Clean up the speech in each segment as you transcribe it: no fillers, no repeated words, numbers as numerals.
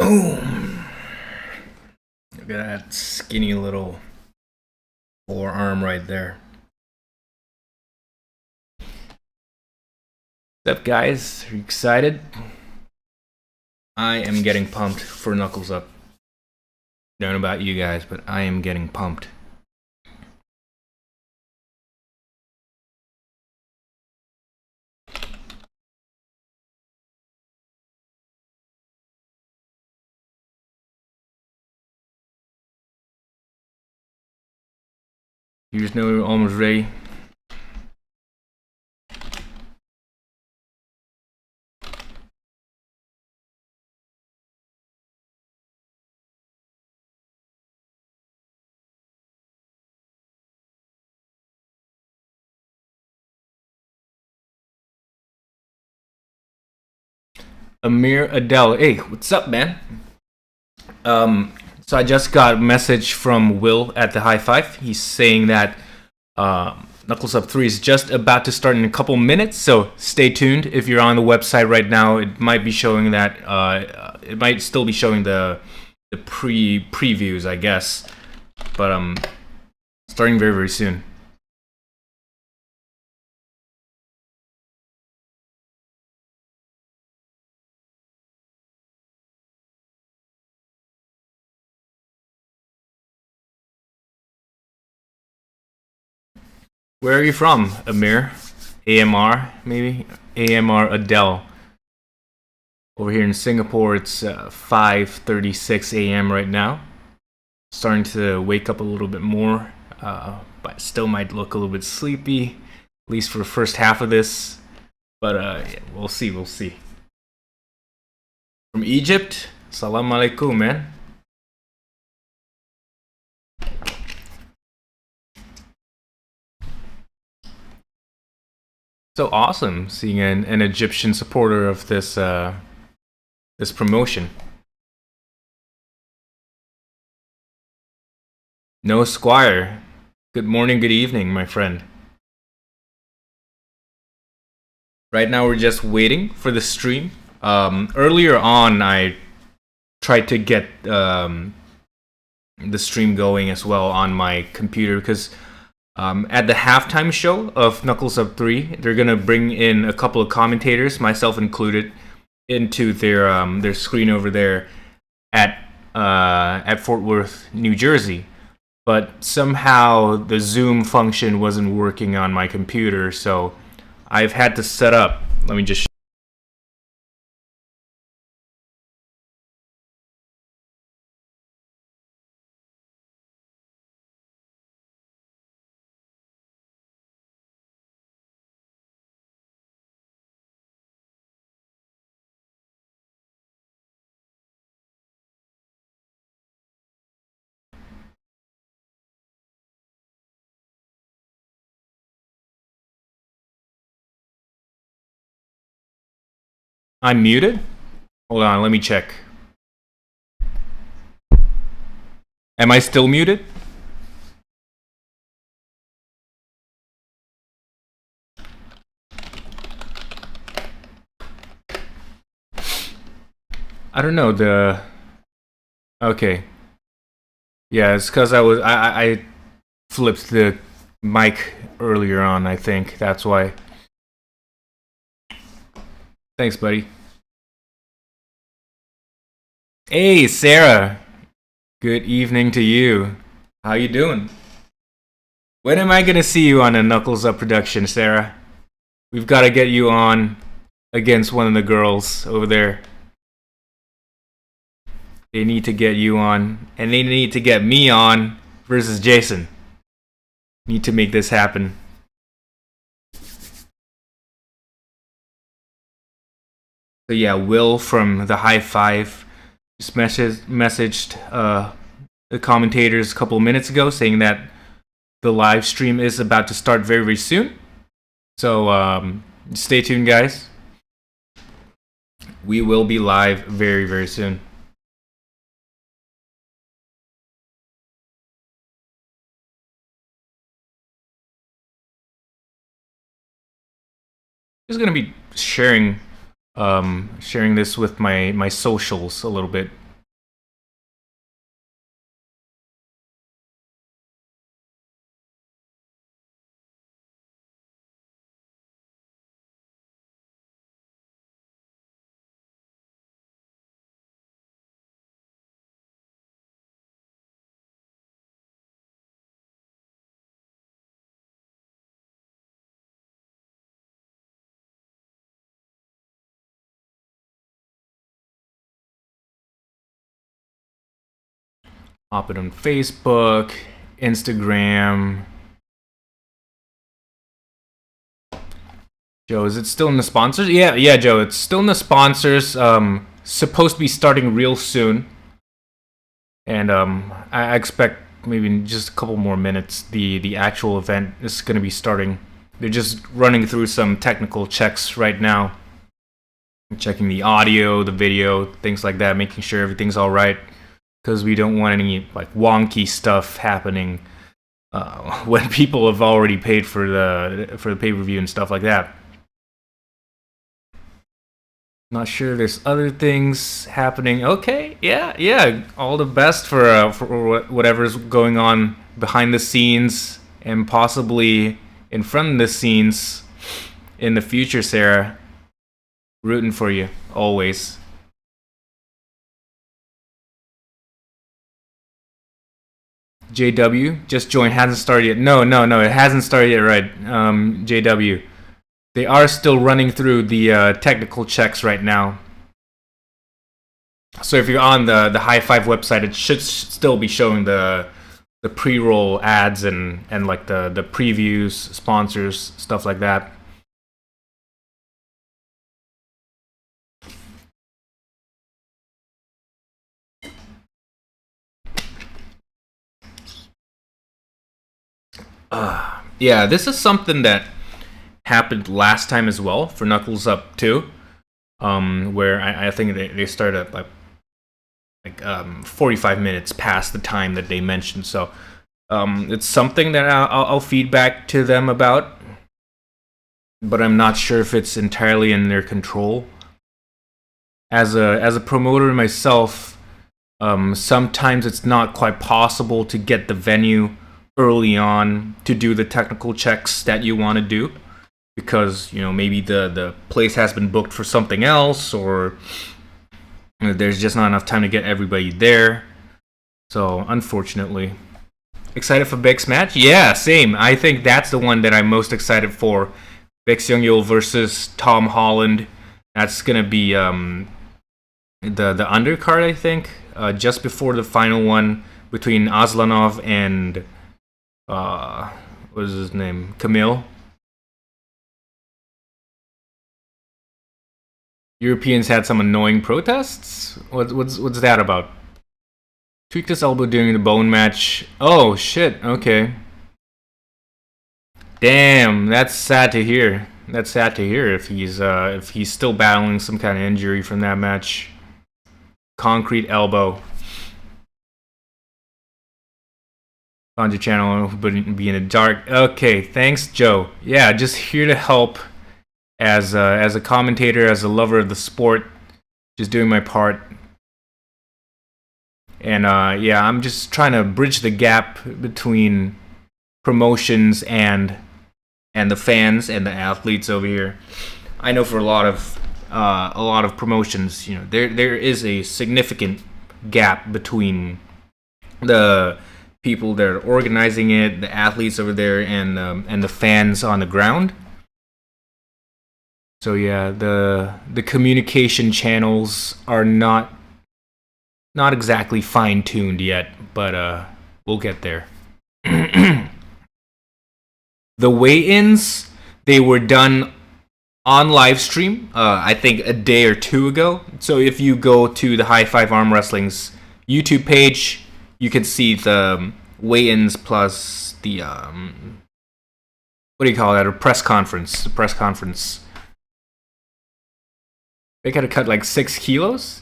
Boom! Look at that skinny little forearm right there. What's up, guys? Are you excited? I am getting pumped for Knuckles Up. Don't know about you guys, but I am getting pumped. You just know we're almost ready. Amir Adele. Hey, what's up, man? So I just got a message from Will at the High Five. He's saying that Knuckles Up 3 is just about to start in a couple minutes, so stay tuned. If you're on the website right now, it might be showing that it might still be showing the previews, I guess, but starting very, very soon. Where are you from, Amir? AMR, maybe? AMR Adele. Over here in Singapore, it's 5:36 a.m. right now. Starting to wake up a little bit more, but still might look a little bit sleepy, at least for the first half of this. But yeah, we'll see, we'll see. From Egypt, salam alaikum, man. So awesome seeing an Egyptian supporter of this this promotion. No Squire. Good morning, good evening, my friend. Right now we're just waiting for the stream. Earlier on, I tried to get the stream going as well on my computer because at the halftime show of Knuckles Up 3, they're gonna bring in a couple of commentators, myself included, into their screen over there at Fort Worth, New Jersey. But somehow the Zoom function wasn't working on my computer, so I've had to set up. Let me just. I'm muted? Hold on, let me check. Am I still muted? I don't know, okay. Yeah, it's because I flipped the mic earlier on, I think. That's why. Thanks, buddy. Hey, Sarah. Good evening to you. How you doing? When am I gonna see you on a Knuckles Up production, Sarah? We've got to get you on against one of the girls over there. They need to get you on, and they need to get me on versus Jason. Need to make this happen. So yeah, Will from the High Five just messaged the commentators a couple of minutes ago saying that the live stream is about to start very, very soon. So stay tuned, guys. We will be live very, very soon. I'm just gonna be sharing this with my socials a little bit Pop it on Facebook, Instagram. Joe, is it still in the sponsors? Yeah, Joe, it's still in the sponsors. Supposed to be starting real soon. And I expect maybe in just a couple more minutes the actual event is going to be starting. They're just running through some technical checks right now. Checking the audio, the video, things like that, making sure everything's all right. Because we don't want any like wonky stuff happening when people have already paid for the pay-per-view and stuff like that. Not sure there's other things happening. Okay, yeah. All the best for whatever's going on behind the scenes and possibly in front of the scenes in the future, Sarah. Rooting for you, always. JW, just joined, hasn't started yet. No, it hasn't started yet, right, JW. They are still running through the technical checks right now. So if you're on the High Five website, it should still be showing the pre-roll ads and like the previews, sponsors, stuff like that. Yeah, this is something that happened last time as well for Knuckles Up 2, where I think they started like 45 minutes past the time that they mentioned. So it's something that I'll feedback to them about, but I'm not sure if it's entirely in their control. As a promoter myself, sometimes it's not quite possible to get the venue early on to do the technical checks that you want to do, because maybe the place has been booked for something else, or there's just not enough time to get everybody there. So unfortunately, excited for Beck's match? Yeah, same. I think that's the one that I'm most excited for. Beck Seung-yeol versus Tom Holland. That's gonna be the undercard, I think, just before the final one between Asenov and what is his name? Camille. Europeans had some annoying protests? What's that about? Tweaked his elbow during the bone match. Oh shit, okay. Damn, that's sad to hear. That's sad to hear if he's still battling some kind of injury from that match. Concrete elbow. Found your channel, but be in the dark. Okay, thanks, Joe. Yeah, just here to help as a commentator, as a lover of the sport, just doing my part. And yeah, I'm just trying to bridge the gap between promotions and the fans and the athletes over here. I know for a lot of promotions, there is a significant gap between the people that are organizing it, the athletes over there, and the fans on the ground. So yeah, the communication channels are not exactly fine-tuned yet, but we'll get there. The weigh-ins, they were done on live stream, I think a day or two ago. So if you go to the High Five Arm Wrestling's YouTube page, you can see the weigh-ins plus the what do you call that? A press conference. The press conference. They gotta cut like 6 kilos.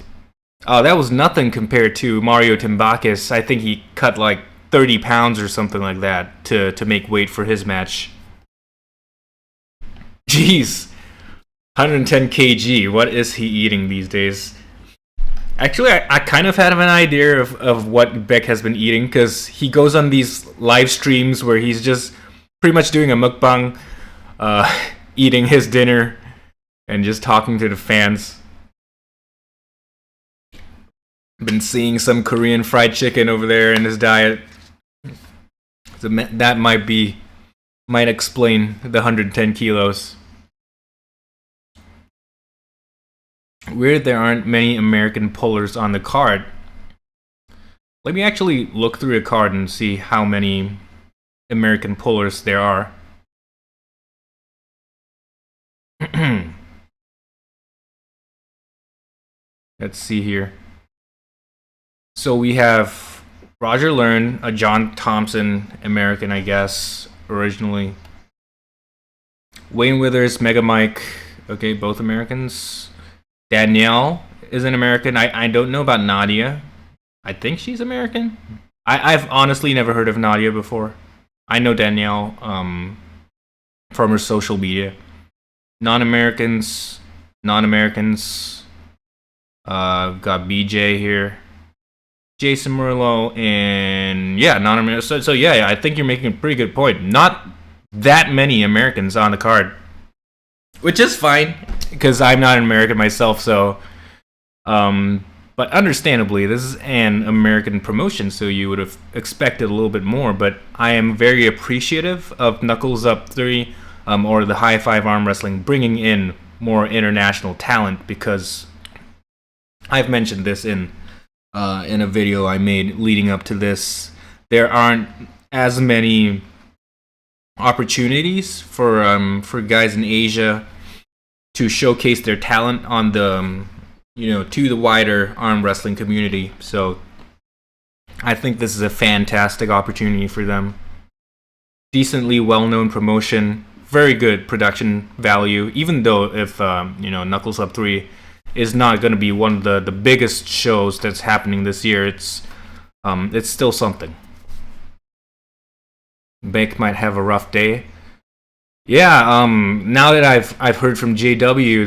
Oh, that was nothing compared to Mario Timbakis. I think he cut like 30 pounds or something like that to make weight for his match. Jeez. 110 kg. What is he eating these days? Actually, I kind of had an idea of what Beck has been eating, because he goes on these live streams where he's just pretty much doing a mukbang, eating his dinner and just talking to the fans. Been seeing some Korean fried chicken over there in his diet. So that might explain the 110 kilos. Weird there aren't many American pullers on the card. Let me actually look through a card and see how many American pullers there are. Let's see here. So we have Roger Learn, a John Thompson American, I guess, originally. Wayne Withers, Mega Mike, okay, both Americans. Danielle is an American. I don't know about Nadia. I think she's American. I've honestly never heard of Nadia before. I know Danielle from her social media. Non-Americans. Got BJ here. Jason Merlo, and yeah, non-American. So yeah, I think you're making a pretty good point. Not that many Americans on the card, which is fine because I'm not an American myself. So, but understandably, this is an American promotion, so you would have expected a little bit more. But I am very appreciative of Knuckles Up 3 or the High Five Arm Wrestling bringing in more international talent, because I've mentioned this in a video I made leading up to this. There aren't as many opportunities for guys in Asia to showcase their talent on the to the wider arm wrestling community. So I think this is a fantastic opportunity for them. Decently well-known promotion, very good production value. Even though if Knuckles Up 3 is not going to be one of the biggest shows that's happening this year, it's still something. Beck might have a rough day. Yeah, now that I've heard from JW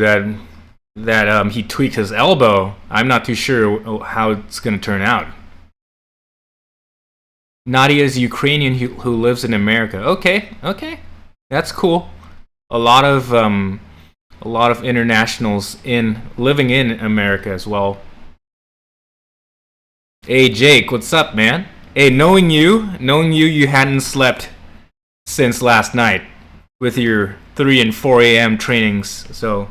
that he tweaked his elbow, I'm not too sure how it's going to turn out. Nadia is Ukrainian who lives in America. Okay, that's cool. A lot of internationals living in America as well. Hey Jake, what's up, man? Hey, knowing you hadn't slept since last night with your 3 and 4 a.m. trainings. So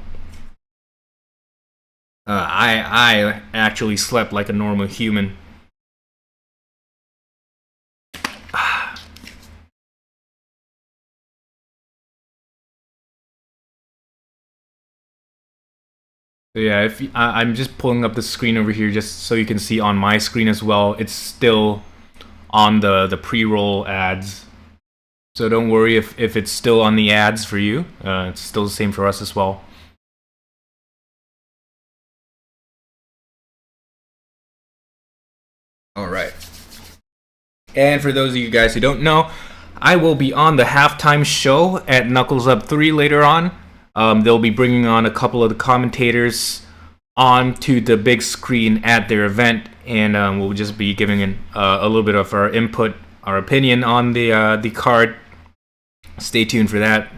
I actually slept like a normal human. So yeah, I'm just pulling up the screen over here just so you can see on my screen as well. It's still on the pre-roll ads. So don't worry if it's still on the ads for you. It's still the same for us as well. Alright. And for those of you guys who don't know, I will be on the halftime show at Knuckles Up 3 later on. They'll be bringing on a couple of the commentators onto the big screen at their event, and we'll just be giving a little bit of our input, our opinion on the card. Stay tuned for that.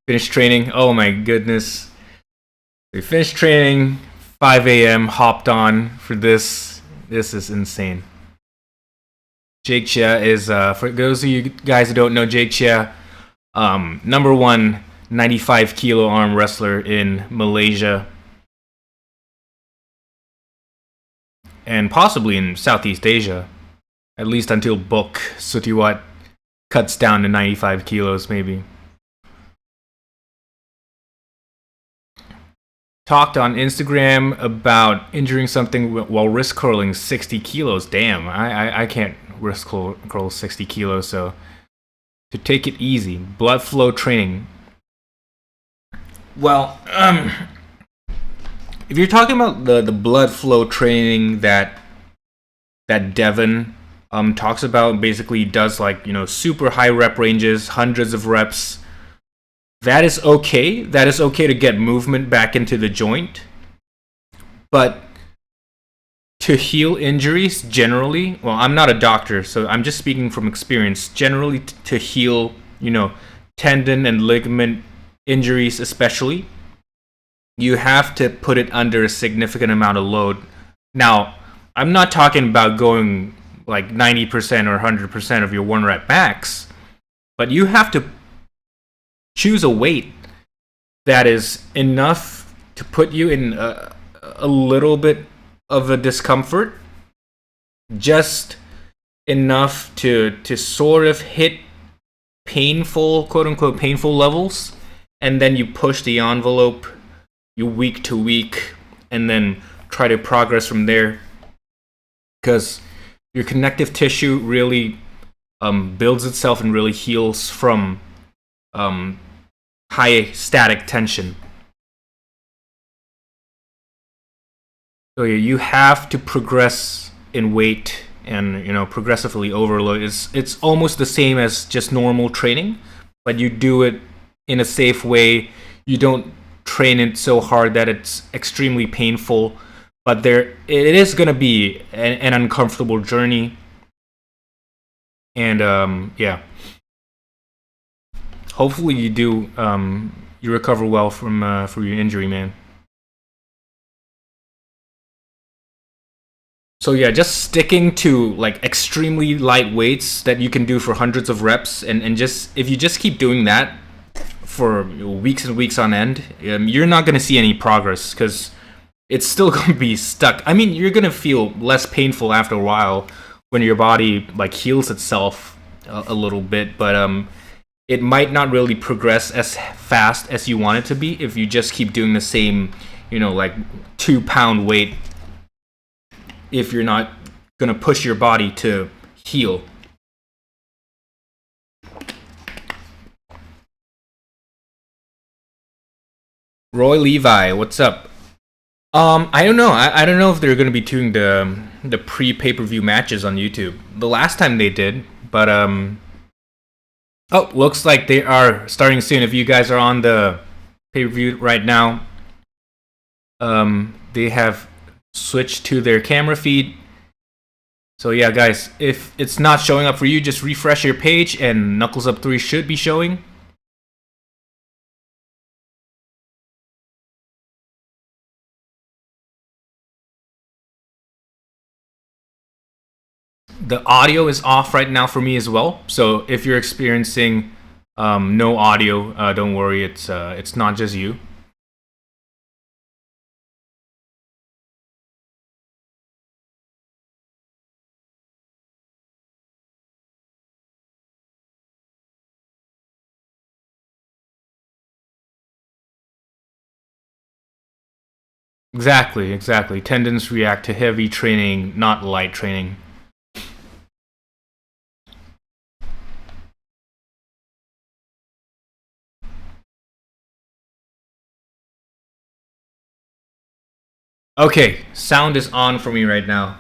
Finished training. Oh my goodness. We finished training. 5 a.m. hopped on for this. This is insane. Jake Chia is, for those of you guys who don't know, Jake Chia, number 1 95 kilo arm wrestler in Malaysia and possibly in Southeast Asia, at least until Book Sutiwat cuts down to 95 kilos maybe. Talked on Instagram about injuring something while wrist curling 60 kilos. Damn, I can't wrist curl 60 kilos, so to take it easy. Blood flow training. Well, if you're talking about the blood flow training that Devin talks about, basically does like, super high rep ranges, hundreds of reps. That is okay. That is okay to get movement back into the joint. But to heal injuries, generally, well, I'm not a doctor, so I'm just speaking from experience. Generally, to heal, tendon and ligament injuries especially, you have to put it under a significant amount of load. Now, I'm not talking about going like 90% or 100% of your 1 rep max. but you have to choose a weight that is enough to put you in a little bit of a discomfort, just enough to sort of hit painful, quote unquote, painful levels, and then you push the envelope, you week to week, and then try to progress from there. Because your connective tissue really builds itself and really heals from high static tension. So you have to progress in weight and progressively overload. It's almost the same as just normal training, but you do it in a safe way. You don't train it so hard that it's extremely painful, but it is going to be an uncomfortable journey. And yeah, hopefully you recover well from your injury, man. So yeah, just sticking to like extremely light weights that you can do for hundreds of reps, and just if you just keep doing that for weeks and weeks on end, you're not going to see any progress, because it's still going to be stuck. I mean, you're going to feel less painful after a while when your body like heals itself a little bit, but it might not really progress as fast as you want it to be if you just keep doing the same, like 2-pound weight, if you're not going to push your body to heal. Roy Levi, what's up? I don't know. I don't know if they're going to be doing the pre-pay-per-view matches on YouTube. The last time they did, but oh, looks like they are starting soon. If you guys are on the pay-per-view right now, they have switch to their camera feed. So yeah, guys, if it's not showing up for you, just refresh your page and Knuckles Up 3 should be showing. The audio is off right now for me as well, so if you're experiencing no audio, don't worry, it's not just you. Exactly. Tendons react to heavy training, not light training. Okay, sound is on for me right now.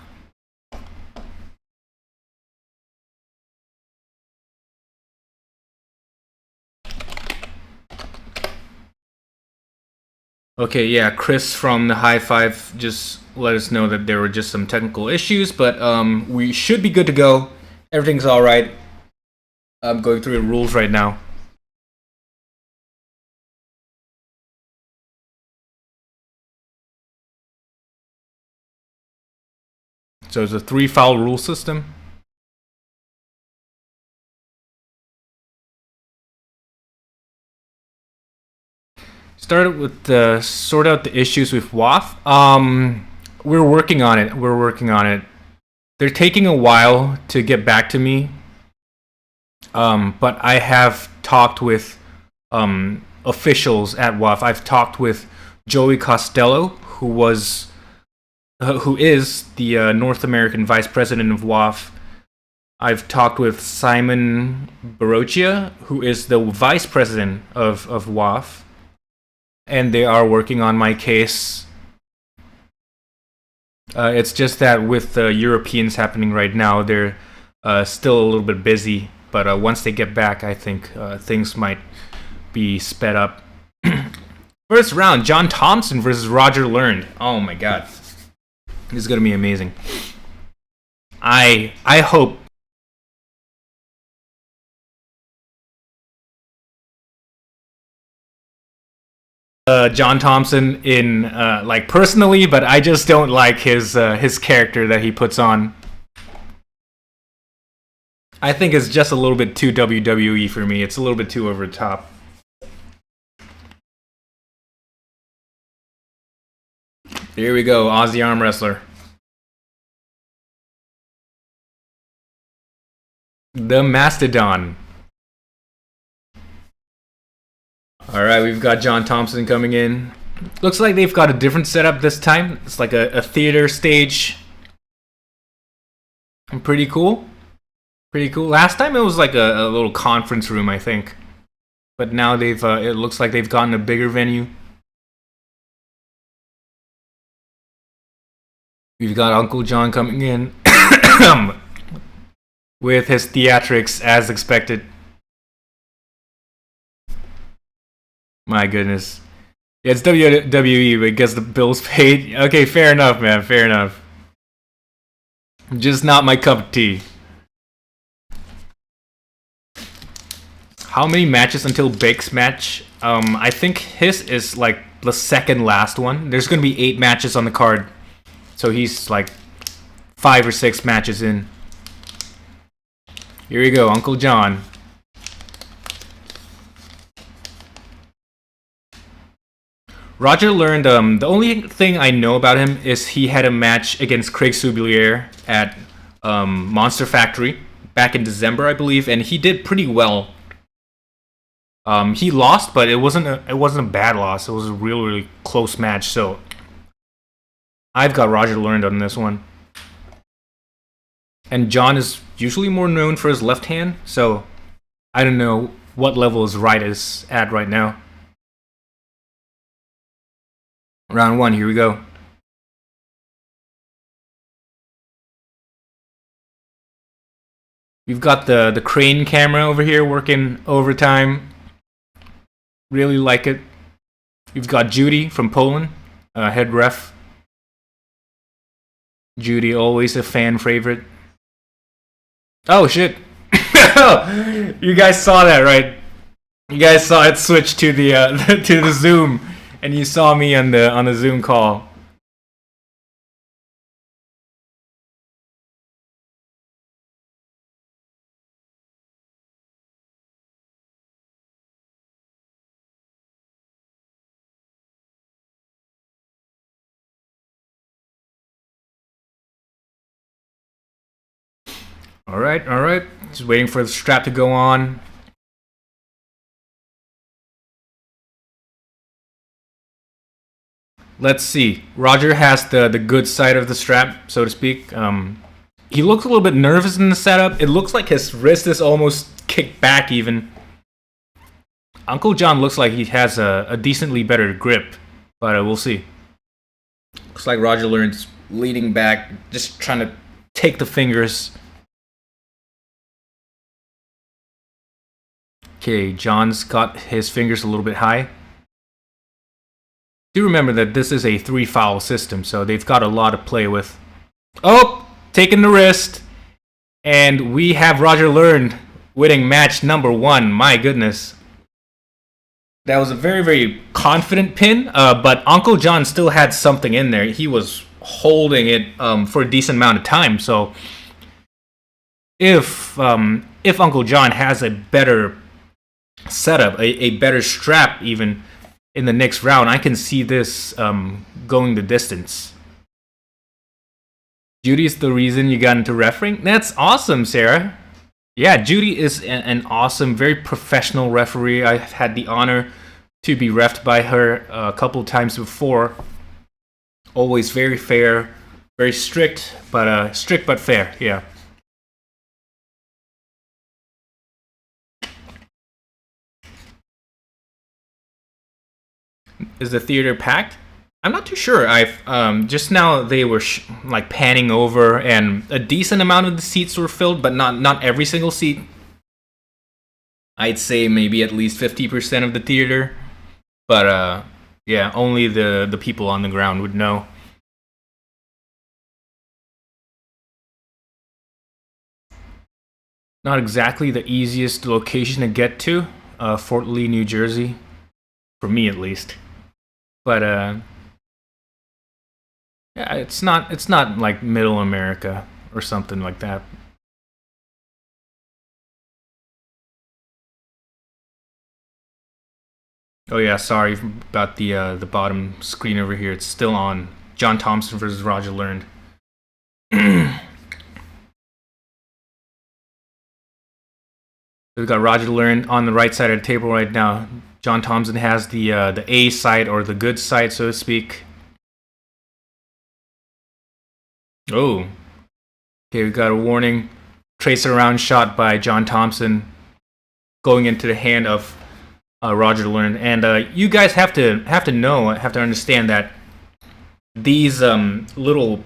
Okay, yeah, Chris from the High Five just let us know that there were just some technical issues, but we should be good to go. Everything's alright. I'm going through the rules right now. So it's a 3-foul rule system. Started with sort out the issues with WAF. We're working on it. They're taking a while to get back to me. But I have talked with officials at WAF. I've talked with Joey Costello, who is the North American Vice President of WAF. I've talked with Simon Barochia, who is the Vice President of WAF. And they are working on my case. It's just that with the Europeans happening right now, they're still a little bit busy. But once they get back, I think things might be sped up. First round, John Thompson versus Roger Learned. Oh my god. This is going to be amazing. I hope John Thompson in like personally, but I just don't like his character that he puts on. I think it's just a little bit too WWE for me. It's a little bit too over the top. Here we go, Aussie arm wrestler. The Mastodon. Alright, we've got John Thompson coming in. Looks like they've got a different setup this time. It's like a theater stage. Pretty cool. Pretty cool. Last time it was like a little conference room, I think. But now they've it looks like they've gotten a bigger venue. We've got Uncle John coming in with his theatrics as expected. My goodness. Yeah, it's WWE, but gets the bills paid. Okay, fair enough, man. Fair enough. Just not my cup of tea. How many matches until Beck's match? I think his is like the second last one. There's gonna be 8 matches on the card. So he's like 5 or 6 matches in. Here we go, Uncle John. Roger learned, the only thing I know about him is he had a match against Craig Soubilier at Monster Factory back in December, I believe, and he did pretty well. He lost, but it wasn't a bad loss. It was a really close match, so I've got Roger learned on this one. And John is usually more known for his left hand, so I don't know what level his right is at right now. Round 1, here we go. We've got the crane camera over here working overtime. Really like it. We've got Judy from Poland, head ref. Judy, always a fan favorite. Oh shit! You guys saw that, right? You guys saw it switch to the to the Zoom, and you saw me on the Zoom call. All right. Just waiting for the strap to go on. Let's see. Roger has the good side of the strap, so to speak. He looks a little bit nervous in the setup. It looks like his wrist is almost kicked back even. Uncle John looks like he has a decently better grip, but we'll see. Looks like Roger learns leaning back, just trying to take the fingers. Okay, John's got his fingers a little bit high. Do remember that this is a 3-foul system, so they've got a lot to play with. Oh, taking the wrist. And we have Roger learned winning match number 1. My goodness. That was a very confident pin, but Uncle John still had something in there. He was holding it for a decent amount of time, so if Uncle John has a better setup, a better strap even in the next round, I can see this going the distance. Judy's the reason you got into refereeing? That's awesome, Sarah. Yeah, Judy is an awesome, very professional referee. I've had the honor to be reffed by her a couple times before. Always very fair, very strict but fair, yeah. Is the theater packed? I'm not too sure. I've just now they were like panning over, and a decent amount of the seats were filled, but not every single seat. I'd say maybe at least 50% of the theater, but yeah, only the people on the ground would know. Not exactly the easiest location to get to, Fort Lee, New Jersey, for me at least. But yeah, it's not like Middle America or something like that. Oh yeah, sorry about the bottom screen over here. It's still on. John Thompson versus Roger Learned. We've got Roger Learned on the right side of the table right now. John Thompson has the A side, or the good side, so to speak. Oh. Okay, we got a warning. Tracer around shot by John Thompson going into the hand of Roger Learned. And you guys have to understand that these little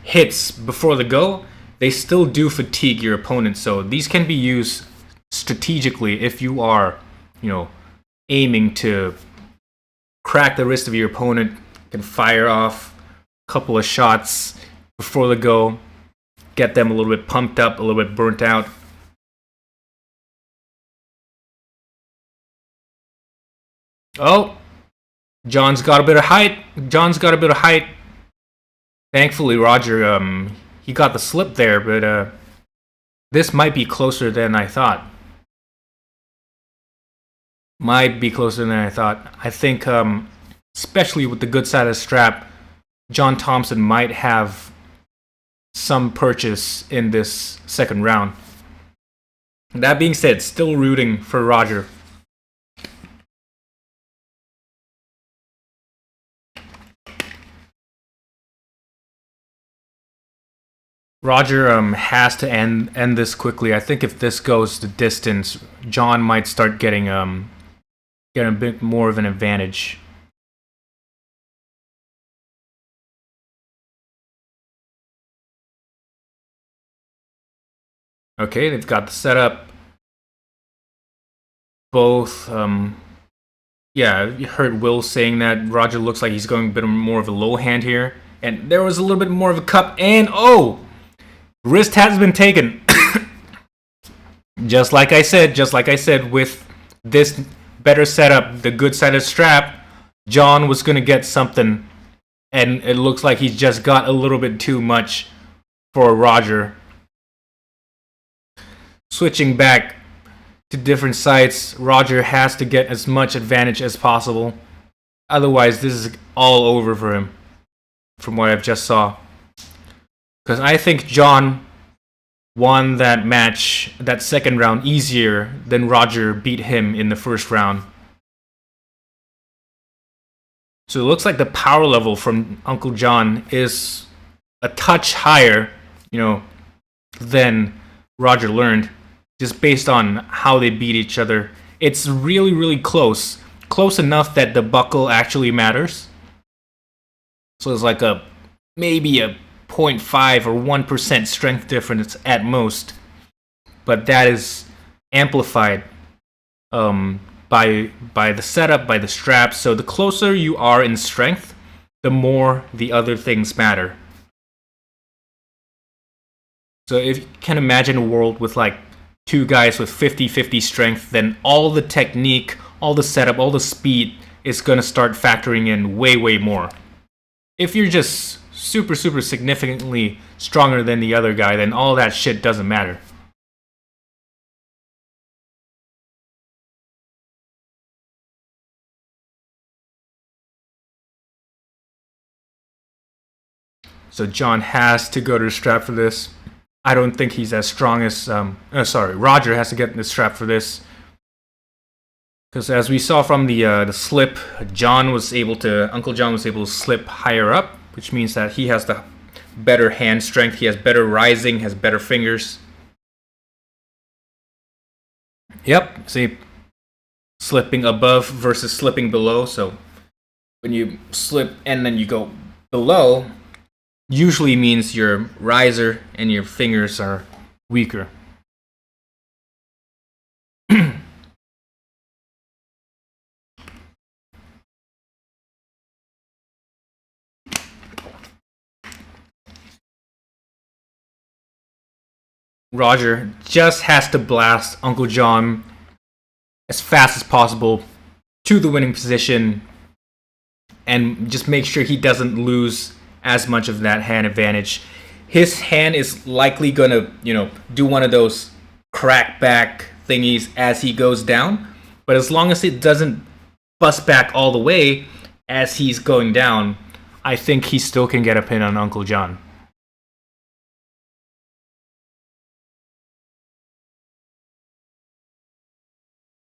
hits before the go, they still do fatigue your opponent. So these can be used strategically if you are, aiming to crack the wrist of your opponent. You can fire off a couple of shots before the go, get them a little bit pumped up, a little bit burnt out. Oh, John's got a bit of height. Thankfully, Roger, he got the slip there, but this might be closer than I thought. I think, especially with the good side of the strap, John Thompson might have some purchase in this second round. That being said, still rooting for Roger. Roger has to end this quickly. I think if this goes the distance, John might start getting a bit more of an advantage. Okay, they've got the setup. Both, yeah, you heard Will saying that Roger looks like he's going a bit more of a low hand here. And there was a little bit more of a cup, and wrist has been taken. Just like I said, with this better setup, the good side of strap, John was going to get something, and it looks like he's just got a little bit too much for Roger. Switching back to different sides, Roger has to get as much advantage as possible. Otherwise, this is all over for him, from what I've just saw. Because I think John won that match, that second round, easier than Roger beat him in the first round. So it looks like the power level from Uncle John is a touch higher, than Roger Learned, just based on how they beat each other. It's really, really close. Close enough that the buckle actually matters. So it's like maybe a 0.5 or 1% strength difference at most. But that is amplified by the setup, by the straps. So the closer you are in strength, the more the other things matter. So if you can imagine a world with like two guys with 50-50 strength, then all the technique, all the setup, all the speed is going to start factoring in way, way more. If you're just super, super significantly stronger than the other guy, then all that shit doesn't matter. So John has to go to the strap for this. I don't think he's as strong as... Roger has to get the strap for this. Because as we saw from the slip, Uncle John was able to slip higher up, which means that he has the better hand strength, he has better rising, has better fingers. Yep, see, slipping above versus slipping below. So when you slip and then you go below, usually means your riser and your fingers are weaker. Roger just has to blast Uncle John as fast as possible to the winning position and just make sure he doesn't lose as much of that hand advantage. His hand is likely gonna, do one of those crack back thingies as he goes down, but as long as it doesn't bust back all the way as he's going down, I think he still can get a pin on Uncle John.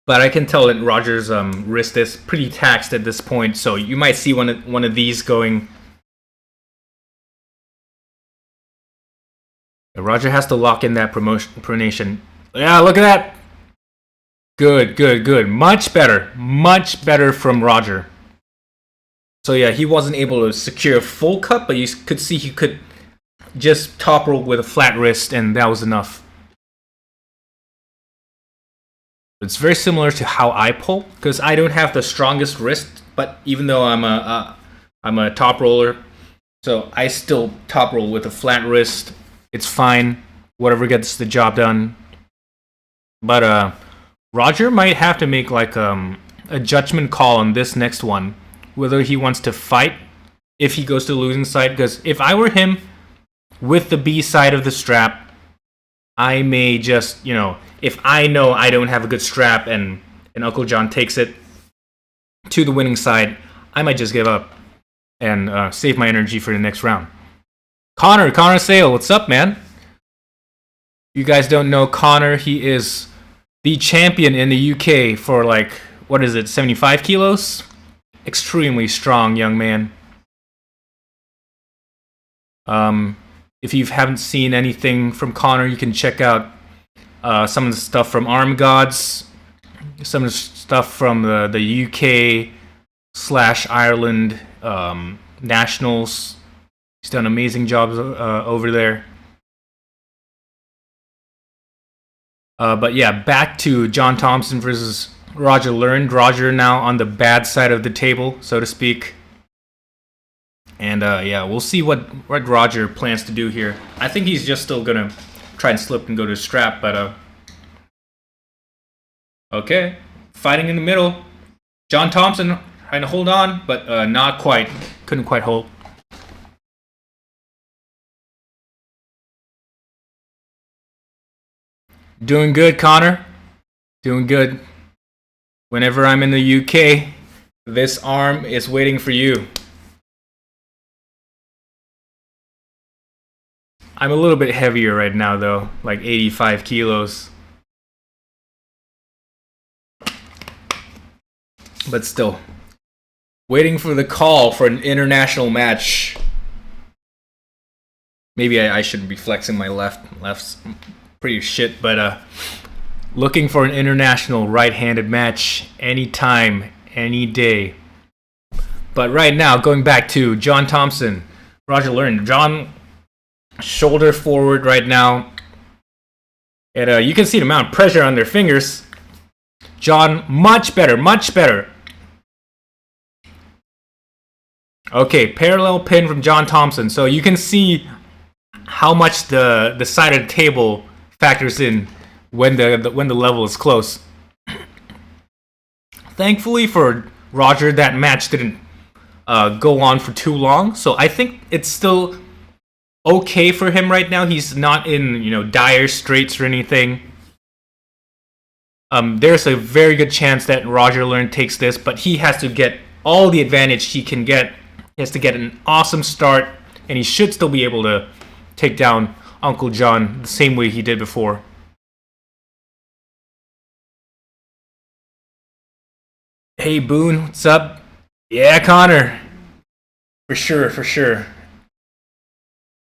But I can tell that Roger's wrist is pretty taxed at this point, so you might see one of these going. Roger has to lock in that pronation. Yeah, look at that. Good, good, good. Much better from Roger. So yeah, he wasn't able to secure a full cut, but you could see he could just top roll with a flat wrist, and that was enough. It's very similar to how I pull, because I don't have the strongest wrist, but even though I'm a top roller, so I still top roll with a flat wrist. It's fine, whatever gets the job done. But Roger might have to make like a judgment call on this next one, whether he wants to fight if he goes to the losing side. Because if I were him with the B side of the strap, I may just, if I know I don't have a good strap and Uncle John takes it to the winning side, I might just give up and save my energy for the next round. Connor Sale, what's up, man? You guys don't know Connor, he is the champion in the UK for 75 kilos? Extremely strong young man. If you haven't seen anything from Connor, you can check out some of the stuff from Arm Gods, some of the stuff from the UK/Ireland nationals. He's done amazing jobs over there. But yeah, back to John Thompson versus Roger Learned. Roger now on the bad side of the table, so to speak. And yeah, we'll see what Roger plans to do here. I think he's just still gonna try and slip and go to the strap, but okay, fighting in the middle. John Thompson trying to hold on, but not quite. Couldn't quite hold. Doing good, Connor. Doing good. Whenever I'm in the UK, this arm is waiting for you. I'm a little bit heavier right now, though, like 85 kilos. But still, waiting for the call for an international match. Maybe I shouldn't be flexing my left's pretty shit, but looking for an international right-handed match anytime, any day. But right now, going back to John Thompson, Roger Learned. John, shoulder forward right now. And you can see the amount of pressure on their fingers. John, much better, much better. Okay, parallel pin from John Thompson. So you can see how much the side of the table factors in when the level is close. Thankfully for Roger, that match didn't go on for too long. So I think it's still okay for him right now. He's not in dire straits or anything. There's a very good chance that Roger Learned takes this, but he has to get all the advantage he can get. He has to get an awesome start, and he should still be able to take down Uncle John the same way he did before. Hey Boone, what's up? Yeah, Connor. For sure, for sure.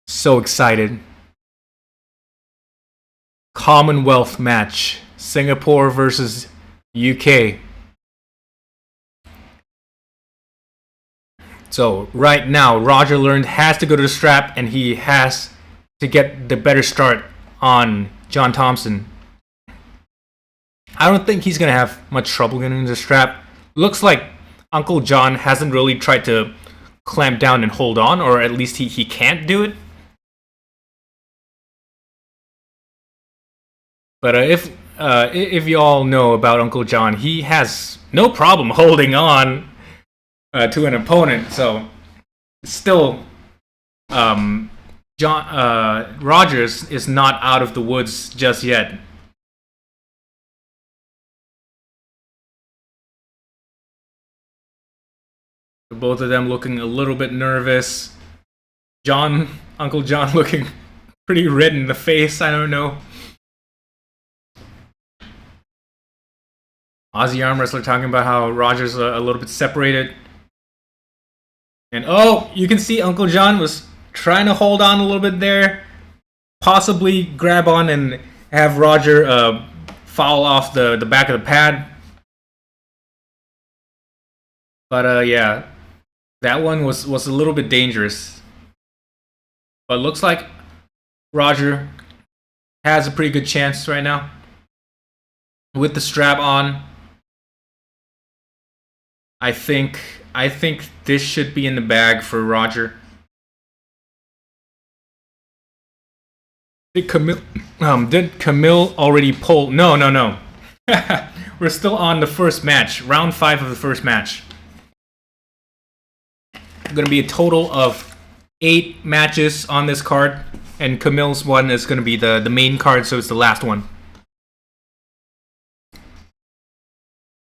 So excited. Commonwealth match. Singapore versus UK. So right now, Roger Learned has to go to the strap, and he has to get the better start on John Thompson. I don't think he's going to have much trouble getting into the strap. Looks like Uncle John hasn't really tried to clamp down and hold on, or at least he can't do it. But if you all know about Uncle John, he has no problem holding on to an opponent. So still, Rogers is not out of the woods just yet. Both of them looking a little bit nervous. Uncle John looking pretty red in the face, I don't know. Aussie arm wrestler talking about how Roger's a little bit separated. And oh, you can see Uncle John was trying to hold on a little bit there. Possibly grab on and have Roger foul off the back of the pad. But yeah, that one was a little bit dangerous. But looks like Roger has a pretty good chance right now. With the strap on. I think this should be in the bag for Roger. Did Camille already pull? No. We're still on the first match. Round 5 of the first match. Going to be a total of 8 matches on this card. And Camille's one is going to be the main card, so it's the last one.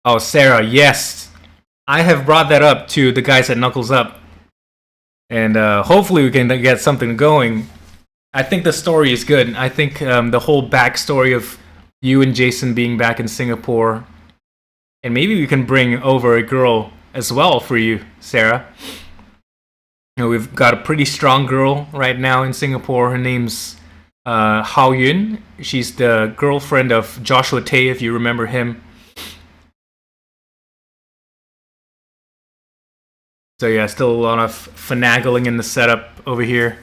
Oh, Sarah, yes. I have brought that up to the guys at Knuckles Up. And hopefully we can get something going. I think the story is good. I think the whole backstory of you and Jason being back in Singapore. And maybe we can bring over a girl as well for you, Sarah. You know, we've got a pretty strong girl right now in Singapore. Her name's Hao Yun. She's the girlfriend of Joshua Tay, if you remember him. So yeah, still a lot of finagling in the setup over here.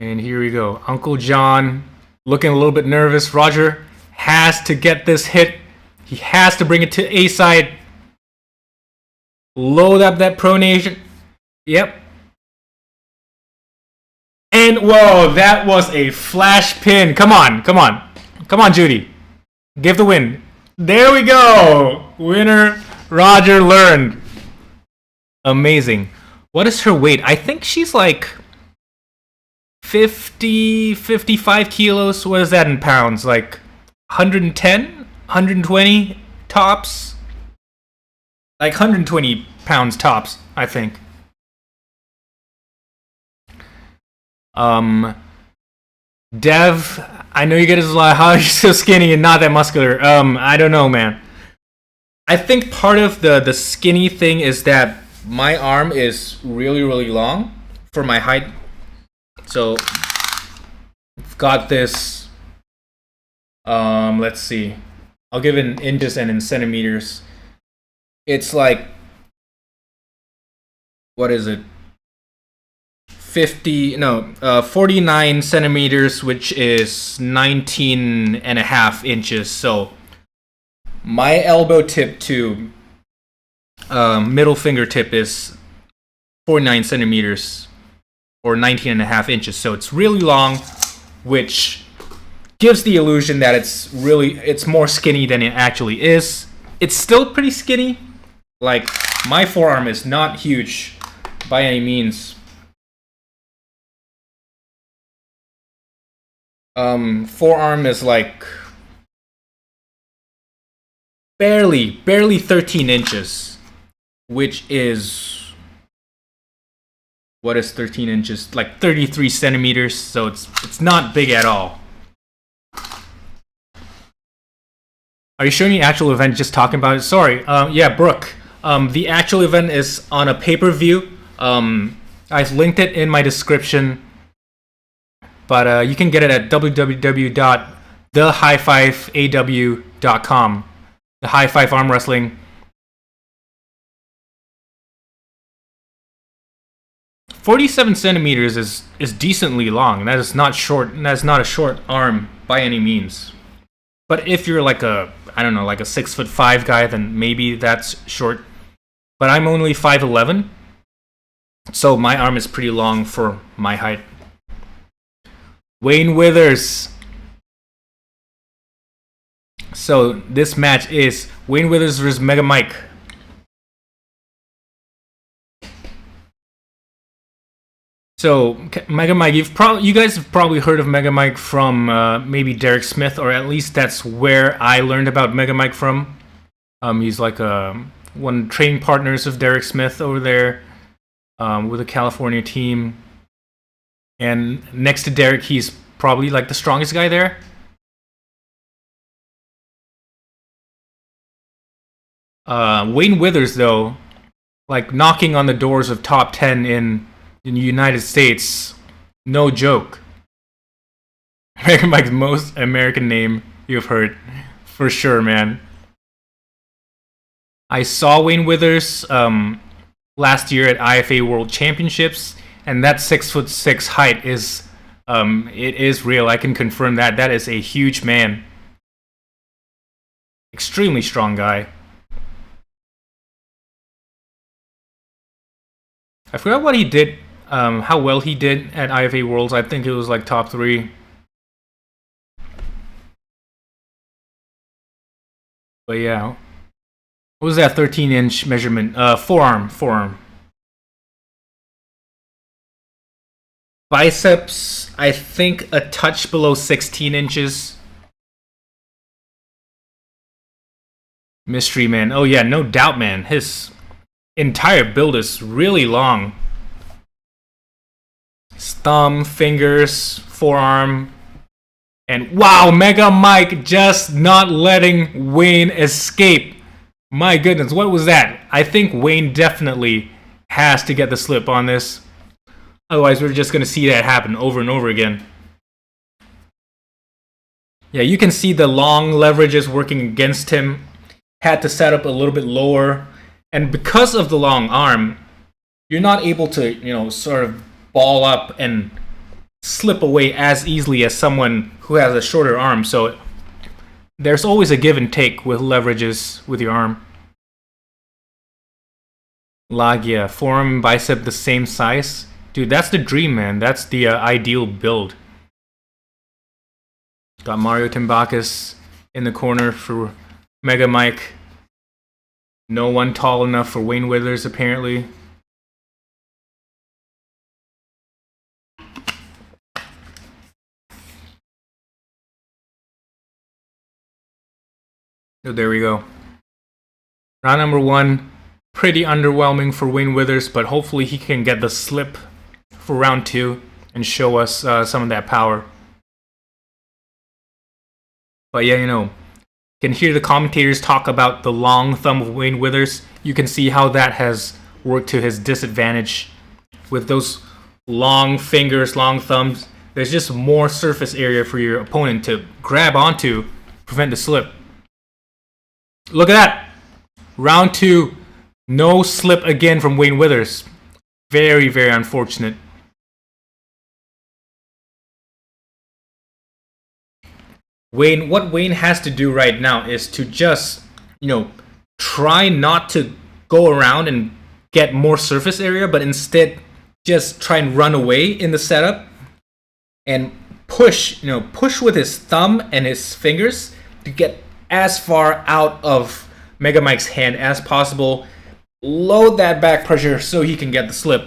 And here we go. Uncle John looking a little bit nervous. Roger has to get this hit. He has to bring it to Eastside. Load up that pronation. Yep. And whoa, that was a flash pin. Come on, Judy. Give the win. There we go. Winner, Roger learned. Amazing. What is her weight? I think she's like 55 kilos. What is that in pounds? Like 110? 120 tops? Like 120 pounds tops, I think. Dev, I know you get a lot. How are you so skinny and not that muscular? I don't know, man. I think part of the skinny thing is that my arm is really, really long for my height. So, I've got this. Let's see. I'll give it in inches and in centimeters. It's like, what is it? 49 centimeters, which is 19 and a half inches. So my elbow tip to middle fingertip is 49 centimeters or 19 and a half inches. So it's really long, which gives the illusion that it's more skinny than it actually is. It's still pretty skinny. Like, my forearm is not huge by any means. Forearm is like barely 13 inches, which is, what is 13 inches? Like 33 centimeters, so it's not big at all. Are you showing the actual event, just talking about it? Sorry, yeah, Brooke. The actual event is on a pay-per-view. I've linked it in my description. But you can get it at www.thehigh5aw.com. The High 5 Arm Wrestling. 47 centimeters is decently long. That is not short. That's not a short arm by any means. But if you're like a 6'5" guy, then maybe that's short. But I'm only 5'11", so my arm is pretty long for my height. Wayne Withers. So this match is Wayne Withers versus Mega Mike. So Mega Mike, you guys have probably heard of Mega Mike from maybe Derek Smith, or at least that's where I learned about Mega Mike from. He's like one training partners of Derek Smith over there with the California team. And next to Derek, he's probably like the strongest guy there. Wayne Withers, though, like knocking on the doors of top 10 in the United States, no joke. Mega Mike's most American name you've heard, for sure, man. I saw Wayne Withers last year at IFA World Championships, and that 6'6" height is it is real. I can confirm that. That is a huge man, extremely strong guy. I forgot what he did, how well he did at IFA Worlds. I think it was like top 3. But yeah. What was that 13-inch measurement? Forearm. Biceps, I think a touch below 16 inches. Mystery Man. Oh yeah, no doubt, man. His entire build is really long. His thumb, fingers, forearm. And wow, Mega Mike just not letting Wayne escape. My goodness, what was that? I think Wayne definitely has to get the slip on this. Otherwise, we're just going to see that happen over and over again. Yeah, you can see the long leverages working against him. Had to set up a little bit lower. And because of the long arm, you're not able to, sort of ball up and slip away as easily as someone who has a shorter arm. So there's always a give and take with leverages with your arm. Nadia, forearm and bicep the same size. Dude, that's the dream, man. That's the ideal build. Got Mario Timbakis in the corner for Mega Mike. No one tall enough for Wayne Withers, apparently. So there we go. Round number 1, pretty underwhelming for Wayne Withers, but hopefully he can get the slip for round 2 and show us some of that power. But yeah, you can hear the commentators talk about the long thumb of Wayne Withers. You can see how that has worked to his disadvantage. With those long fingers, long thumbs, there's just more surface area for your opponent to grab onto, prevent the slip. Look at that! Round 2, no slip again from Wayne Withers. Very, very unfortunate. What Wayne has to do right now is to just, try not to go around and get more surface area, but instead just try and run away in the setup and push with his thumb and his fingers to get as far out of Mega Mike's hand as possible. Load that back pressure so he can get the slip.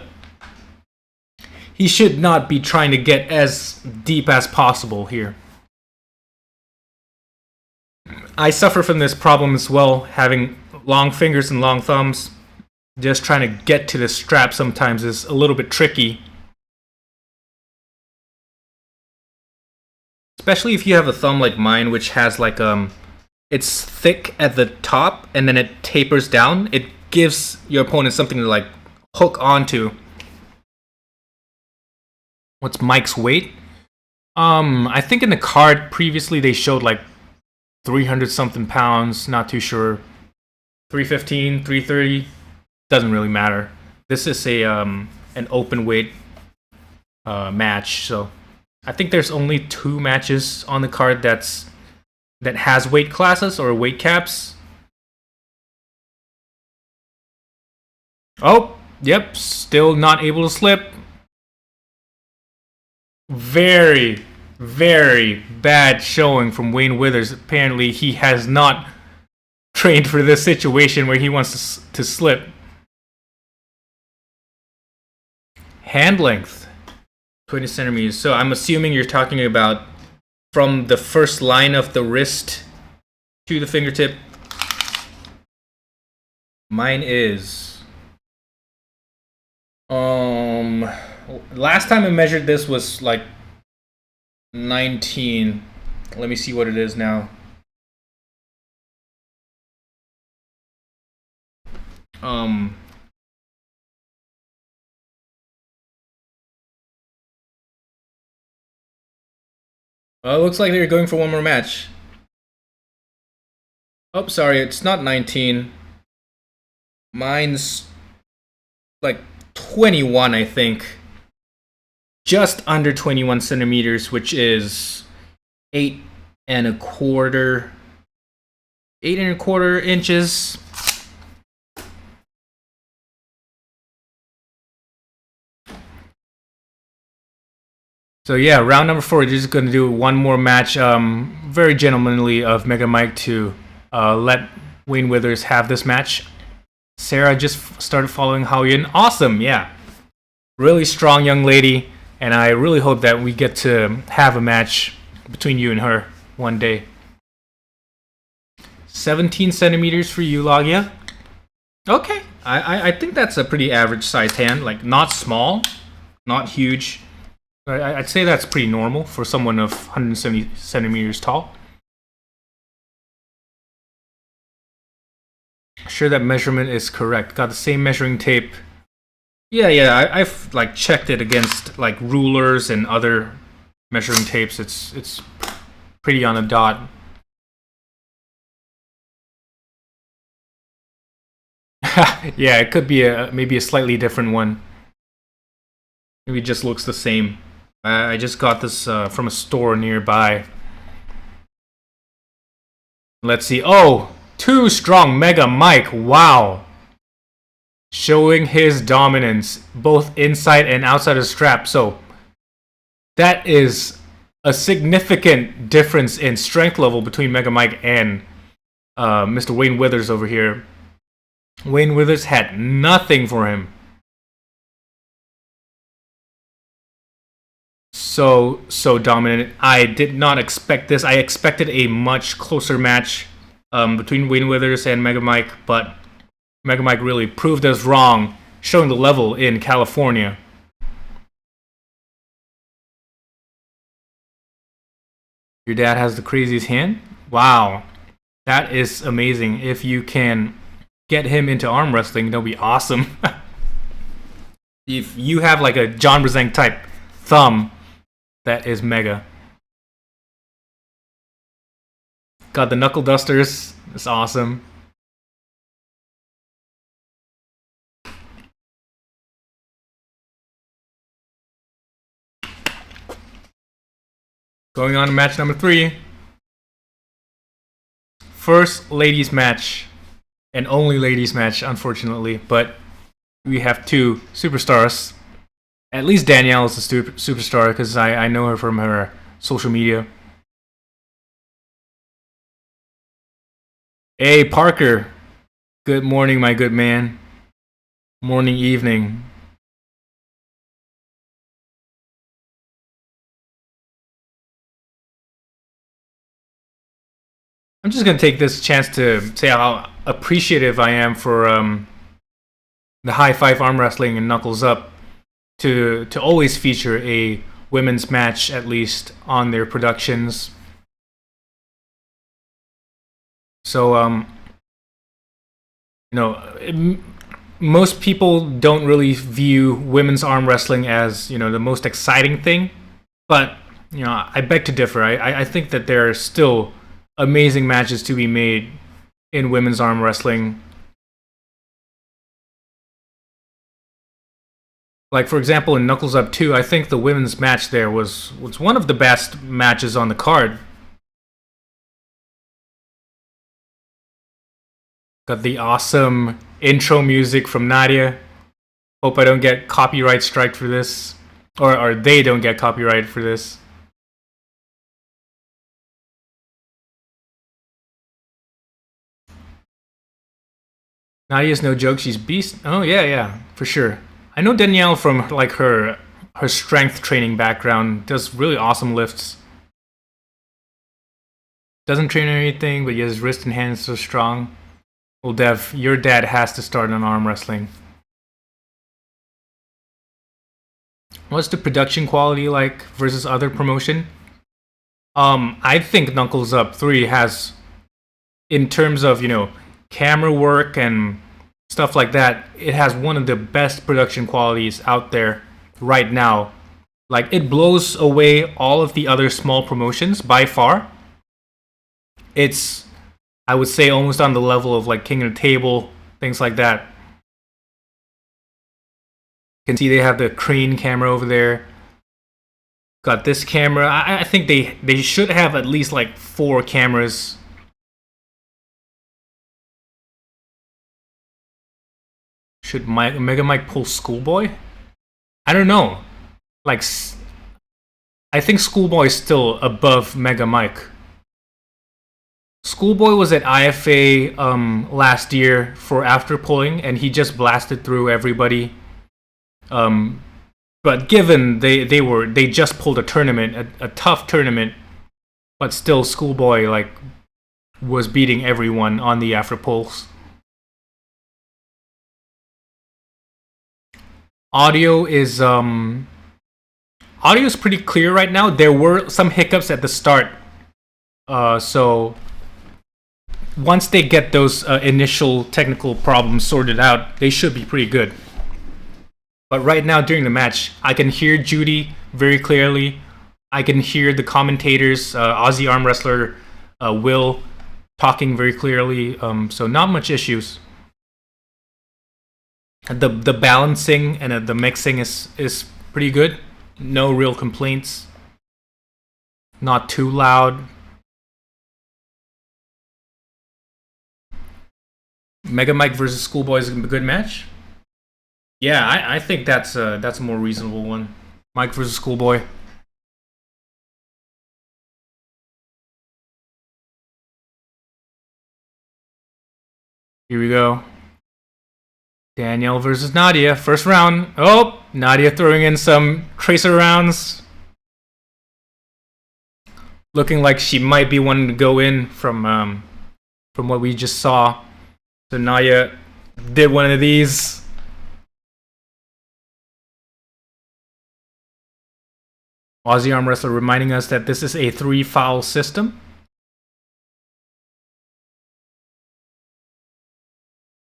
He should not be trying to get as deep as possible here. I suffer from this problem as well, having long fingers and long thumbs. Just trying to get to the strap sometimes is a little bit tricky. Especially if you have a thumb like mine, which has like it's thick at the top and then it tapers down. It gives your opponent something to like hook onto. What's Mike's weight? I think in the card previously they showed like 300 something pounds, not too sure. 315, 330, doesn't really matter. This is an open weight match, so I think there's only 2 matches on the card that has weight classes or weight caps. Oh, yep, still not able to slip. Very, very bad showing from Wayne Withers. Apparently, he has not trained for this situation where he wants to slip. Hand length. 20 centimeters. So I'm assuming you're talking about from the first line of the wrist to the fingertip. Mine is last time I measured this was like 19. Let me see what it is now. Well, it looks like they're going for one more match. Oh, sorry, it's not 19. Mine's like 21, I think. Just under 21 centimeters, which is 8.25 inches. So yeah, round number 4. We're just going to do one more match, very gentlemanly of Mega Mike to let Wayne Withers have this match. Sarah just started following Haoyun. Awesome, yeah. Really strong young lady, and I really hope that we get to have a match between you and her one day. 17 centimeters for you, Lagia. Okay, I think that's a pretty average sized hand. Like, not small, not huge. I'd say that's pretty normal for someone of 170 centimeters tall. Sure that measurement is correct. Got the same measuring tape. Yeah, I've like checked it against like rulers and other measuring tapes. It's pretty on the dot. Yeah, it could be maybe a slightly different one. Maybe it just looks the same. I just got this from a store nearby. Let's see. Oh, too strong Mega Mike. Wow. Showing his dominance both inside and outside of the strap. So that is a significant difference in strength level between Mega Mike and Mr. Wayne Withers over here. Wayne Withers had nothing for him. So dominant. I did not expect this. I expected a much closer match between Wayne Withers and Mega Mike, but Mega Mike really proved us wrong, showing the level in California. Your dad has the craziest hand? Wow. That is amazing. If you can get him into arm wrestling, that'll be awesome. If you have like a John Brzenk type thumb, that is mega. Got the knuckle dusters. It's awesome. Going on to match number 3. First ladies match. And only ladies match, unfortunately. But we have 2 superstars. At least Danielle is a superstar because I know her from her social media. Hey, Parker. Good morning, my good man. Morning, evening. I'm just going to take this chance to say how appreciative I am for the High Five Arm Wrestling and Knuckles Up to always feature a women's match, at least, on their productions. So, most people don't really view women's arm wrestling as, the most exciting thing. But, I beg to differ. I think that there are still amazing matches to be made in women's arm wrestling. Like, for example, in Knuckles Up 2, I think the women's match there was one of the best matches on the card. Got the awesome intro music from Nadia. Hope I don't get copyright strike for this. Or they don't get copyright for this. Nadia's no joke, she's beast. Oh, yeah, for sure. I know Danielle from, like, her her strength training background. Does really awesome lifts. Doesn't train or anything, but his wrist and hands are strong. Well, Dev, your dad has to start on arm wrestling. What's the production quality like versus other promotion? I think Knuckles Up 3 has, in terms of, camera work and stuff like that, it has one of the best production qualities out there right now. Like, it blows away all of the other small promotions by far. It's, I would say, almost on the level of like King of the Table, things like that. You can see they have the crane camera over there. Got this camera. I think they should have at least like 4 cameras. Should Mega Mike pull Schoolboy? I don't know. Like, I think Schoolboy is still above Mega Mike. Schoolboy was at IFA last year for after pulling, and he just blasted through everybody. But given they just pulled a tournament, a tough tournament, but still Schoolboy like was beating everyone on the after pulls. Audio is pretty clear right now. There were some hiccups at the start, so once they get those initial technical problems sorted out, they should be pretty good. But right now during the match, I can hear Judy very clearly. I can hear the commentators, Aussie arm wrestler Will, talking very clearly. So not much issues. The balancing and the mixing is pretty good. No real complaints. Not too loud. Mega Mike versus Schoolboy is a good match. Yeah, I think that's a more reasonable one. Mike versus Schoolboy. Here we go. Danielle versus Nadia, first round. Oh, Nadia throwing in some tracer rounds. Looking like she might be wanting to go in from what we just saw. So Nadia did one of these. Aussie arm wrestler reminding us that this is a 3-foul system.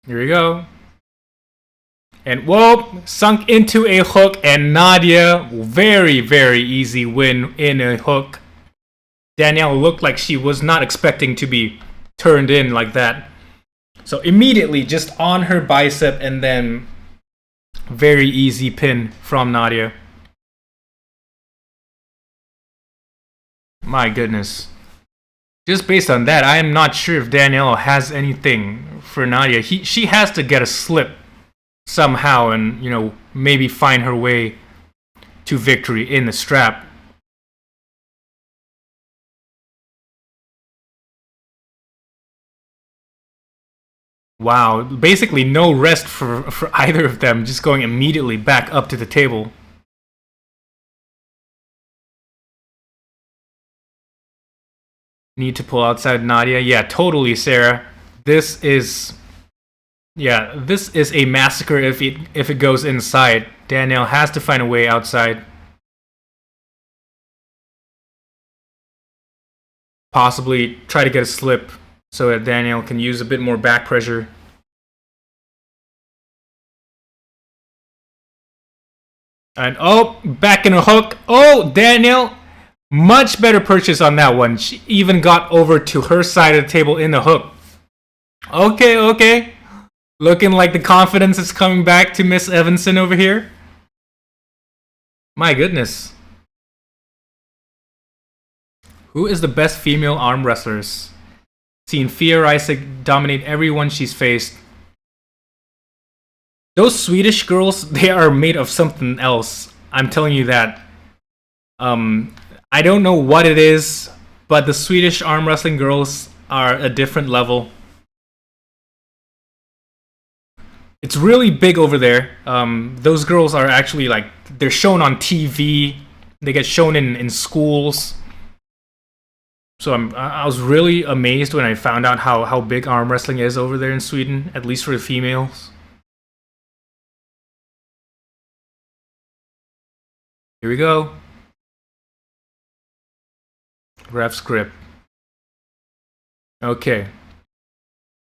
Here we go. And whoa, sunk into a hook, and Nadia, very, very easy win in a hook. Danielle looked like she was not expecting to be turned in like that. So immediately just on her bicep, and then very easy pin from Nadia. My goodness. Just based on that, I am not sure if Danielle has anything for Nadia. She has to get a slip somehow and, maybe find her way to victory in the strap. Wow, basically no rest for either of them, just going immediately back up to the table. Need to pull outside Nadia. Yeah, totally, Sarah. This is a massacre if it goes inside. Danielle has to find a way outside. Possibly try to get a slip so that Danielle can use a bit more back pressure. And back in a hook. Oh, Danielle, much better purchase on that one. She even got over to her side of the table in the hook. Okay. Looking like the confidence is coming back to Miss Evanson over here. My goodness. Who is the best female arm wrestlers? Seen Fia Rysick dominate everyone she's faced. Those Swedish girls, they are made of something else. I'm telling you that. I don't know what it is, but the Swedish arm wrestling girls are a different level. It's really big over there. Those girls are actually like they're shown on TV. They get shown in schools. So I was really amazed when I found out how big arm wrestling is over there in Sweden, at least for the females. Here we go. Ref script. Okay.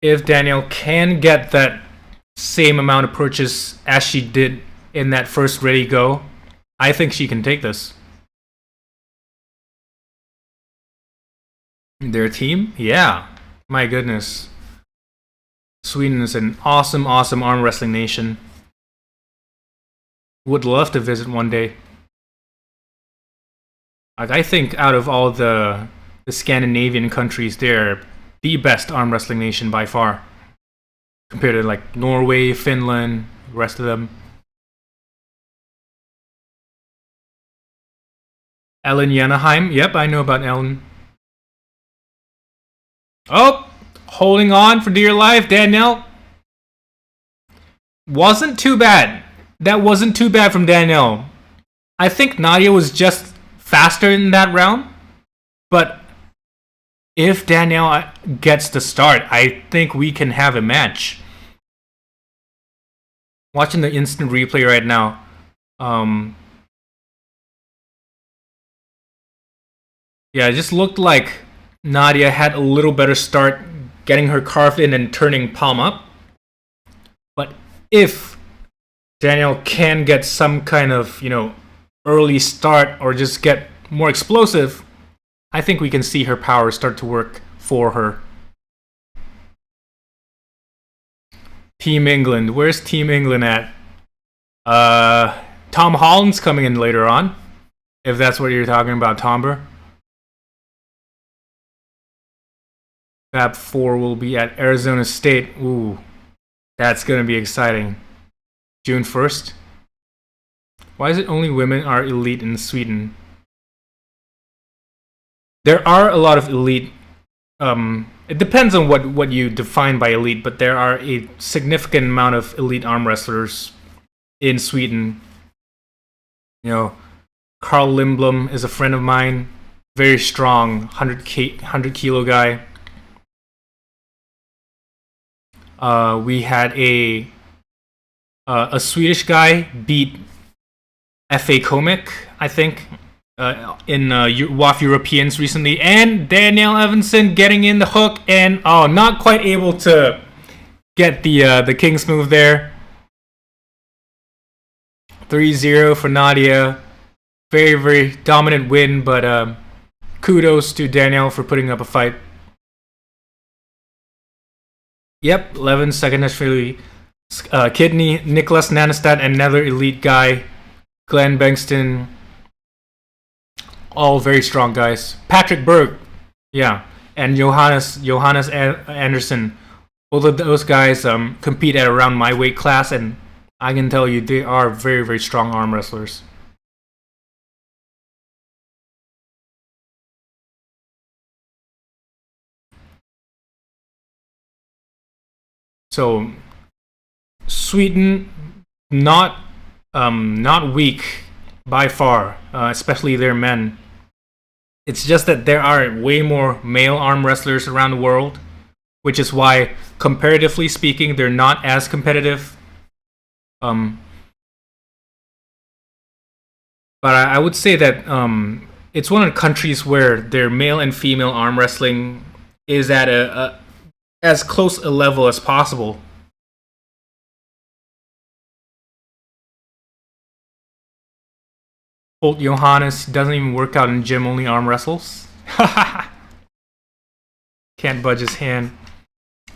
If Danielle can get that same amount of purchase as she did in that first ready go, I think she can take this. Their team? Yeah. My goodness. Sweden is an awesome, awesome arm wrestling nation. Would love to visit one day. Like, I think out of all the Scandinavian countries, they're the best arm wrestling nation by far. Compared to like Norway, Finland, the rest of them. Ellen Yanaheim. Yep, I know about Ellen. Oh, holding on for dear life, Danielle. Wasn't too bad. That wasn't too bad from Danielle. I think Nadia was just faster in that round, but if Danielle gets the start, I think we can have a match. Watching the instant replay right now. Yeah, it just looked like Nadia had a little better start getting her carved in and turning palm up. But if Danielle can get some kind of, early start or just get more explosive, I think we can see her power start to work for her. Team England. Where's Team England at? Tom Holland's coming in later on, if that's what you're talking about, Tomber. Fab 4 will be at Arizona State. Ooh, that's going to be exciting. June 1st. Why is it only women are elite in Sweden? There are a lot of elite. It depends on what you define by elite, but there are a significant amount of elite arm wrestlers in Sweden. Carl Lindblom is a friend of mine. Very strong, 100 kilo guy. We had a Swedish guy beat F.A. Comic, I think, in WAF Europeans recently, and Danielle Evanson getting in the hook and not quite able to get the King's move there. 3-0 for Nadia. Very, very dominant win, but kudos to Danielle for putting up a fight. Yep, 11 second Nashville Kidney, Nicholas Nanestad, another elite guy, Glenn Bengston, all very strong guys. Patrick Berg, yeah, and Johannes Anderson. Both of those guys compete at around my weight class, and I can tell you they are very, very strong arm wrestlers. So Sweden, not weak by far, especially their men. It's just that there are way more male arm wrestlers around the world, which is why, comparatively speaking, they're not as competitive. But I would say that it's one of the countries where their male and female arm wrestling is at a as close a level as possible. Holt Johannes doesn't even work out in gym, only arm wrestles. Can't budge his hand.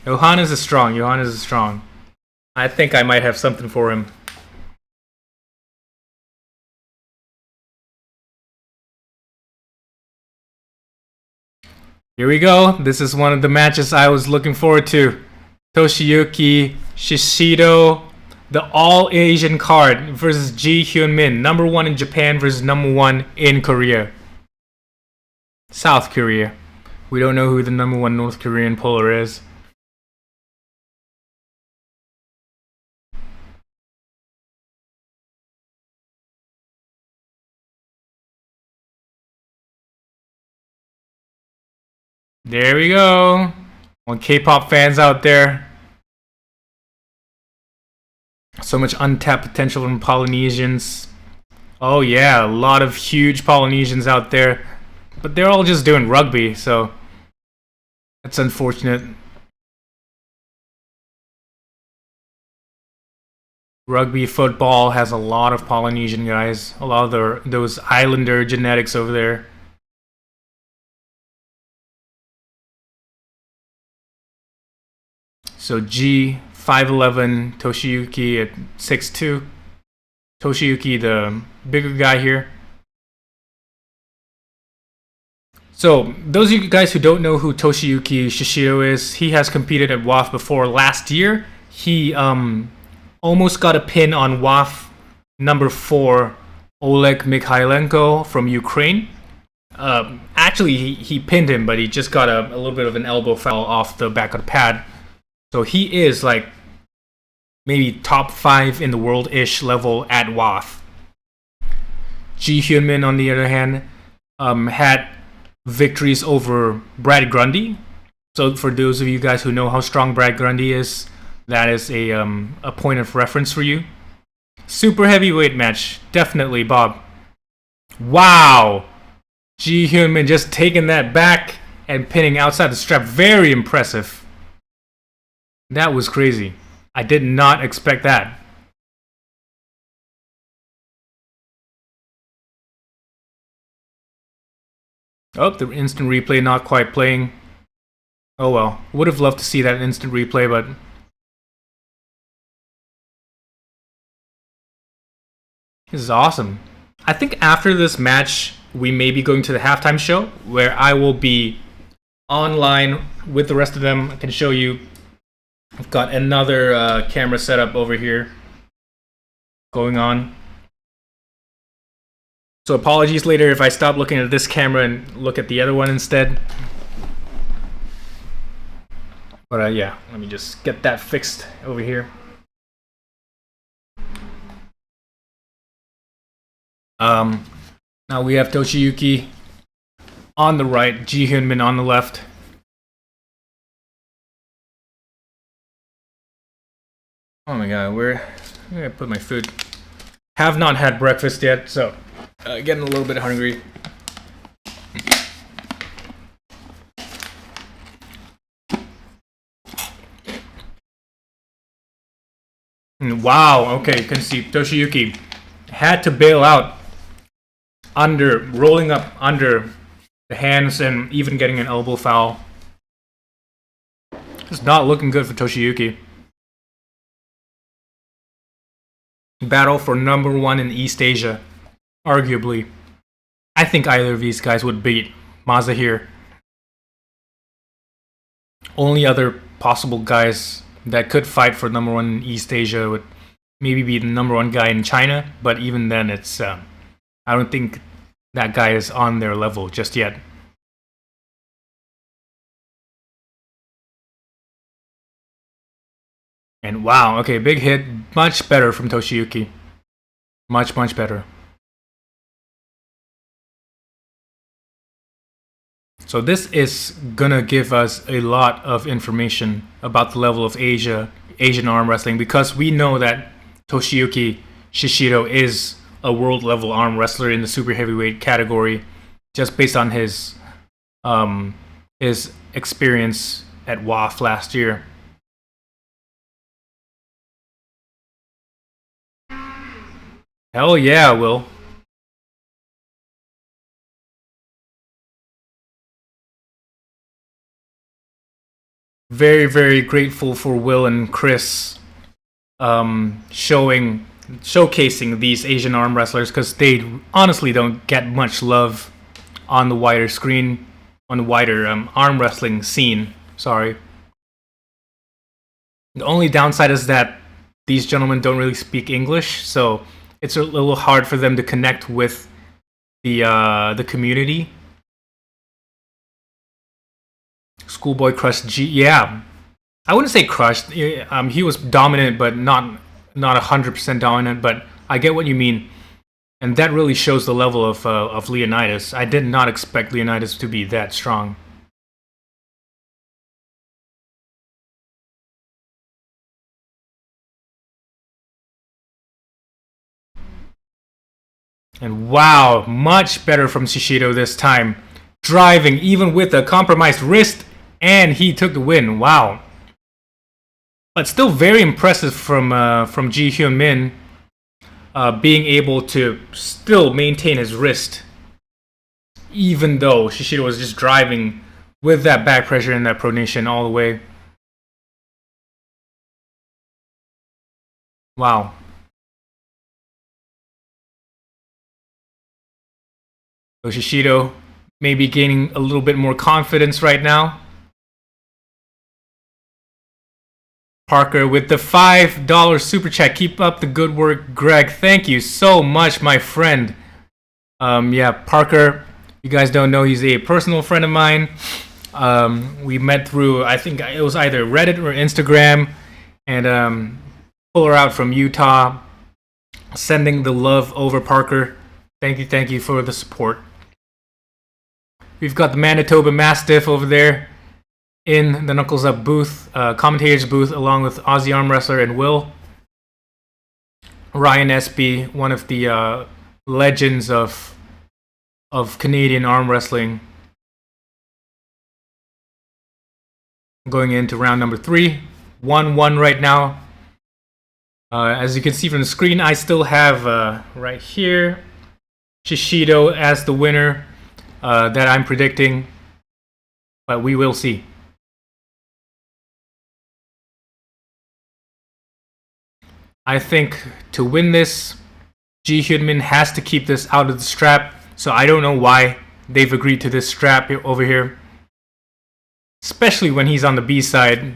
Johannes is strong. I think I might have something for him. Here we go. This is one of the matches I was looking forward to. Toshiyuki Shishido, the all-Asian card versus Ji Hyun-min, number 1 in Japan versus number 1 in Korea. South Korea. We don't know who the number 1 North Korean puller is. There we go. All K-pop fans out there. So much untapped potential from Polynesians. Oh yeah, a lot of huge Polynesians out there. But they're all just doing rugby, so that's unfortunate. Rugby football has a lot of Polynesian guys. A lot of those Islander genetics over there. So G, 5'11", Toshiyuki at 6'2". Toshiyuki, the bigger guy here. So, those of you guys who don't know who Toshiyuki Shishido is, he has competed at WAF before. Last year, he almost got a pin on WAF number 4, Oleg Mikhailenko from Ukraine. Actually, he pinned him, but he just got a little bit of an elbow foul off the back of the pad. So he is like maybe top 5 in the world-ish level at WAF. Ji Hunman, on the other hand, had victories over Brad Grundy. So for those of you guys who know how strong Brad Grundy is, that is a point of reference for you. Super heavyweight match, definitely, Bob. Wow! Ji Hunman just taking that back and pinning outside the strap. Very impressive. That was crazy. I did not expect that. Oh, the instant replay not quite playing. Oh well. Would have loved to see that instant replay, but this is awesome. I think after this match, we may be going to the halftime show, where I will be online with the rest of them. I can show you. I've got another camera setup over here going on. So apologies later if I stop looking at this camera and look at the other one instead. But yeah, let me just get that fixed over here. Now we have Toshiyuki on the right, Ji Hunman on the left. Oh my god, where did I put my food? Have not had breakfast yet, so getting a little bit hungry. Wow, okay, you can see Toshiyuki had to bail out rolling up under the hands and even getting an elbow foul. It's not looking good for Toshiyuki. Battle for number 1 in East Asia, arguably. I think either of these guys would beat Mazahir. Only other possible guys that could fight for number 1 in East Asia would maybe be the number 1 guy in China, but even then it's I don't think that guy is on their level just yet. And wow, okay, big hit, much better from Toshiyuki. Much better. So this is gonna give us a lot of information about the level of Asian arm wrestling, because we know that Toshiyuki Shishido is a world level arm wrestler in the super heavyweight category, just based on his experience at WAF last year. Hell yeah, Will. Very, very grateful for Will and Chris showcasing these Asian arm wrestlers, because they honestly don't get much love on the wider screen, on the wider arm wrestling scene. Sorry. The only downside is that these gentlemen don't really speak English, so it's a little hard for them to connect with the community. Schoolboy crushed G. Yeah, I wouldn't say crushed. He was dominant, but not 100% dominant. But I get what you mean, and that really shows the level of Leonidas. I did not expect Leonidas to be that strong. And wow, much better from Shishido this time. Driving even with a compromised wrist, and he took the win. Wow. But still very impressive from Ji Hyun Min, being able to still maintain his wrist, even though Shishido was just driving with that back pressure and that pronation all the way. Wow. So Shishido may be gaining a little bit more confidence right now. Parker with the $5 super chat. Keep up the good work, Greg. Thank you so much, my friend. Yeah, Parker, you guys don't know, he's a personal friend of mine. We met through, I think it was either Reddit or Instagram, and pull her out from Utah. Sending the love over, Parker. Thank you for the support. We've got the Manitoba Mastiff over there in the Knuckles Up booth, commentator's booth, along with Aussie Arm Wrestler and Will. Ryan SB, one of the legends of Canadian arm wrestling. Going into round number 3. 1-1 right now. As you can see from the screen, I still have right here Shishido as the winner that I'm predicting, but we will see. I think to win this, Ji Hyun Min has to keep this out of the strap, so I don't know why they've agreed to this strap over here, especially when he's on the B side.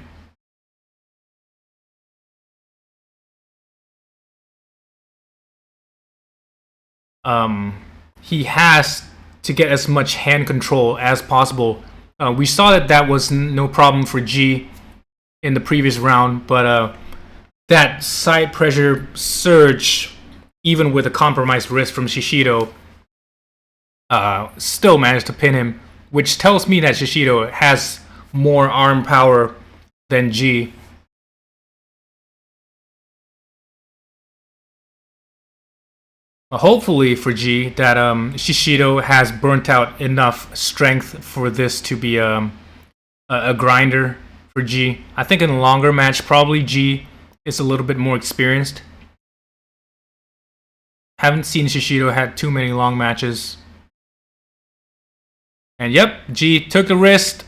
He has to get as much hand control as possible. We saw that was no problem for G in the previous round, but that side pressure surge, even with a compromised wrist from Shishido, still managed to pin him, which tells me that Shishido has more arm power than G. Hopefully for G, that Shishido has burnt out enough strength for this to be a grinder for G. I think in a longer match, probably G is a little bit more experienced. Haven't seen Shishido had too many long matches. And yep, G took the wrist.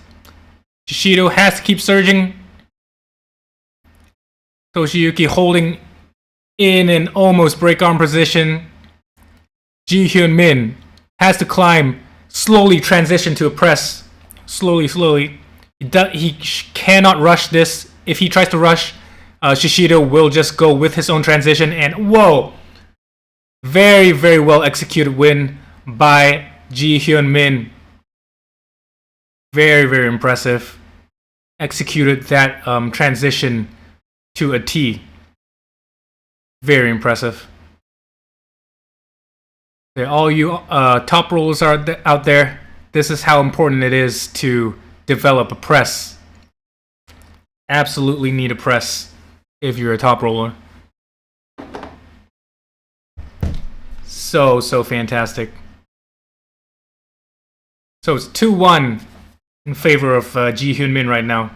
Shishido has to keep surging. Toshiyuki holding in an almost break arm position. Ji Hyun Min has to climb, slowly transition to a press. Slowly. He cannot rush this. If he tries to rush, Shishido will just go with his own transition. And whoa! Very, very well executed win by Ji Hyun Min. Very, very impressive. Executed that transition to a T. Very impressive. All you top rollers are out there, this is how important it is to develop a press. Absolutely need a press if you're a top roller. So fantastic. So it's 2-1 in favor of Ji Hyun Min right now.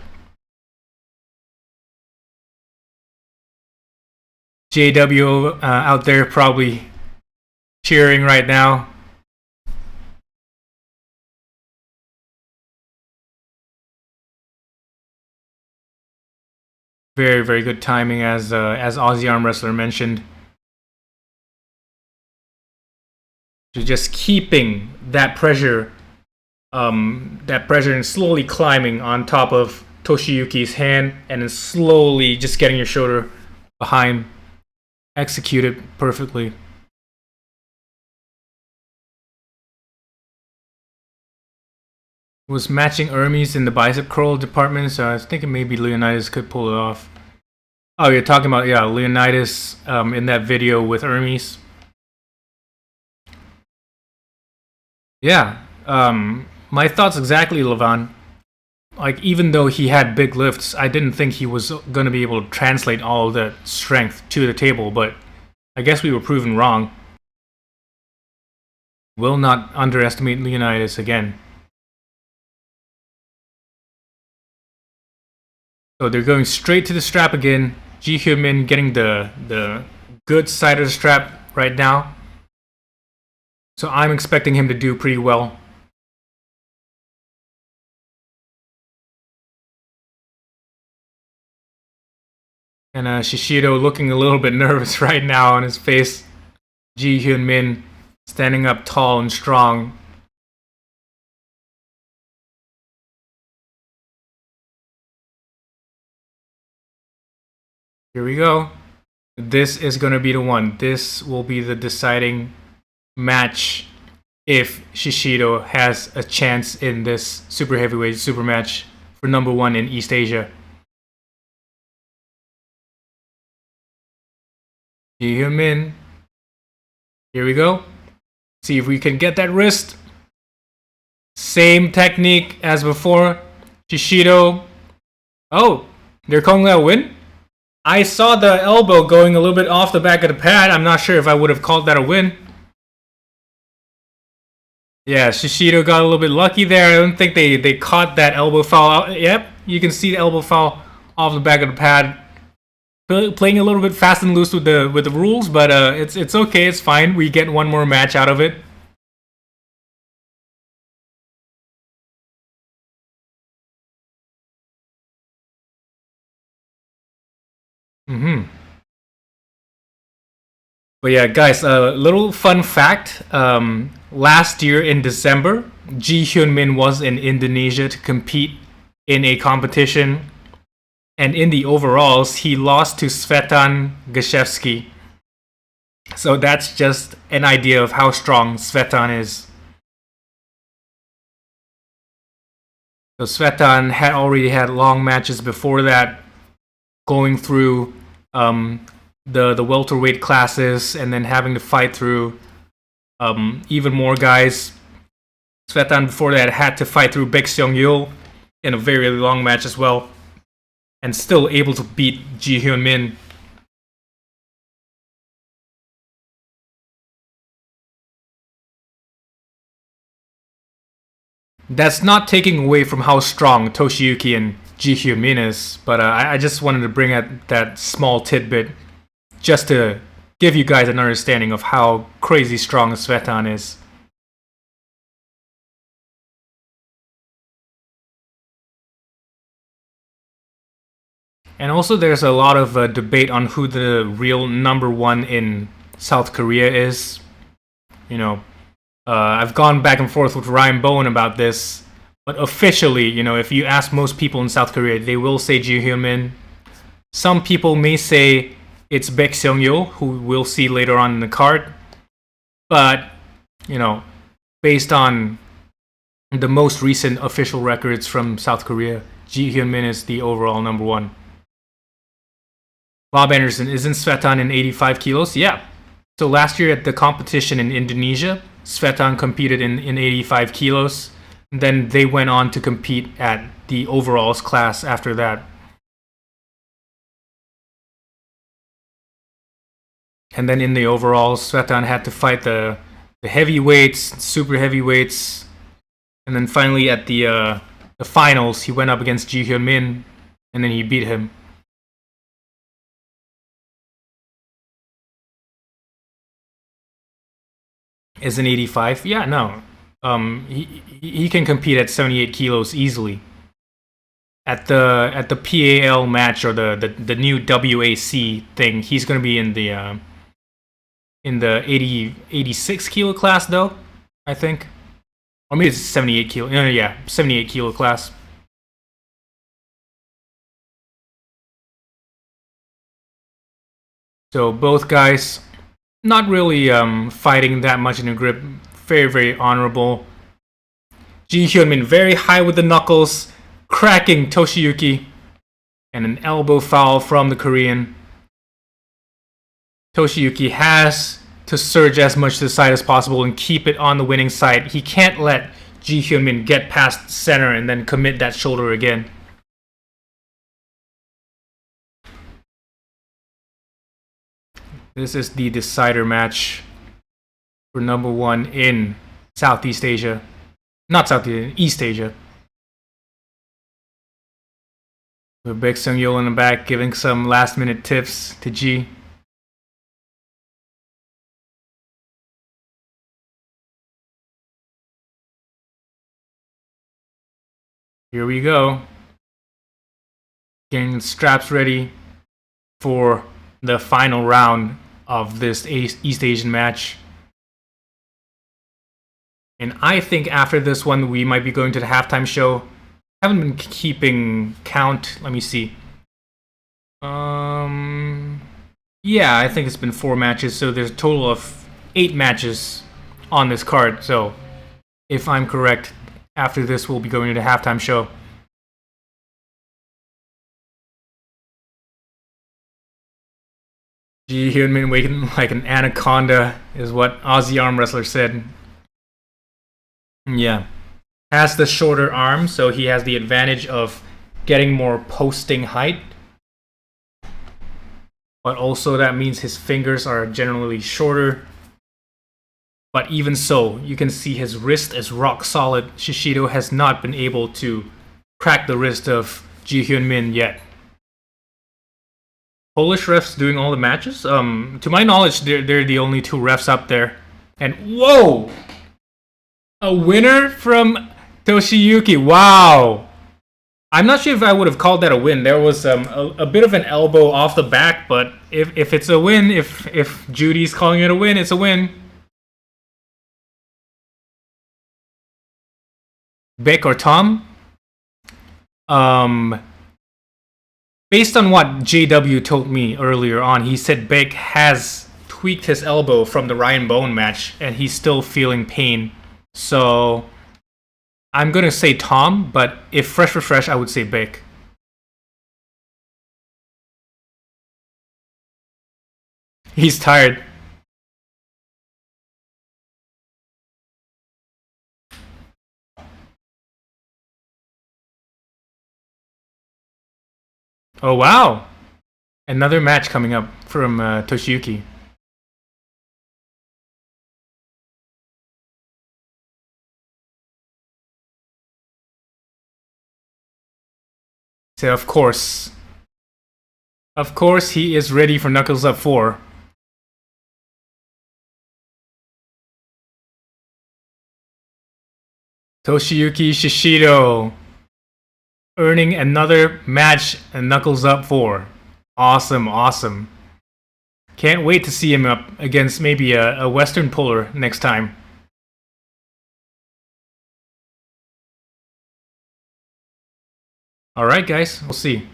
JW out there probably cheering right now. Very, very good timing, as Aussie Arm Wrestler mentioned. So just keeping that pressure and slowly climbing on top of Toshiyuki's hand, and then slowly just getting your shoulder behind. Executed perfectly. Was matching Hermes in the bicep curl department, so I was thinking maybe Leonidas could pull it off. Oh, you're talking about, yeah, Leonidas in that video with Hermes. Yeah, my thoughts exactly, Levan. Like, even though he had big lifts, I didn't think he was going to be able to translate all of that strength to the table, but I guess we were proven wrong. Will not underestimate Leonidas again. So they're going straight to the strap again. Ji Hyun-min getting the good side of the strap right now. So I'm expecting him to do pretty well. And Shishido looking a little bit nervous right now on his face. Ji Hyun-min standing up tall and strong. Here we go. This is going to be the one. This will be the deciding match if Shishido has a chance in this super heavyweight super match for number 1 in East Asia. Ji Hyun-min. Here we go. See if we can get that wrist. Same technique as before. Shishido. Oh, they're calling that a win? I saw the elbow going a little bit off the back of the pad. I'm not sure if I would have called that a win. Yeah, Shishido got a little bit lucky there. I don't think they caught that elbow foul. Yep, you can see the elbow foul off the back of the pad. Playing a little bit fast and loose with the rules, but it's okay. It's fine. We get one more match out of it. But yeah, guys, a little fun fact. Last year in December, Ji Hyun-min was in Indonesia to compete in a competition. And in the overalls, he lost to Svetan Gashevsky. So that's just an idea of how strong Svetan is. So Svetan had already had long matches before that, going through the welterweight classes and then having to fight through even more guys. Svetan before that had to fight through Beck Seong-yul in a very long match as well, and still able to beat Ji Hyun-min. That's not taking away from how strong Toshiyuki and Ji Hyun-min is, but I just wanted to bring out that small tidbit just to give you guys an understanding of how crazy strong Svetan is. And also there's a lot of debate on who the real number 1 in South Korea is. You know, I've gone back and forth with Ryan Bowen about this, but officially, you know, if you ask most people in South Korea, they will say Ji Hyun-min. Some people may say it's Beck Seong-yul, who we'll see later on in the card. But, you know, based on the most recent official records from South Korea, Ji Hyun-min is the overall number 1. Bob Anderson, isn't Svetan in 85 kilos? Yeah. So last year at the competition in Indonesia, Svetan competed in 85 kilos. Then they went on to compete at the overalls class after that. And then in the overalls, Svetan had to fight the heavyweights, super heavyweights. And then finally at the finals, he went up against Ji Hyun-min, and then he beat him. Is an 85? Yeah, no. He can compete at 78 kilos easily. At the PAL match or the new WAC thing, he's going to be in the 86 kilo class though, I think. Or maybe it's 78 kilo. No, yeah, 78 kilo class. So both guys not really fighting that much in the grip. Very, very honorable. Ji Hyun-min very high with the knuckles, cracking Toshiyuki. And an elbow foul from the Korean. Toshiyuki has to surge as much to the side as possible and keep it on the winning side. He can't let Ji Hyun-min get past center and then commit that shoulder again. This is the decider match for number 1 in Southeast Asia. Not Southeast, East Asia. With Big Sung Yul in the back giving some last minute tips to G. Here we go. Getting the straps ready for the final round of this East Asian match. And I think after this one, we might be going to the halftime show. I haven't been keeping count. Let me see. Yeah, I think it's been 4 matches, so there's a total of 8 matches on this card. So, if I'm correct, after this, we'll be going to the halftime show. Ji Hyunmin waking like an anaconda is what Aussie arm wrestler said. Yeah. Has the shorter arm, so he has the advantage of getting more posting height. But also that means his fingers are generally shorter. But even so, you can see his wrist is rock solid. Shishido has not been able to crack the wrist of Ji Hyun-min yet. Polish refs doing all the matches? To my knowledge, they're the only 2 refs up there. And whoa! A winner from Toshiyuki. Wow! I'm not sure if I would have called that a win. There was a bit of an elbow off the back, but if it's a win, if Judy's calling it a win, it's a win. Beck or Tom? Based on what JW told me earlier on, he said Beck has tweaked his elbow from the Ryan Bowen match, and he's still feeling pain. So I'm gonna say Tom, but if fresh for fresh, I would say Beck. He's tired. Oh wow! Another match coming up from Toshiyuki. So of course, he is ready for Knuckles Up 4. Toshiyuki Shishido earning another match and Knuckles Up 4. Awesome, awesome. Can't wait to see him up against maybe a Western puller next time. Alright guys, we'll see.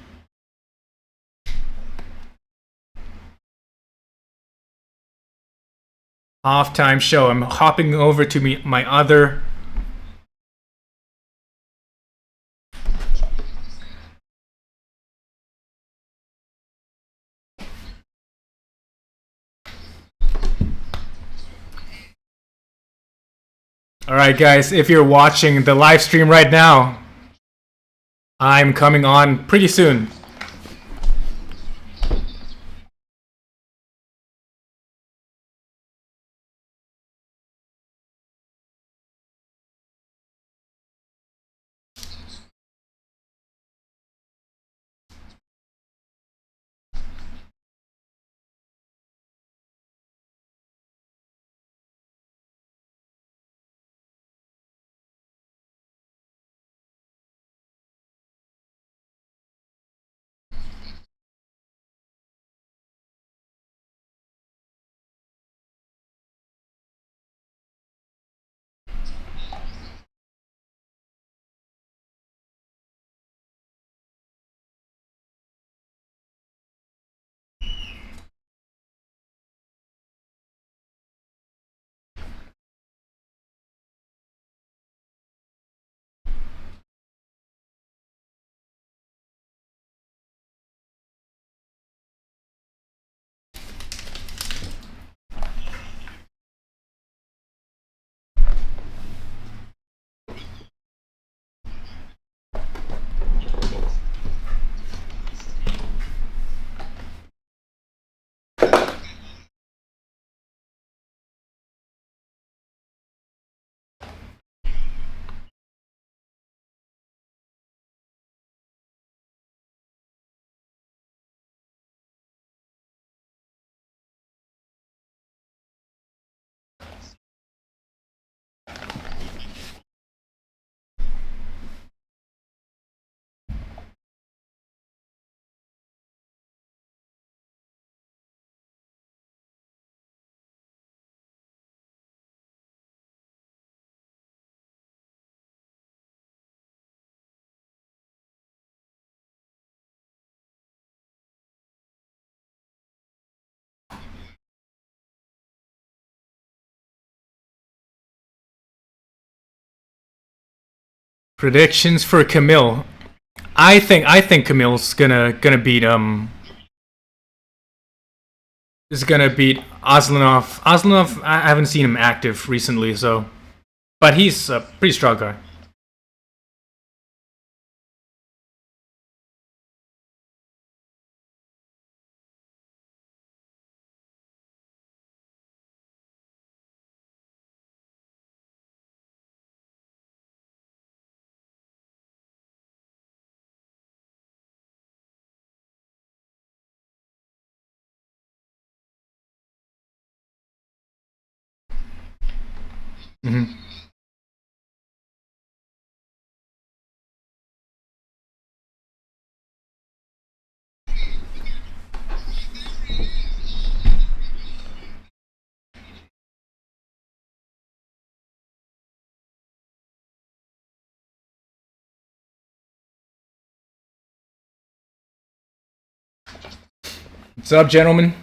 Halftime show. I'm hopping over to my other... Alright guys, if you're watching the live stream right now, I'm coming on pretty soon. Predictions for Camille. I think Camille's gonna beat is gonna beat Asenov. Asenov, I haven't seen him active recently, so but he's a pretty strong guy. Mm-hmm. What's up, gentlemen?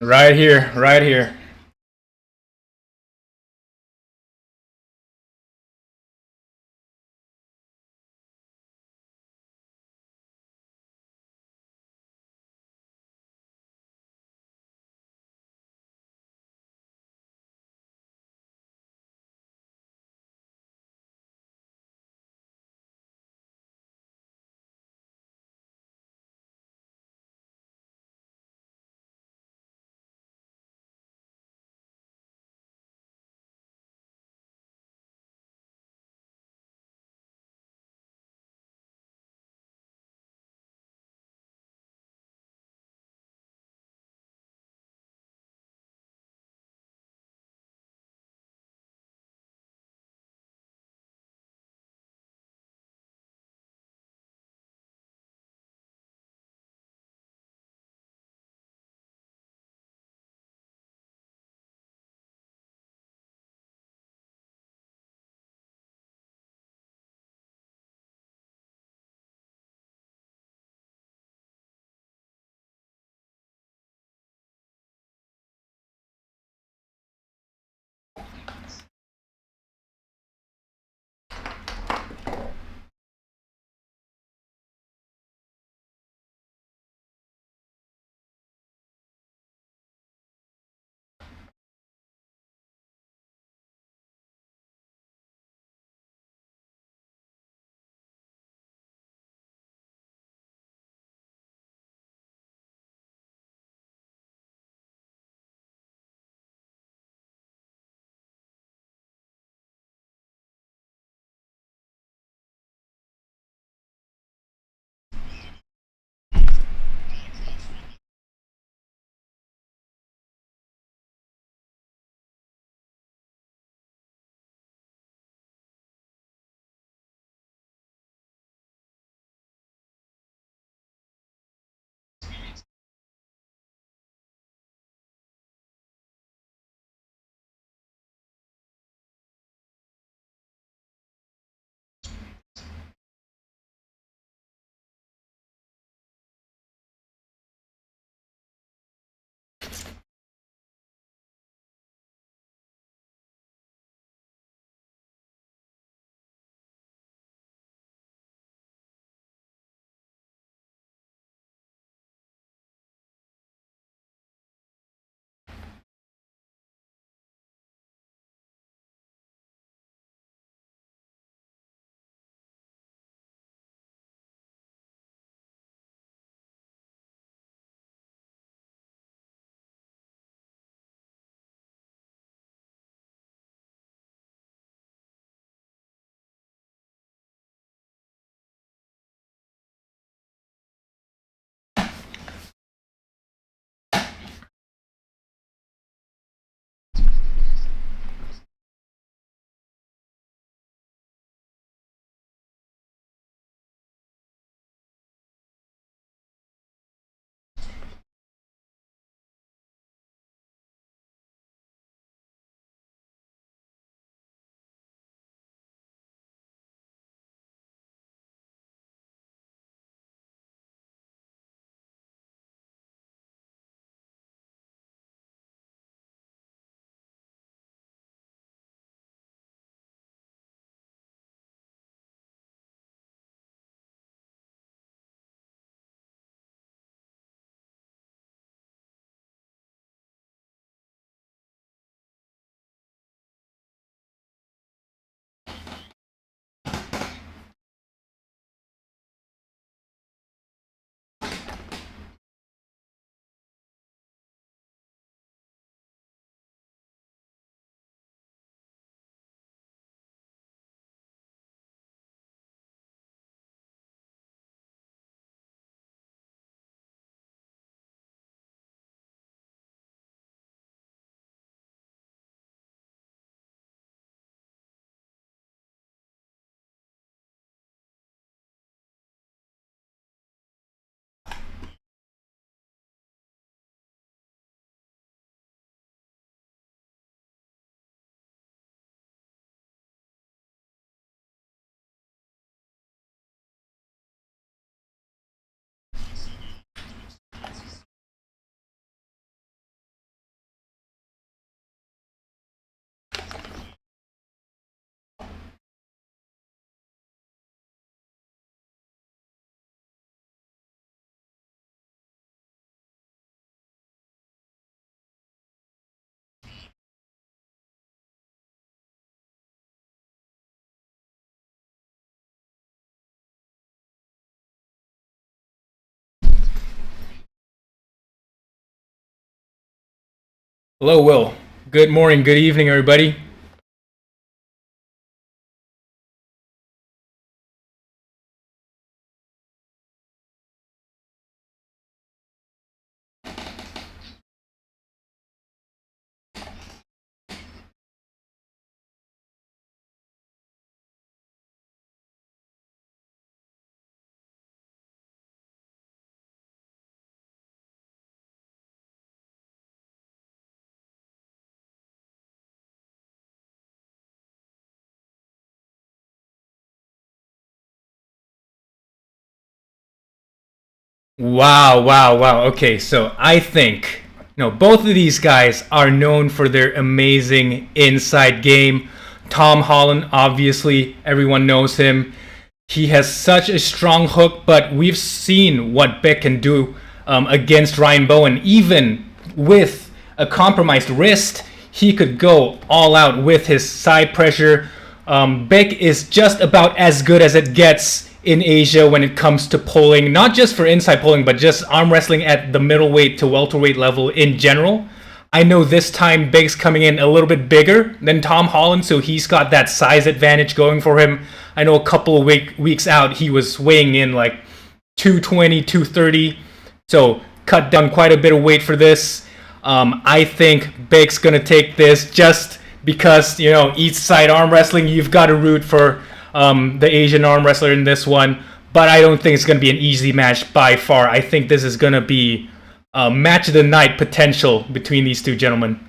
Right here, right here. Hello, Will. Good morning, good evening, everybody. Wow, wow, wow. Okay, so I think both of these guys are known for their amazing inside game. Tom Holland, obviously, everyone knows him. He has such a strong hook, but we've seen what Beck can do against Ryan Bowen. Even with a compromised wrist, he could go all out with his side pressure. Beck is just about as good as it gets in Asia when it comes to pulling, not just for inside pulling, but just arm wrestling at the middleweight to welterweight level in general. I know this time Beck's coming in a little bit bigger than Tom Holland, so he's got that size advantage going for him. I know a couple of weeks out he was weighing in like 220, 230, so cut down quite a bit of weight for this. I think Beck's gonna take this just because Eastside arm wrestling. You've got to root for the Asian arm wrestler in this one, but I don't think it's gonna be an easy match by far. I think this is gonna be a match of the night potential between these two gentlemen.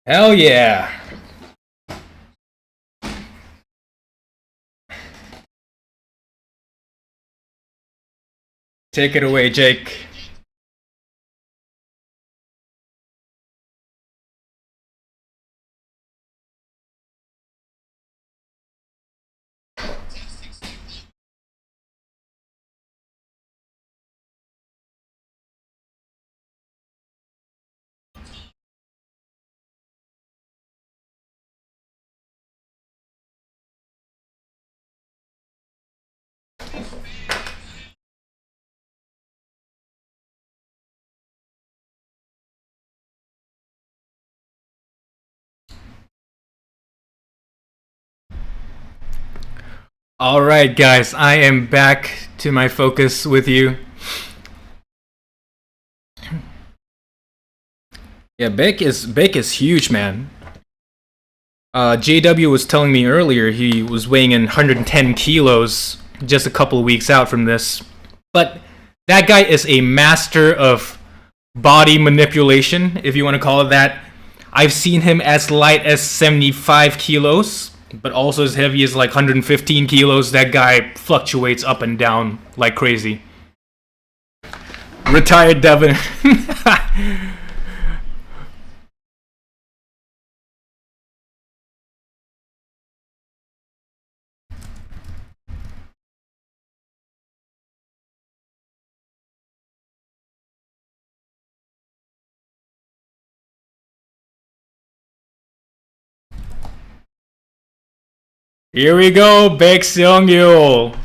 Hell yeah. Take it away, Jake. Alright guys, I am back to my focus with you. Yeah, Beck is huge, man. JW was telling me earlier he was weighing in 110 kilos just a couple of weeks out from this. But that guy is a master of body manipulation, if you want to call it that. I've seen him as light as 75 kilos, but also as heavy as like 115 kilos. That guy fluctuates up and down like crazy. Retired Devin. Here we go, Beck Seong-yul.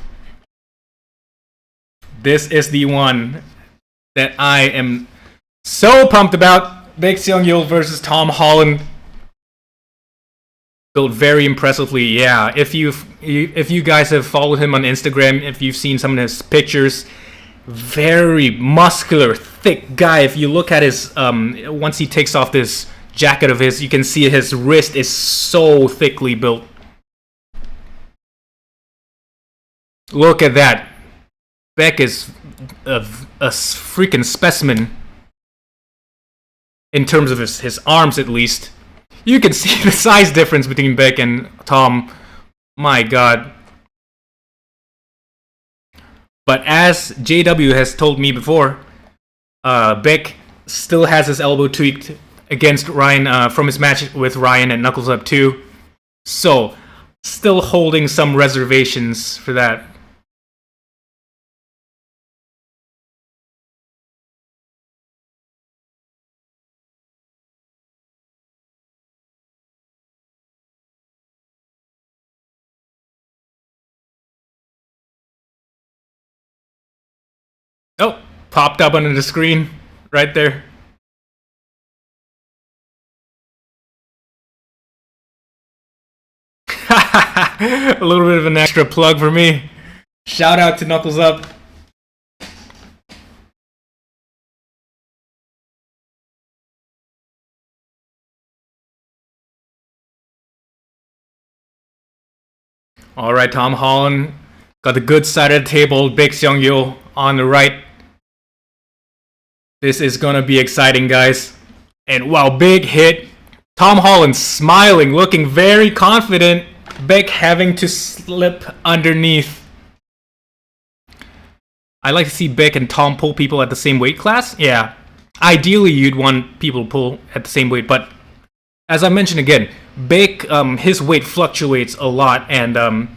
This is the one that I am so pumped about. Beck Seong-yul versus Tom Holland. Built very impressively, yeah. If you guys have followed him on Instagram, if you've seen some of his pictures, very muscular, thick guy. If you look at his once he takes off this jacket of his, you can see his wrist is so thickly built. Look at that. Beck is a freaking specimen. In terms of his arms, at least. You can see the size difference between Beck and Tom. My god. But as JW has told me before, Beck still has his elbow tweaked against Ryan from his match with Ryan at Knuckles Up 2. So, still holding some reservations for that. Oh, popped up on the screen right there. A little bit of an extra plug for me. Shout out to Knuckles Up. Alright, Tom Holland got the good side of the table. Beck Seong-yul on the right. This is gonna be exciting, guys. And wow, big hit. Tom Holland smiling, looking very confident. Beck having to slip underneath. I like to see Beck and Tom pull people at the same weight class. Yeah, ideally you'd want people to pull at the same weight, but as I mentioned again, Beck, his weight fluctuates a lot, and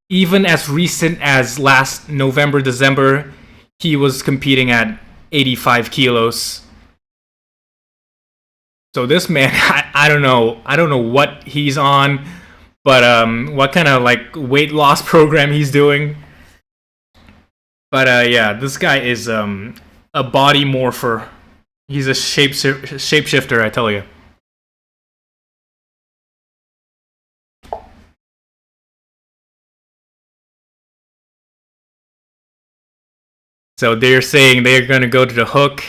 even as recent as last November, December, he was competing at 85 kilos. So this man, I don't know what he's on, but what kind of like weight loss program he's doing. But yeah, this guy is a body morpher. He's a shapeshifter, I tell you. So they're saying they're going to go to the hook.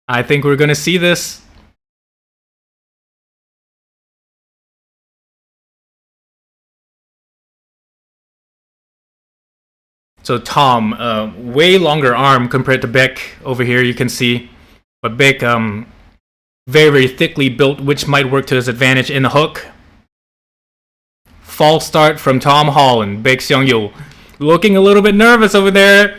I think we're going to see this. So Tom, way longer arm compared to Beck over here, you can see. But Beck, very, very thickly built, which might work to his advantage in the hook. False start from Tom Holland. Beck Seong-yul looking a little bit nervous over there.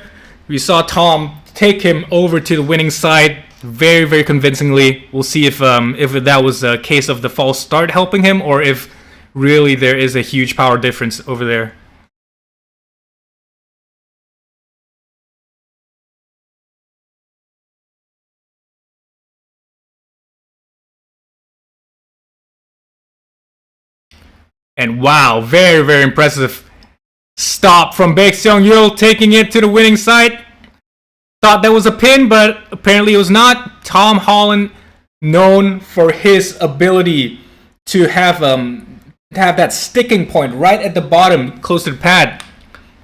We saw Tom take him over to the winning side very, very convincingly. We'll see if that was a case of the false start helping him, or if really there is a huge power difference over there. And wow, very, very impressive stop from Baek Seong-yul, taking it to the winning side. Thought that was a pin, but apparently it was not. Tom Holland, known for his ability to have that sticking point right at the bottom, close to the pad.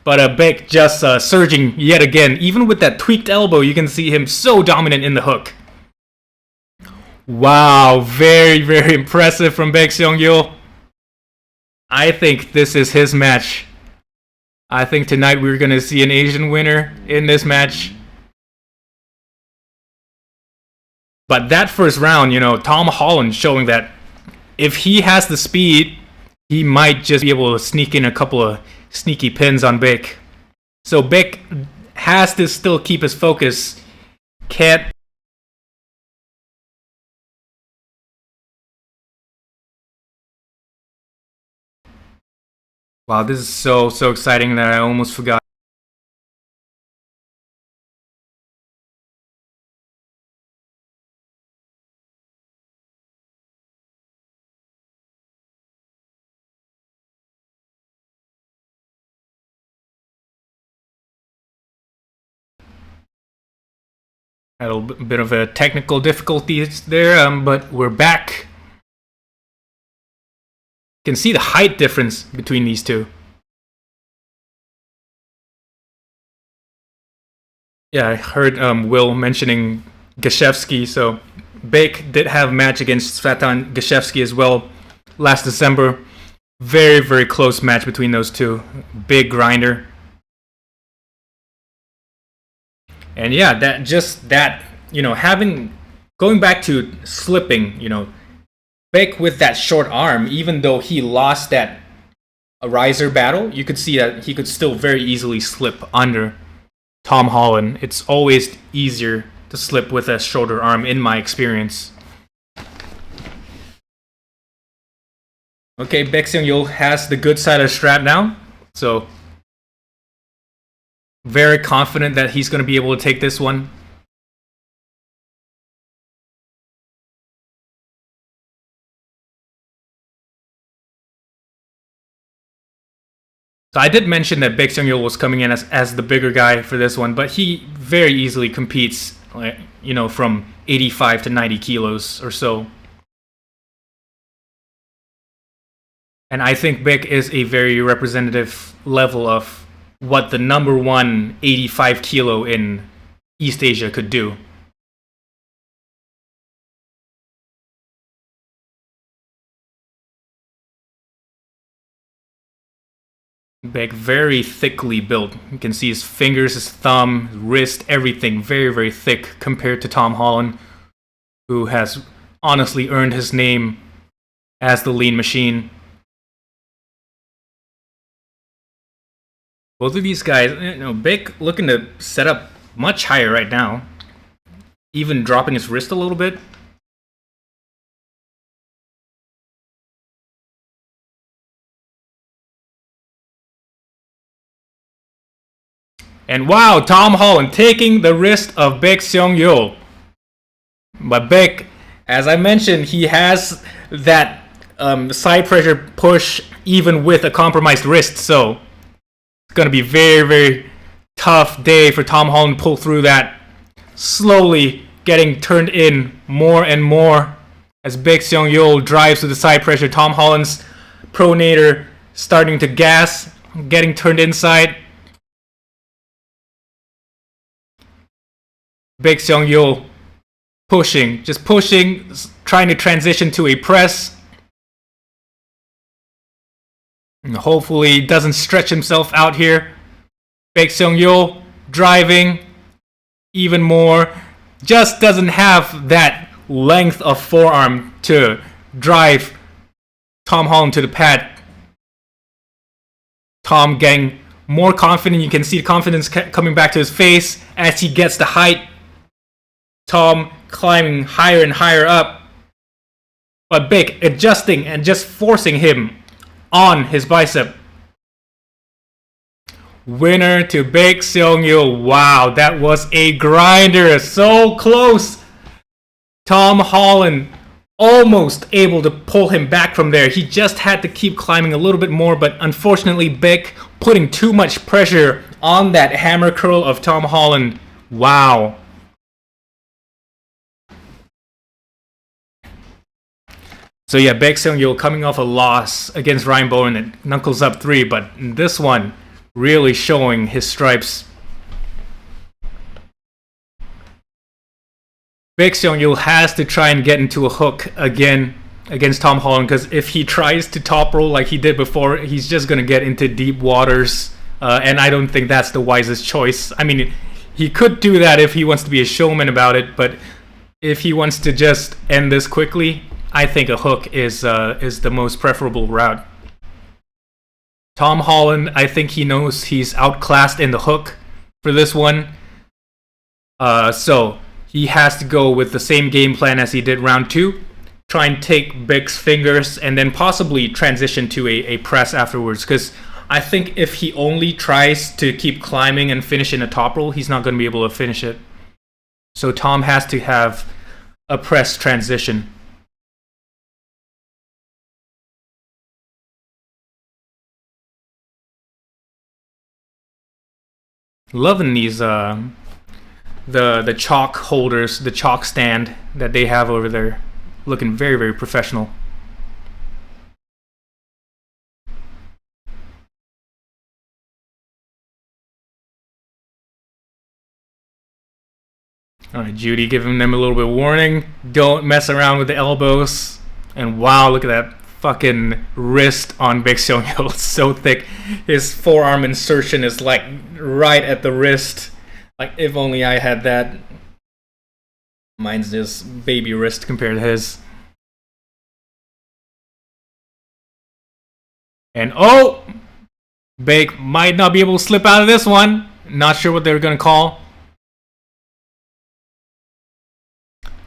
But Beck just surging yet again. Even with that tweaked elbow, you can see him so dominant in the hook. Wow, very, very impressive from Baek Seong-yul. I think this is his match. I think tonight we're going to see an Asian winner in this match. But that first round, Tom Holland showing that if he has the speed, he might just be able to sneak in a couple of sneaky pins on Beck. So Beck has to still keep his focus. Can't. Wow, this is so exciting that I almost forgot. Had a bit of a technical difficulties there, but we're back. You can see the height difference between these two. Yeah, I heard Will mentioning Gashevsky, so Beck did have a match against Svatan Gashevsky as well last December. Very, very close match between those two. Big grinder. And yeah, going back to slipping, Beck with that short arm, even though he lost that riser battle, you could see that he could still very easily slip under Tom Holland. It's always easier to slip with a shorter arm, in my experience. Okay, Baek Seong-yul has the good side of the strap now, so very confident that he's going to be able to take this one. So I did mention that Baek Seong-yul was coming in as the bigger guy for this one, but he very easily competes, from 85 to 90 kilos or so. And I think Beck is a very representative level of what the number one 85 kilo in East Asia could do. Beck very thickly built. You can see his fingers, his thumb, his wrist, everything very, very thick compared to Tom Holland, who has honestly earned his name as the lean machine. Both of these guys, Beck looking to set up much higher right now, even dropping his wrist a little bit. And wow, Tom Holland taking the wrist of Baek Seong-yul. But Beck, as I mentioned, he has that side pressure push even with a compromised wrist, so it's going to be very, very tough day for Tom Holland to pull through that. Slowly getting turned in more and more as Baek Seong-yul drives with the side pressure. Tom Holland's pronator starting to gas, getting turned inside. Baek Seong-yul pushing, trying to transition to a press. And hopefully doesn't stretch himself out here. Baek Seong-yul driving even more. Just doesn't have that length of forearm to drive Tom Holland to the pad. Tom getting more confident. You can see the confidence coming back to his face as he gets the height. Tom climbing higher and higher up. But Beck adjusting and just forcing him on his bicep. Winner to Beck Seong-yul. Wow, that was a grinder. So close. Tom Holland almost able to pull him back from there. He just had to keep climbing a little bit more, but unfortunately Beck putting too much pressure on that hammer curl of Tom Holland. Wow. So yeah, Beck Seong-yul coming off a loss against Ryan Bowen at Knuckles Up 3, but this one really showing his stripes. Beck Seong-yul has to try and get into a hook again against Tom Holland, because if he tries to top roll like he did before, he's just going to get into deep waters, and I don't think that's the wisest choice. I mean, he could do that if he wants to be a showman about it, but if he wants to just end this quickly, I think a hook is the most preferable route. Tom Holland, I think he knows he's outclassed in the hook for this one, so he has to go with the same game plan as he did round 2. Try and take Beck's fingers and then possibly transition to a press afterwards. Because I think if he only tries to keep climbing and finish in a top roll, he's not going to be able to finish it. So Tom has to have a press transition. Loving these the chalk holders, the chalk stand that they have over there. Looking very, very professional. Alright, Judy giving them a little bit of warning. Don't mess around with the elbows. And wow, look at that fucking wrist on Beck Seong-yul. It's so thick. His forearm insertion is like right at the wrist. Like, if only I had that. Mine's just baby wrist compared to his. And oh! Beck might not be able to slip out of this one. Not sure what they were going to call.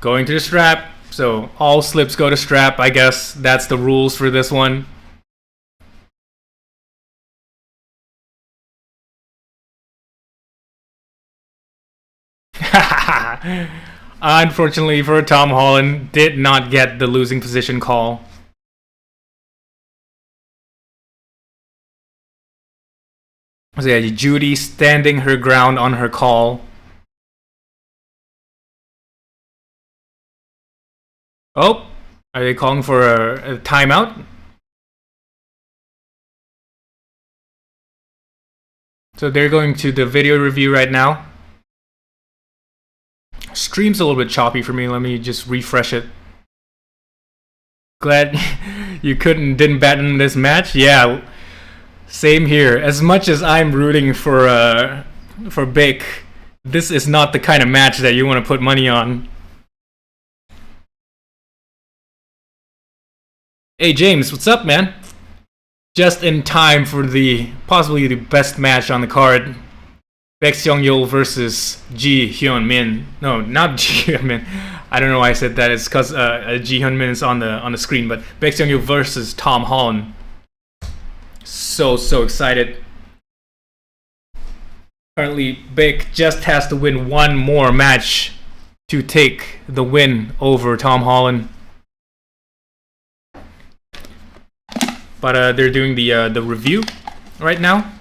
Going to the strap. So all slips go to strap. I guess that's the rules for this one. Unfortunately for Tom Holland, did not get the losing position call. So yeah, Judy standing her ground on her call. Oh, are they calling for a timeout? So they're going to the video review right now. Stream's a little bit choppy for me. Let me just refresh it. Glad you didn't bet in this match. Yeah, same here. As much as I'm rooting for Beck, this is not the kind of match that you want to put money on. Hey James, what's up, man? Just in time for possibly the best match on the card. Beck Seong-yul versus Ji Hyun-min. No, not Ji Hyun-min. I don't know why I said that. It's because Ji Hyun-min is on the screen. But Beck Seong-yul versus Tom Holland. So excited. Currently, Beck just has to win one more match to take the win over Tom Holland. But they're doing the review right now.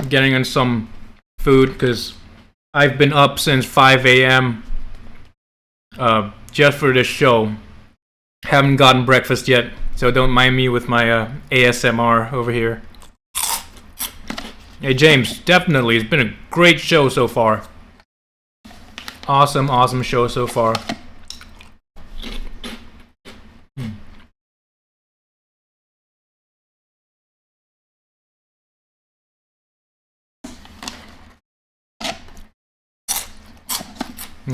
Getting on some food because I've been up since 5 a.m. Just for this show. Haven't gotten breakfast yet, so don't mind me with my ASMR over here. Hey James, definitely, it's been a great show so far. Awesome show so far.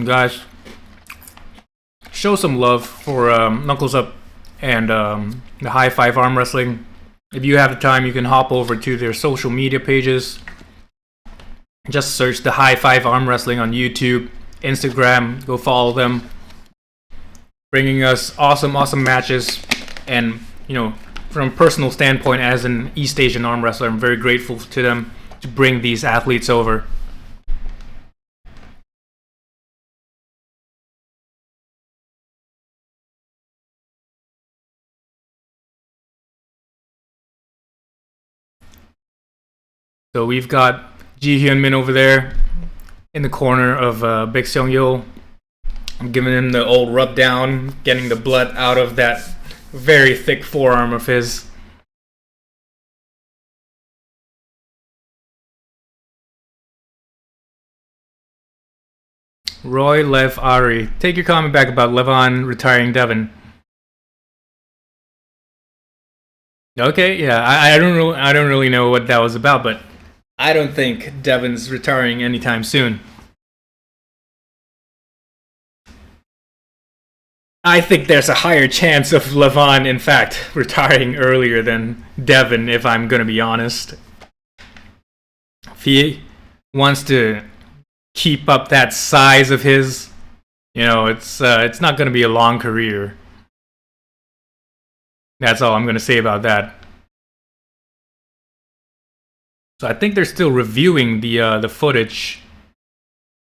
Guys, show some love for Knuckles Up and the High Five Arm Wrestling. If you have the time, you can hop over to their social media pages. Just search the High Five Arm Wrestling on YouTube, Instagram. Go follow them. Bringing us awesome matches. And, you know, from a personal standpoint, as an East Asian arm wrestler, I'm very grateful to them to bring these athletes over. So we've got Ji Hyun-min over there in the corner of Baek Seong-yeol. I'm giving him the old rub down, getting the blood out of that very thick forearm of his. Roy Lev Ari, take your comment back about Levon retiring Devin. Okay, yeah, I don't really know what that was about, but I don't think Devin's retiring anytime soon. I think there's a higher chance of Levon, in fact, retiring earlier than Devin, if I'm going to be honest. If he wants to keep up that size of his, you know, it's not going to be a long career. That's all I'm going to say about that. So I think they're still reviewing the footage.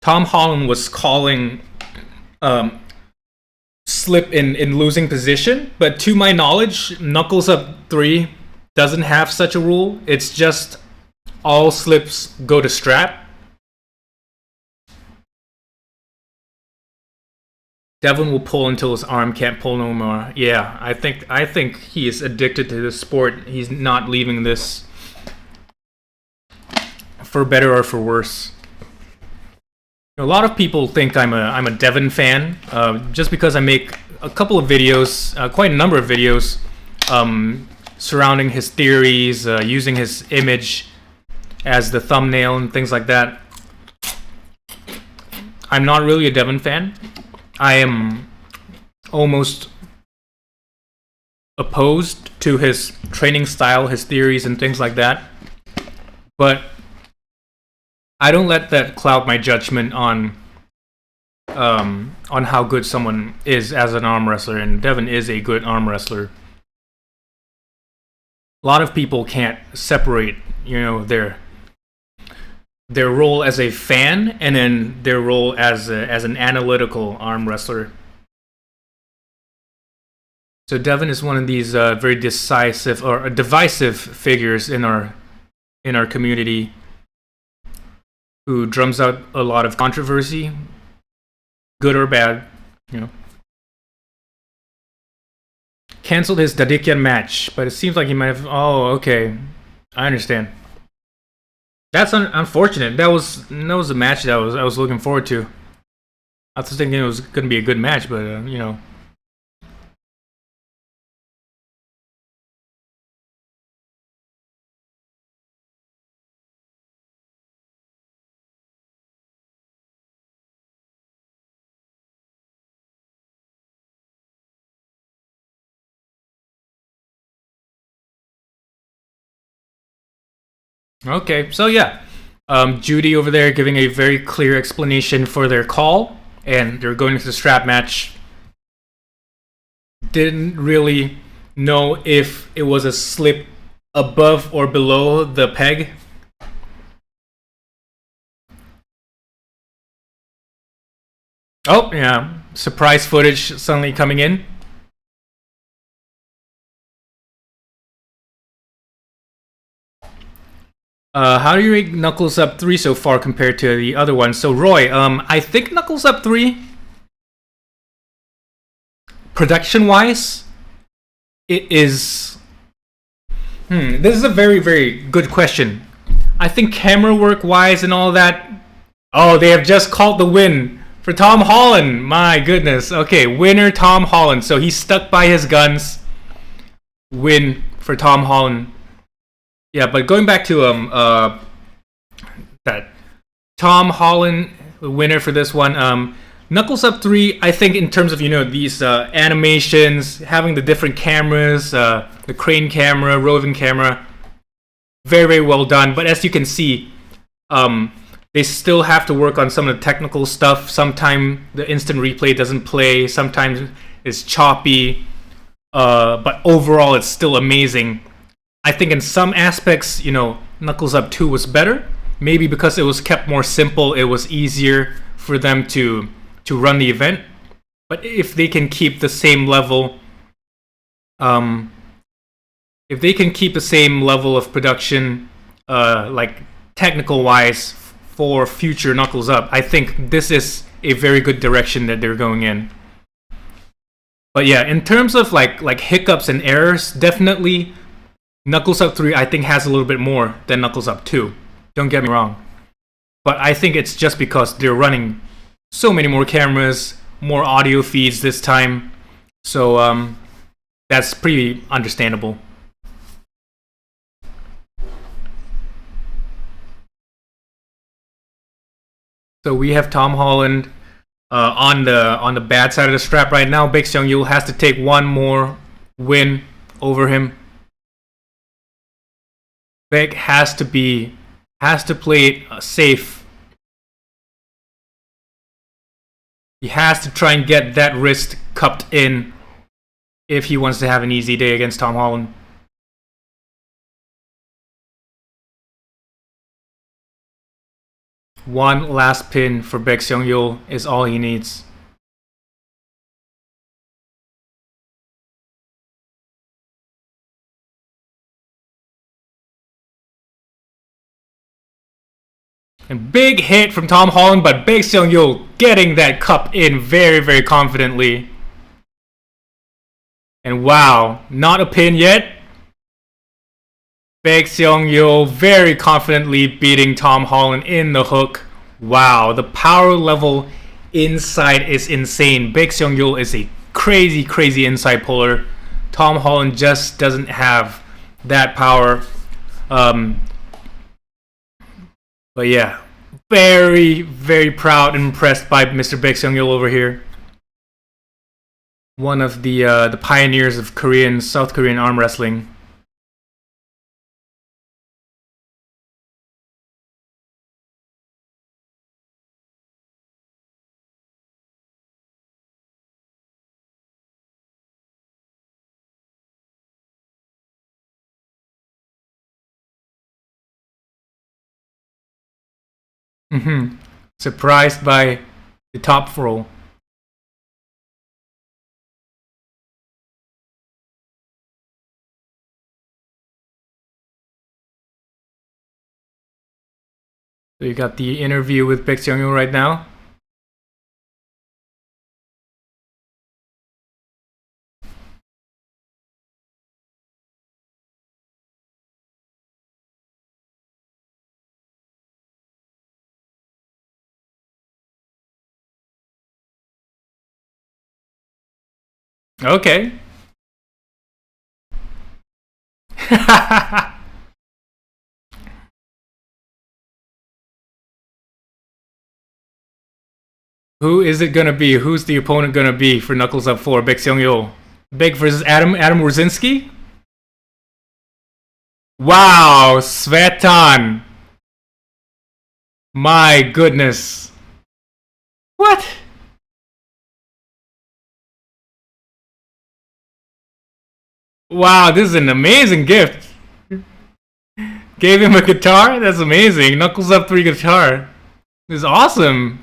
Tom Holland was calling slip in losing position, but to my knowledge, Knuckles Up 3 doesn't have such a rule. It's just all slips go to strap. Devin will pull until his arm can't pull no more. Yeah, I think he is addicted to this sport. He's not leaving this, for better or for worse. A lot of people think I'm a Devin fan, just because I make a couple of videos, quite a number of videos, surrounding his theories, using his image as the thumbnail and things like that. I'm not really a Devin fan. I am almost opposed to his training style, his theories, and things like that. But I don't let that cloud my judgment on how good someone is as an arm wrestler, and Devin is a good arm wrestler. A lot of people can't separate, you know, their role as a fan and then their role as an analytical arm wrestler. So Devin is one of these very decisive or divisive figures in our community, who drums out a lot of controversy, good or bad, you know. Canceled his Dadikian match, but it seems like he might have. Oh, okay, I understand. That's unfortunate. That was a match that I was looking forward to. I was thinking it was going to be a good match, but you know. Okay, so yeah, Judy over there giving a very clear explanation for their call, and they're going into the strap match. Didn't really know if it was a slip above or below the peg. Oh, yeah, surprise footage suddenly coming in. How do you rate Knuckles Up 3 so far compared to the other ones? So Roy, I think Knuckles Up 3, production-wise, it is... this is a very, very good question. I think camera work-wise and all that... Oh, they have just called the win for Tom Holland. My goodness. Okay, winner Tom Holland. So he's stuck by his guns. Win for Tom Holland. Yeah, but going back to that Tom Holland, the winner for this one, Knuckles Up 3, I think in terms of, these animations, having the different cameras, the crane camera, roving camera, very, very well done. But as you can see, they still have to work on some of the technical stuff. Sometimes the instant replay doesn't play. Sometimes it's choppy. But overall, it's still amazing. I think in some aspects, Knuckles Up 2 was better. Maybe because it was kept more simple, it was easier for them to run the event. But if they can keep the same level, of production, like technical wise, for future Knuckles Up, I think this is a very good direction that they're going in. But yeah, in terms of like hiccups and errors, definitely Knuckles Up 3 I think has a little bit more than Knuckles Up 2. Don't get me wrong. But I think it's just because they're running so many more cameras, more audio feeds this time. So that's pretty understandable. So we have Tom Holland on the bad side of the strap right now. Baek Seung-yeol has to take one more win over him. Beck has to play it safe. He has to try and get that wrist cupped in if he wants to have an easy day against Tom Holland. One last pin for Baek Seung-yeol is all he needs. And big hit from Tom Holland, but Baek Seung-yeol getting that cup in very, very confidently. And wow, not a pin yet. Baek Seung-yeol very confidently beating Tom Holland in the hook. Wow, the power level inside is insane. Baek Seung-yeol is a crazy, crazy inside puller. Tom Holland just doesn't have that power. But yeah, very, very proud and impressed by Mr. Baek Seung-yeol over here. One of the pioneers of South Korean arm wrestling. Surprised by the top roll. So you got the interview with Baek Seung-yeol right now. Okay. Who is it gonna be? Who's the opponent gonna be for Knuckles Up 4? Baek Seung-yeol. Beck versus Adam Rosinski? Wow, Svetan. My goodness. What? Wow, this is an amazing gift. Gave him a guitar? That's amazing. Knuckles Up 3 guitar. This is awesome.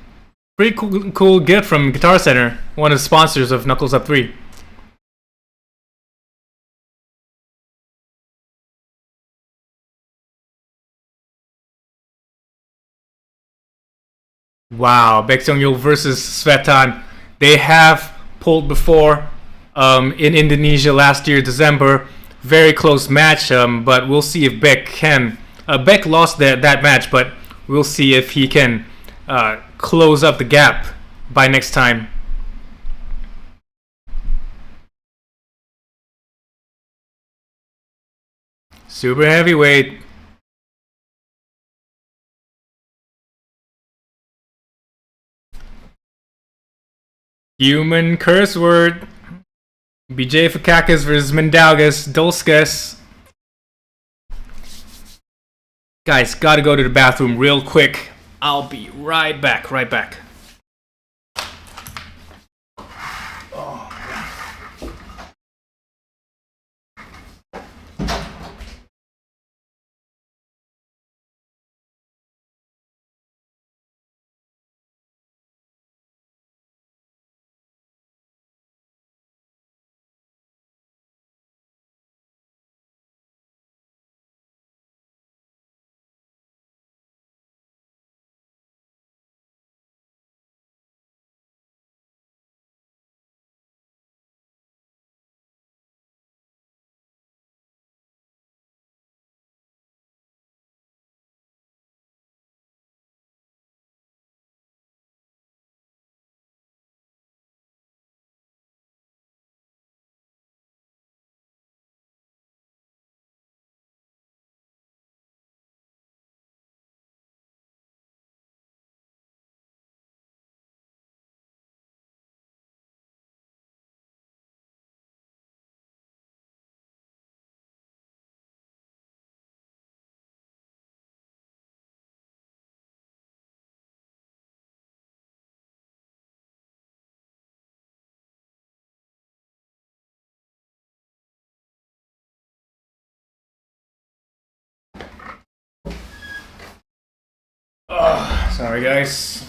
Pretty cool gift from Guitar Center, one of the sponsors of Knuckles Up 3. Wow, Baek Seung-yeol versus Svetan. They have pulled before in Indonesia last year, December. Very close match, but we'll see if Beck can. Beck lost that match, but we'll see if he can close up the gap by next time. Super heavyweight. Human curse word. BJ Fakakis versus Mindaugas. Dolskes. Guys, gotta go to the bathroom real quick. I'll be right back, Sorry guys.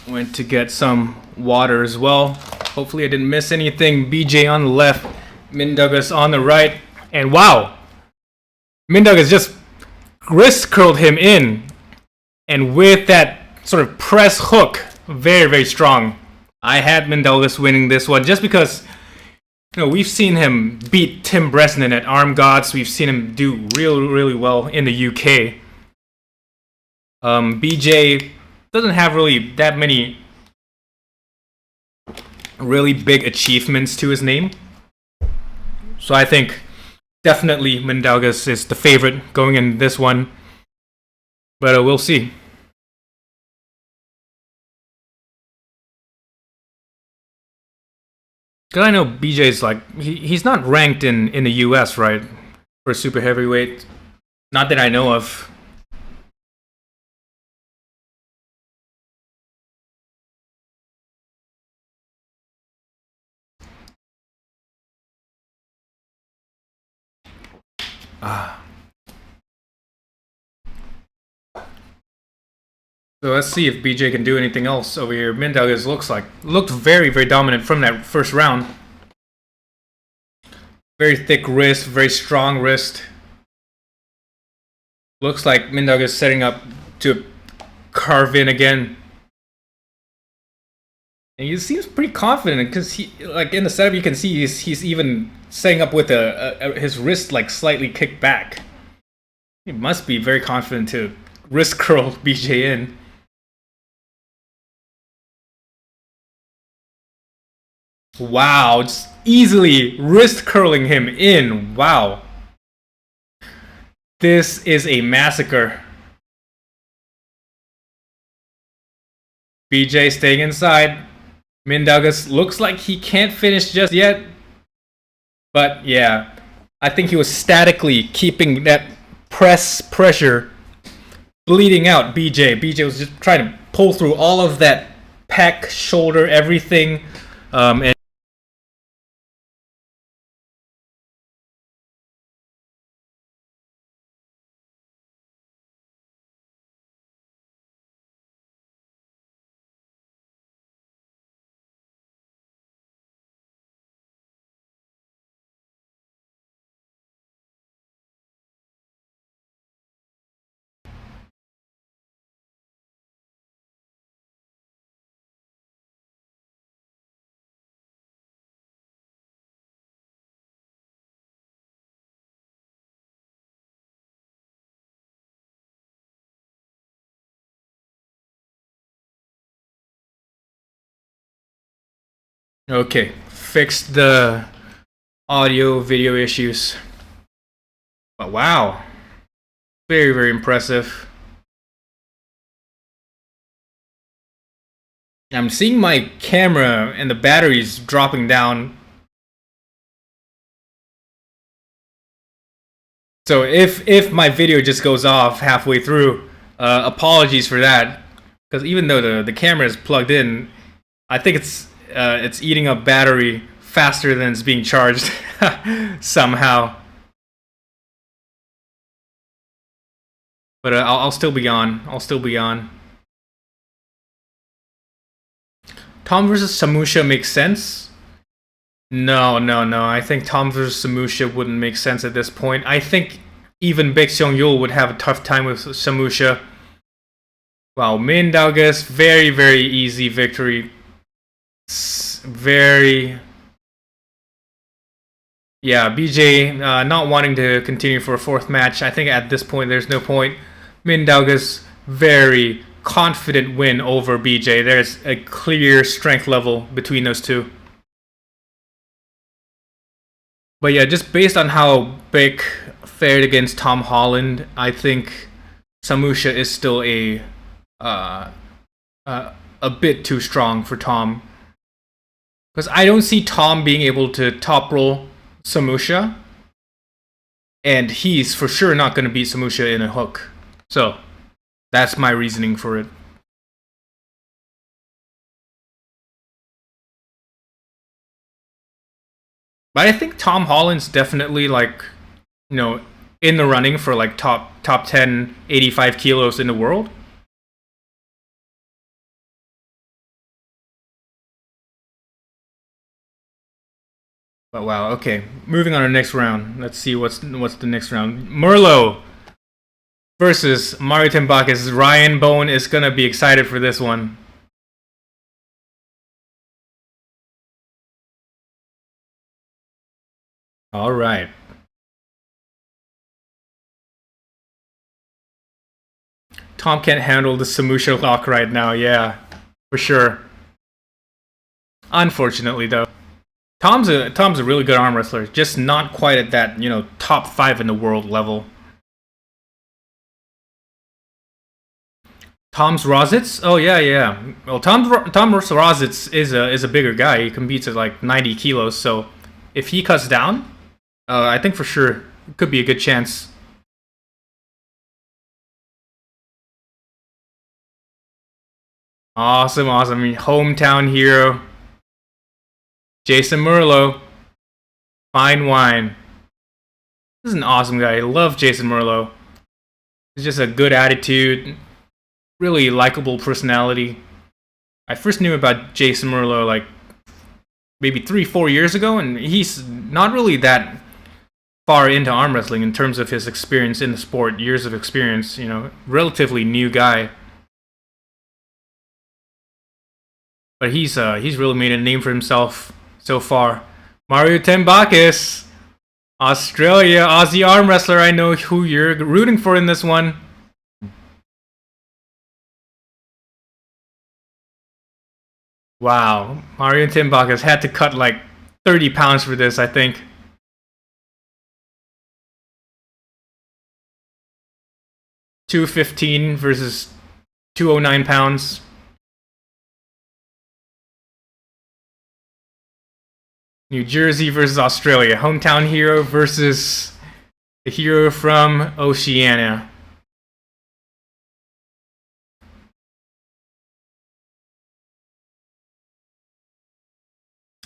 Went to get some water as well. Hopefully I didn't miss anything. BJ on the left, Mindaugas on the right. And wow! Mindaugas just wrist curled him in. And with that sort of press hook, very, very strong. I had Mindaugas winning this one just because, you know, we've seen him beat Tim Bresnan at Arm Gods. We've seen him do really, really well in the UK. BJ doesn't have really that many really big achievements to his name. So I think definitely Mindaugas is the favorite going in this one. But we'll see. Because I know BJ's like, he's not ranked in the US, right? For super heavyweight. Not that I know of. So let's see if BJ can do anything else over here. Mindaugas looked very, very dominant from that first round. Very thick wrist, very strong wrist. Looks like Mindaugas setting up to carve in again. And he seems pretty confident because he, like in the setup, you can see he's even setting up with his wrist like slightly kicked back. He must be very confident to wrist curl BJ in. Wow, just easily wrist curling him in. Wow. This is a massacre. BJ staying inside. Mindaugas looks like he can't finish just yet. But yeah, I think he was statically keeping that pressure bleeding out BJ. BJ was just trying to pull through all of that pec, shoulder, everything. And okay, fixed the audio video issues. But wow, very, very impressive. I'm seeing my camera and the batteries dropping down. So if my video just goes off halfway through, apologies for that. Because even though the camera is plugged in, I think it's eating up battery faster than it's being charged somehow. But I'll still be on. I'll still be on. Tom versus Samusha makes sense. No. I think Tom versus Samusha wouldn't make sense at this point. I think even Baek Seong-yul would have a tough time with Samusha. Wow, Mindaugas, very, very easy victory. Very... Yeah, BJ not wanting to continue for a fourth match. I think at this point there's no point. Mindaugas, very confident win over BJ. There's a clear strength level between those two. But yeah, just based on how Beck fared against Tom Holland, I think Samusha is still a bit too strong for Tom. Because I don't see Tom being able to top roll Samusha. And he's for sure not going to beat Samusha in a hook. So, that's my reasoning for it. But I think Tom Holland's definitely like, you know, in the running for like top 10, 85 kilos in the world. But wow, okay. Moving on to the next round. Let's see what's the next round. Mero versus Mario Tembakis. Ryan Bone is gonna be excited for this one. All right. Tom can't handle the Samusha lock right now. Yeah, for sure. Unfortunately, though, Tom's a really good arm wrestler. Just not quite at that, you know, top 5 in the world level. Tom's Rositz? Oh yeah. Well, Tom Rositz is a bigger guy. He competes at like 90 kilos. So if he cuts down, I think for sure it could be a good chance. Awesome. Hometown hero, Jason Merlo. Fine wine. This is an awesome guy. I love Jason Merlo. He's just a good attitude. Really likable personality. I first knew about Jason Merlo like maybe 3-4 years ago, and he's not really that far into arm wrestling in terms of his experience in the sport, years of experience, you know, relatively new guy. But he's really made a name for himself so far. Mario Tembakis, Australia, Aussie arm wrestler. I know who you're rooting for in this one. Wow, Mario Tembakis had to cut like 30 pounds for this, I think. $215 versus 209 pounds. New Jersey versus Australia. Hometown hero versus the hero from Oceania.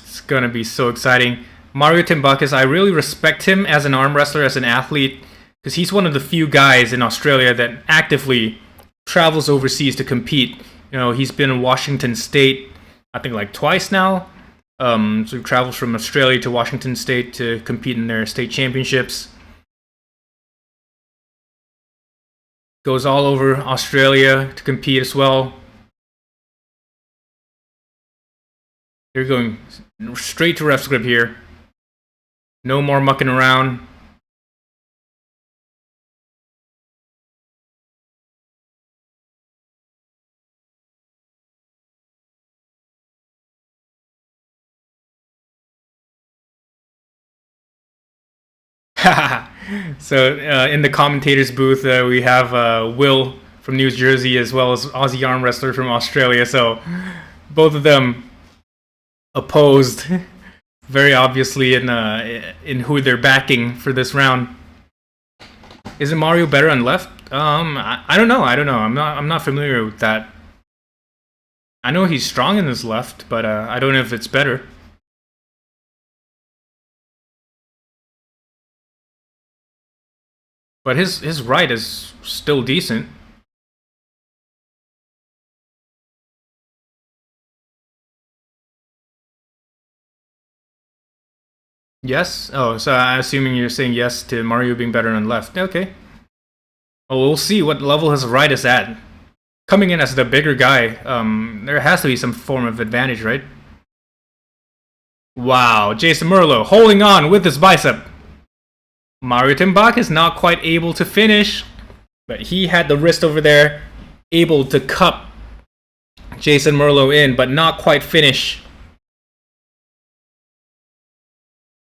It's gonna be so exciting. Mario Tembakis, I really respect him as an arm wrestler, as an athlete, because he's one of the few guys in Australia that actively travels overseas to compete. You know, he's been in Washington State, I think like twice now. So he travels from Australia to Washington State to compete in their state championships. Goes all over Australia to compete as well. They're going straight to ref script here. No more mucking around. So in the commentators booth, we have Will from New Jersey as well as Aussie arm wrestler from Australia. So both of them opposed very obviously in who they're backing for this round. Isn't Mario better on left? I don't know. I'm not familiar with that. I know he's strong in his left, but I don't know if it's better. But his right is still decent. Yes? Oh, so I'm assuming you're saying yes to Mario being better on left. Okay. Well, we'll see what level his right is at. Coming in as the bigger guy, there has to be some form of advantage, right? Wow, Jason Merlo holding on with his bicep. Mario Timbuk is not quite able to finish, but he had the wrist over there, able to cup Jason Merlo in, but not quite finish.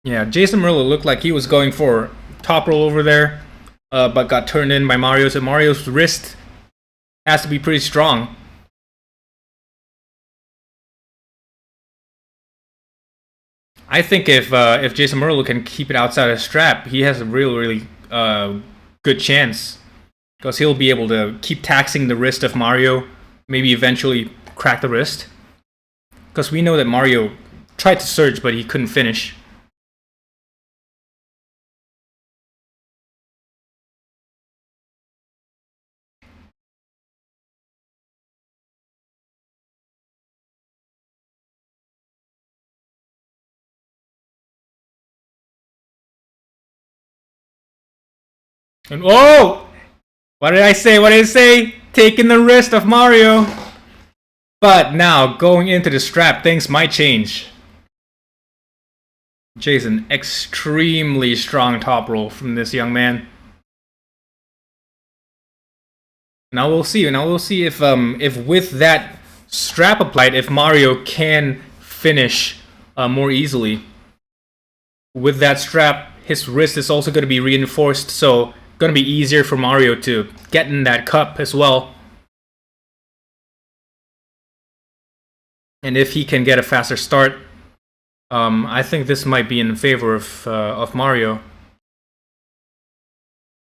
Yeah, Jason Merlo looked like he was going for top roll over there, but got turned in by Mario. So Mario's wrist has to be pretty strong. I think if Jason Merlo can keep it outside of strap, he has a really good chance, because he'll be able to keep taxing the wrist of Mario, maybe eventually crack the wrist. Because we know that Mario tried to surge, but he couldn't finish. And oh! What did I say? What did I say? Taking the wrist of Mario. But now, going into the strap, things might change. Jason, extremely strong top roll from this young man. Now we'll see. Now we'll see if with that strap applied, if Mario can finish more easily. With that strap, his wrist is also going to be reinforced, so going to be easier for Mario to get in that cup as well. And if he can get a faster start, I think this might be in favor of Mario.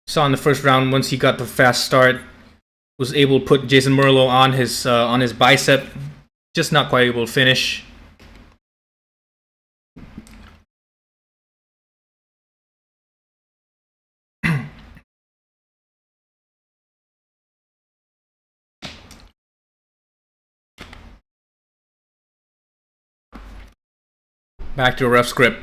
Saw in the first round, once he got the fast start, was able to put Jason Merlo on his bicep, just not quite able to finish. Back to a rough script.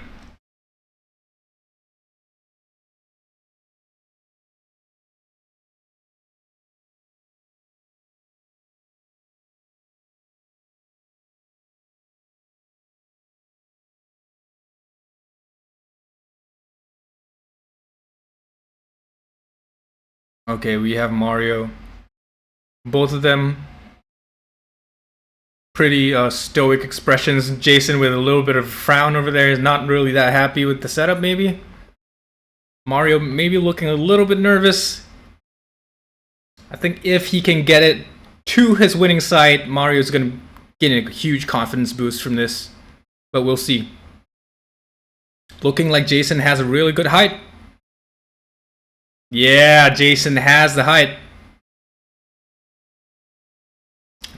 Okay, we have Mario. Both of them pretty stoic expressions. Jason with a little bit of frown over there, is not really that happy with the setup maybe. Mario maybe looking a little bit nervous. I think if he can get it to his winning side, Mario's going to get a huge confidence boost from this. But we'll see. Looking like Jason has a really good height. Yeah, Jason has the height.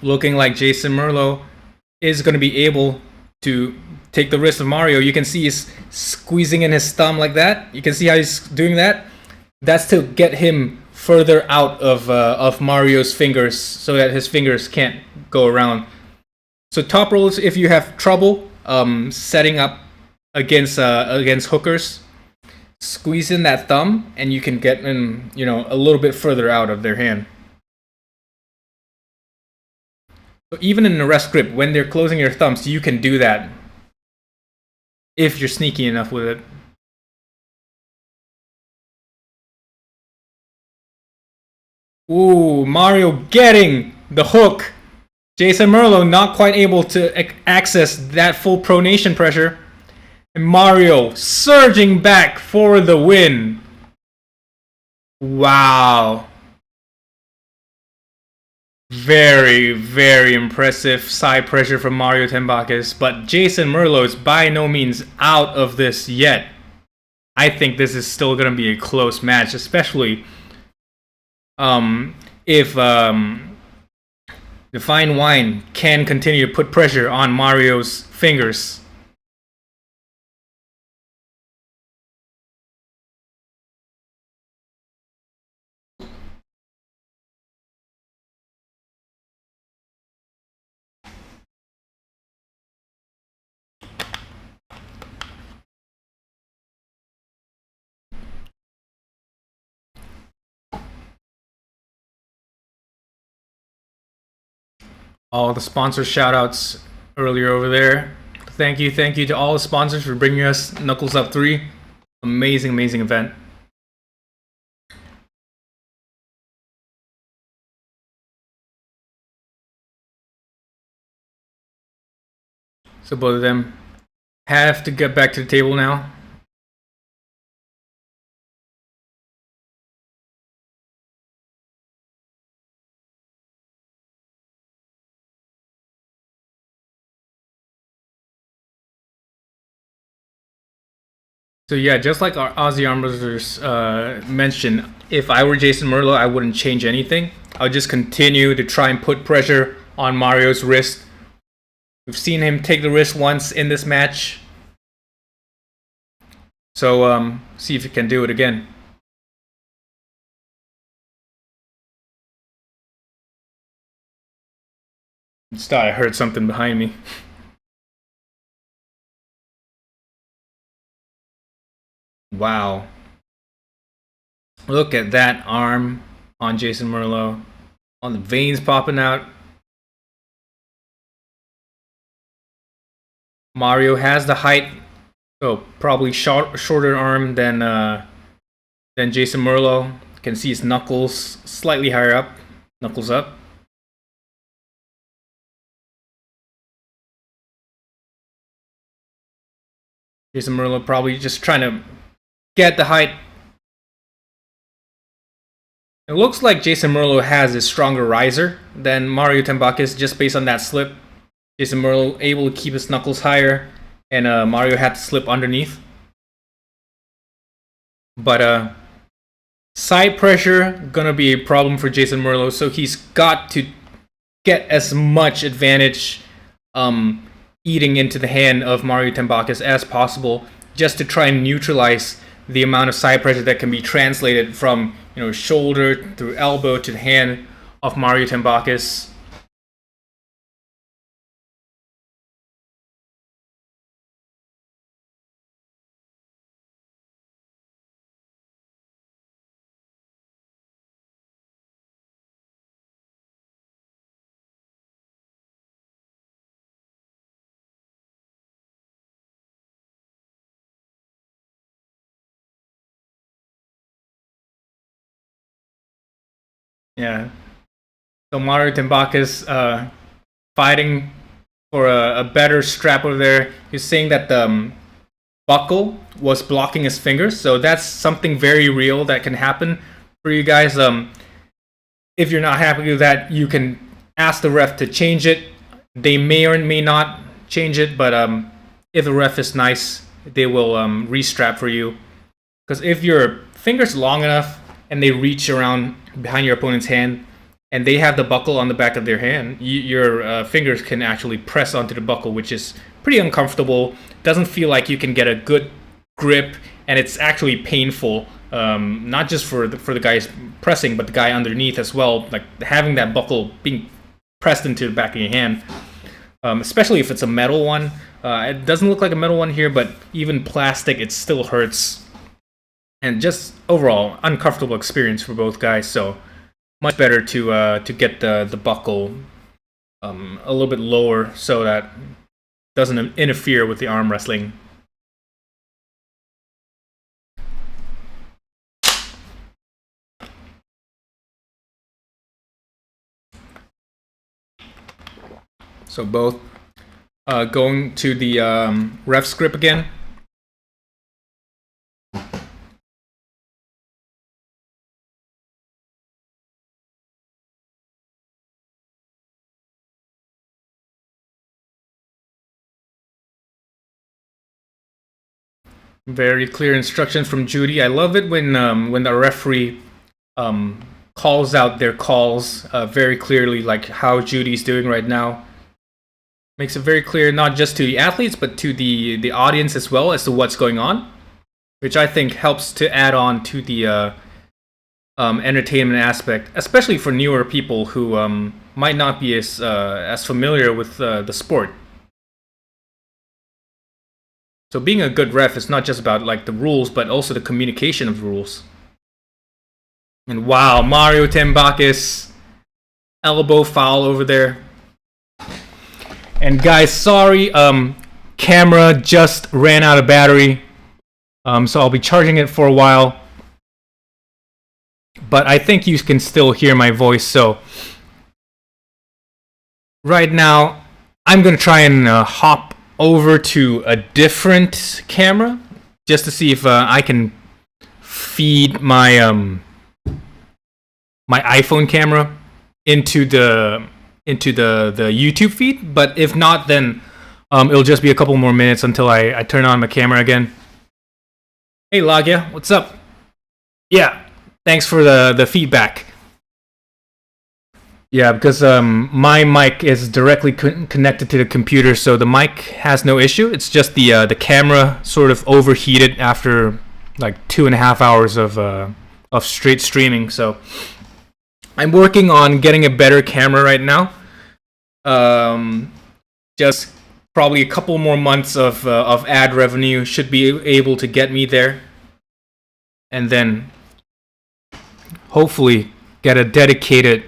Looking like Jason Merlo is going to be able to take the wrist of Mario. You can see he's squeezing in his thumb like that. You can see how he's doing that. That's to get him further out of Mario's fingers, so that his fingers can't go around. So top rolls, if you have trouble setting up against hookers, squeeze in that thumb, and you can get them, a little bit further out of their hand. So even in a rest grip, when they're closing your thumbs, you can do that if you're sneaky enough with it. Ooh, Mario getting the hook. Jason Merlo not quite able to access that full pronation pressure. And Mario surging back for the win. Wow. Very, very impressive side pressure from Mario Tembakis, but Jason Merlo is by no means out of this yet. I think this is still going to be a close match, especially if the fine wine can continue to put pressure on Mario's fingers. All the sponsor shoutouts earlier over there. Thank you to all the sponsors for bringing us Knuckles Up 3. Amazing, amazing event. So both of them have to get back to the table now. So yeah, just like our Aussie arm wrestlers mentioned, if I were Jason Merlo, I wouldn't change anything. I would just continue to try and put pressure on Mario's wrist. We've seen him take the wrist once in this match. So see if he can do it again. I heard something behind me. Wow. Look at that arm on Jason Merlo. On the veins popping out. Mario has the height, so probably shorter arm than Jason Merlo. You can see his knuckles slightly higher up. Knuckles up. Jason Merlo probably just trying to get the height. It looks like Jason Merlo has a stronger riser than Mario Tembakis just based on that slip. Jason Merlo able to keep his knuckles higher, and Mario had to slip underneath. But side pressure gonna be a problem for Jason Merlo, so he's got to get as much advantage eating into the hand of Mario Tembakis as possible, just to try and neutralize the amount of side pressure that can be translated from shoulder through elbow to the hand of Mario Tembakis. Yeah. So Mario Tembakis fighting for a better strap over there. He's saying that the buckle was blocking his fingers, so that's something very real that can happen for you guys. If you're not happy with that, you can ask the ref to change it. They may or may not change it, but if the ref is nice, they will restrap for you. Because if your finger's long enough and they reach around behind your opponent's hand and they have the buckle on the back of their hand, your fingers can actually press onto the buckle, which is pretty uncomfortable. Doesn't feel like you can get a good grip, and it's actually painful. Not just for the guys pressing, but the guy underneath as well. Like having that buckle being pressed into the back of your hand, especially if it's a metal one. It doesn't look like a metal one here, but even plastic, it still hurts. And just overall uncomfortable experience for both guys. So much better to get the buckle a little bit lower so that doesn't interfere with the arm wrestling. So both going to the ref script again. Very clear instructions from Judy. I love it when the referee calls out their calls very clearly, like how Judy's doing right now. Makes it very clear, not just to the athletes, but to the audience as well, as to what's going on, which I think helps to add on to the entertainment aspect, especially for newer people who might not be as familiar with the sport. So being a good ref is not just about like the rules, but also the communication of the rules. And wow, Mario Tembakis, elbow foul over there. And guys, sorry, camera just ran out of battery, so I'll be charging it for a while. But I think you can still hear my voice, so right now I'm gonna try and hop over to a different camera just to see if I can feed my my iPhone camera into the YouTube feed. But if not, then it'll just be a couple more minutes until I turn on my camera again. Hey Nadia, what's up? Yeah, thanks for the feedback. Yeah, because my mic is directly connected to the computer, so the mic has no issue. It's just the camera sort of overheated after like 2.5 hours of straight streaming. So I'm working on getting a better camera right now. Just probably a couple more months of ad revenue should be able to get me there, and then hopefully get a dedicated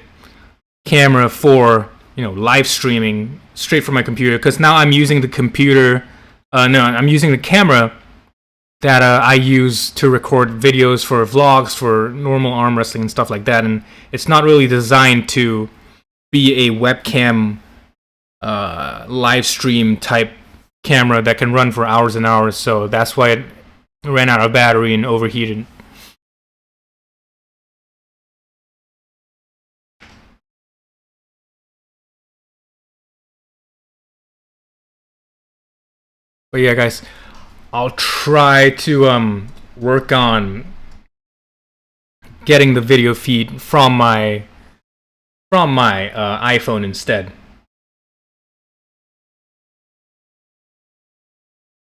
camera for live streaming straight from my computer. Because now I'm using the computer. I'm using the camera that I use to record videos for vlogs, for normal arm wrestling and stuff like that, and it's not really designed to be a webcam live stream type camera that can run for hours and hours. So that's why it ran out of battery and overheated. But yeah, guys, I'll try to work on getting the video feed from my iPhone instead.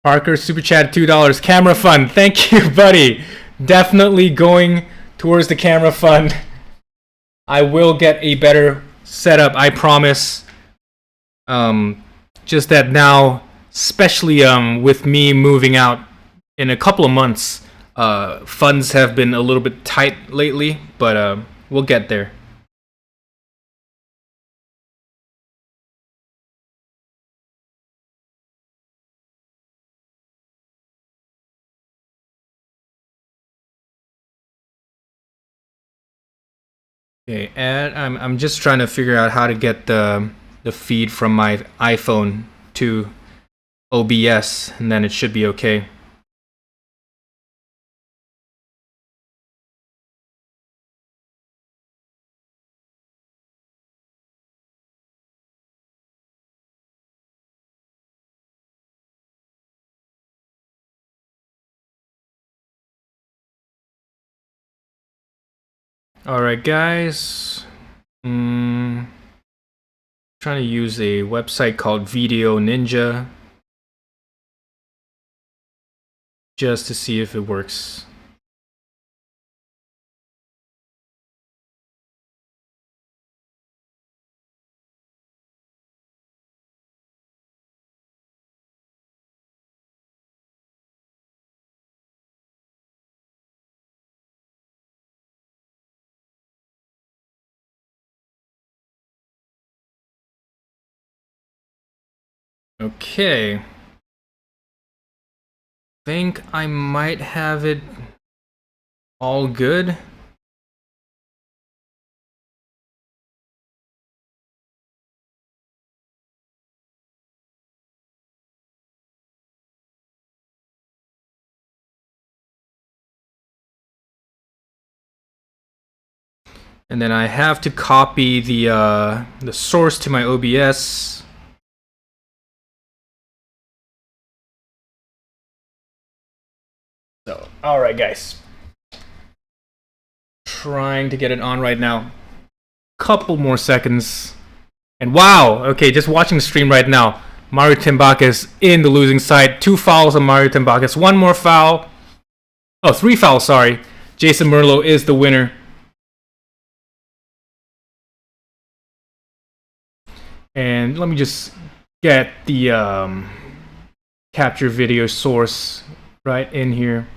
Parker super chat $2. Camera fund. Thank you, buddy. Definitely going towards the camera fund. I will get a better setup, I promise. Just that now, especially with me moving out in a couple of months, funds have been a little bit tight lately, but we'll get there. Okay, I'm just trying to figure out how to get the feed from my iPhone to OBS, and then it should be okay. Alright guys, trying to use a website called Video Ninja just to see if it works. Okay. Think I might have it all good. And then I have to copy the source to my OBS. Alright, guys. Trying to get it on right now. Couple more seconds. And wow! Okay, just watching the stream right now. Mario Tenbacas in the losing side. 2 fouls on Mario Tenbacas. 1 more foul. Oh, 3 fouls, sorry. Jason Merlo is the winner. And let me just get the capture video source right in here.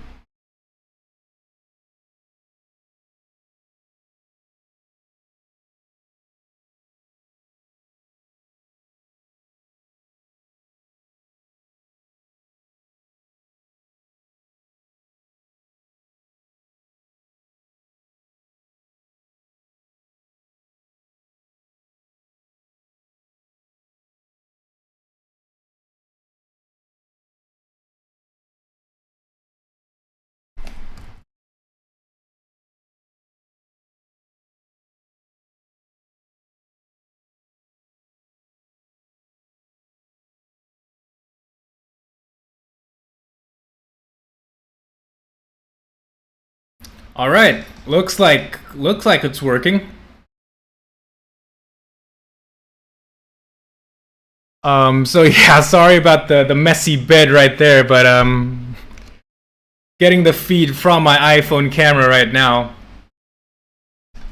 All right, looks like it's working. So yeah, sorry about the messy bed right there, but getting the feed from my iPhone camera right now.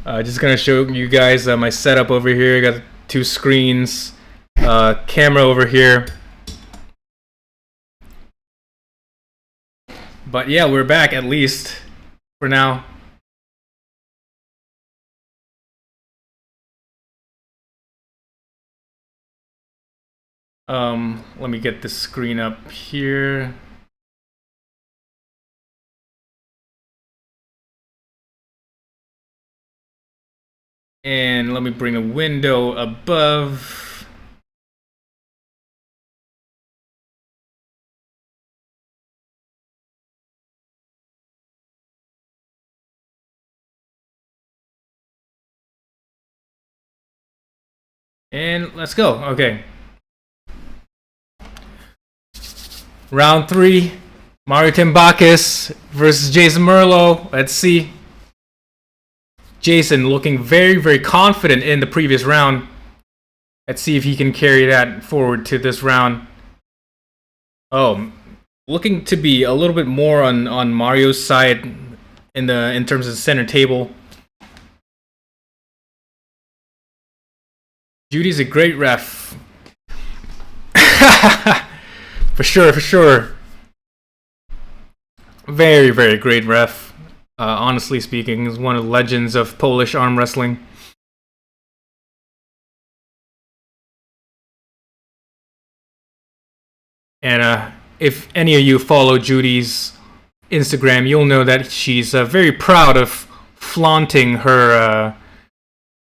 Just gonna show you guys my setup over here. I got 2 screens, camera over here. But yeah, we're back at least for now. Let me get the screen up here. And let me bring a window above. And let's go. Okay. Round 3. Mario Tenbacas versus Jason Merlo. Let's see. Jason looking very, very confident in the previous round. Let's see if he can carry that forward to this round. Oh, looking to be a little bit more on Mario's side in terms of the center table. Judy's a great ref. For sure. Very, very great ref. Honestly speaking, is one of the legends of Polish arm wrestling. And if any of you follow Judy's Instagram, you'll know that she's very proud of flaunting her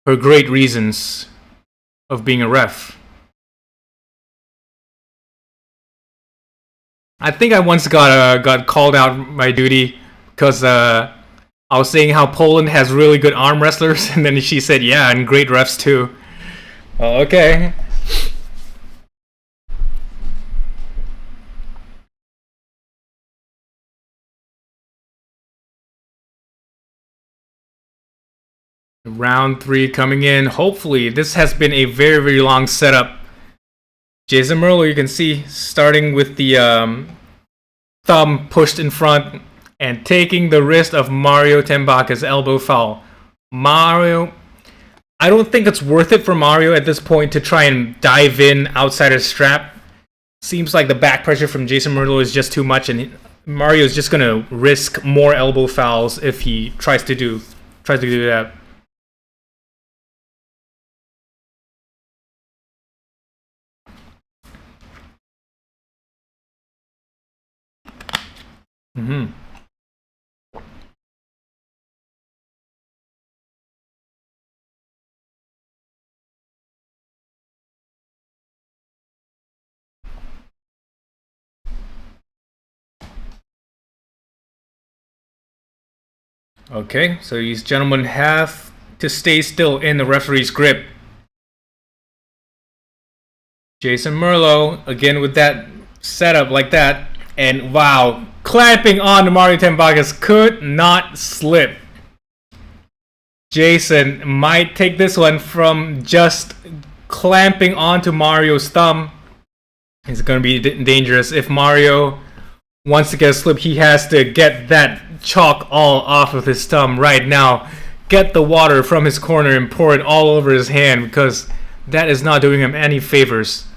great reasons of being a ref. I think I once got called out by Judy because I was saying how Poland has really good arm wrestlers, and then she said, "Yeah, and great refs too." Oh, okay. Round 3 coming in. Hopefully, this has been a very, very long setup. Jason Merlo, you can see, starting with the thumb pushed in front and taking the wrist of Mario Tenbacas' elbow foul. Mario, I don't think it's worth it for Mario at this point to try and dive in outside his strap. Seems like the back pressure from Jason Merlo is just too much, and Mario is just gonna risk more elbow fouls if he tries to do that. Okay, so these gentlemen have to stay still in the referee's grip. Jason Merlo, again with that setup like that, and wow, clamping on Mario Tambakis, could not slip. Jason might take this one from just clamping onto Mario's thumb. It's going to be dangerous. If Mario wants to get a slip, he has to get that chalk all off of his thumb right now. Get the water from his corner and pour it all over his hand, because that is not doing him any favors.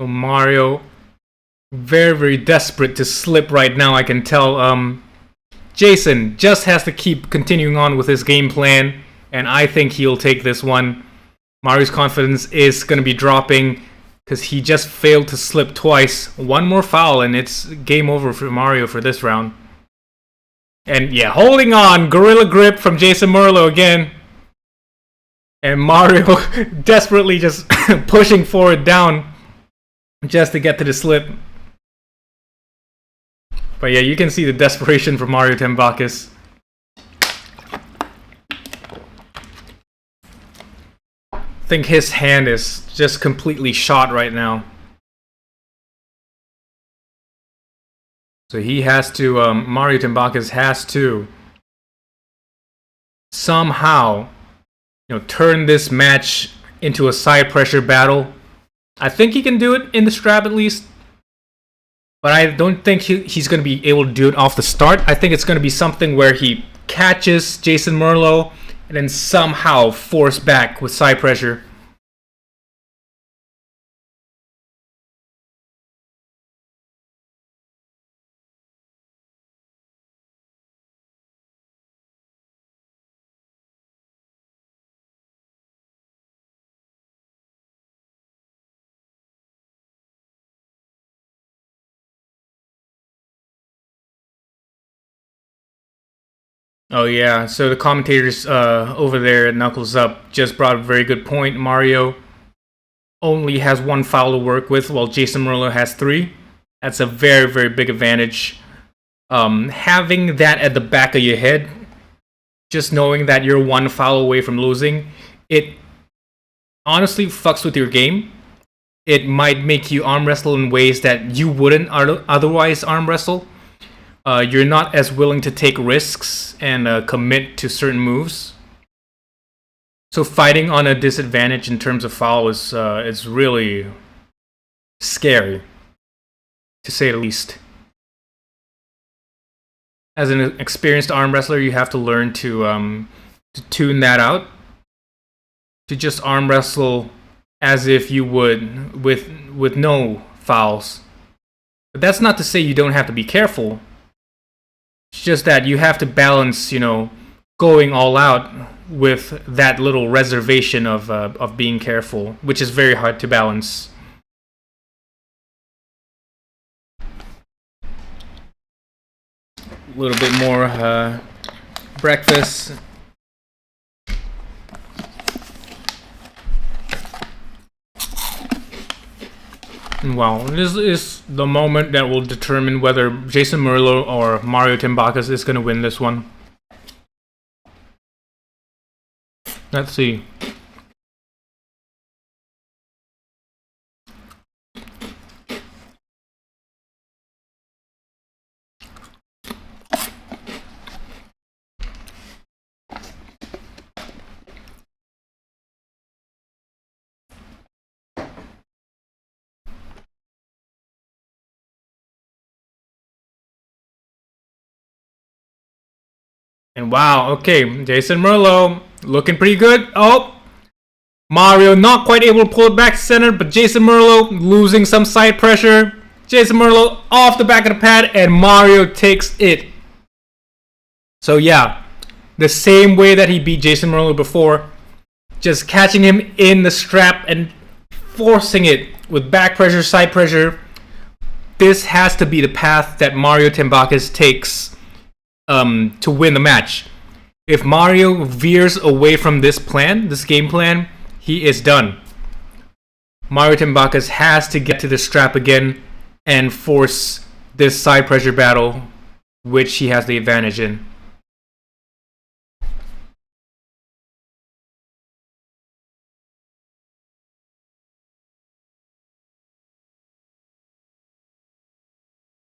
So Mario, very, very desperate to slip right now, I can tell. Jason just has to keep continuing on with his game plan, and I think he'll take this one. Mario's confidence is going to be dropping because he just failed to slip twice. One more foul and it's game over for Mario for this round. And yeah, holding on, gorilla grip from Jason Merlo again. And Mario desperately just pushing forward down just to get to the slip. But yeah, you can see the desperation from Mario Tambakis. I think his hand is just completely shot right now. So he has to, Mario Tambakis has to somehow, turn this match into a side pressure battle. I think he can do it in the strap at least. But I don't think he's going to be able to do it off the start. I think it's going to be something where he catches Jason Merlo and then somehow force back with side pressure. Oh yeah, so the commentators over there at Knuckles Up just brought a very good point. Mario only has one foul to work with, while Jason Merlo has 3. That's a very, very big advantage. Having that at the back of your head, just knowing that you're one foul away from losing, it honestly fucks with your game. It might make you arm wrestle in ways that you wouldn't otherwise arm wrestle. You're not as willing to take risks and commit to certain moves. So fighting on a disadvantage in terms of foul is really scary, to say the least. As an experienced arm wrestler, you have to learn to tune that out. To just arm wrestle as if you would with no fouls. But that's not to say you don't have to be careful. It's just that you have to balance, going all out with that little reservation of being careful, which is very hard to balance. A little bit more breakfast. Well, this is the moment that will determine whether Jason Merlo or Mario Tambakis is going to win this one. Let's see. And wow, okay, Jason Merlo looking pretty good. Oh, Mario not quite able to pull it back to center, but Jason Merlo losing some side pressure. Jason Merlo off the back of the pad, and Mario takes it. So yeah, the same way that he beat Jason Merlo before, just catching him in the strap and forcing it with back pressure, side pressure. This has to be the path that Mario Tambakis takes to win the match. If Mario veers away from this game plan, he is done. Mario Tambakis has to get to the strap again and force this side pressure battle which he has the advantage in.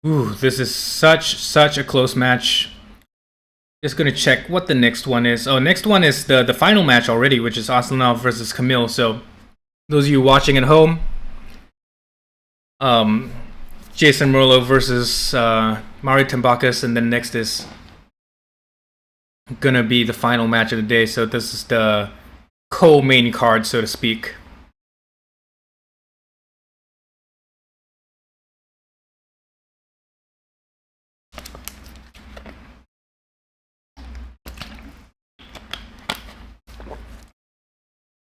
Ooh, this is such a close match. Just gonna check what the next one is. Oh, next one is the final match already, which is Asenov versus Camille. So, those of you watching at home, Jason Mero versus Mindaugas, and then next is gonna be the final match of the day. So this is the co-main card, so to speak.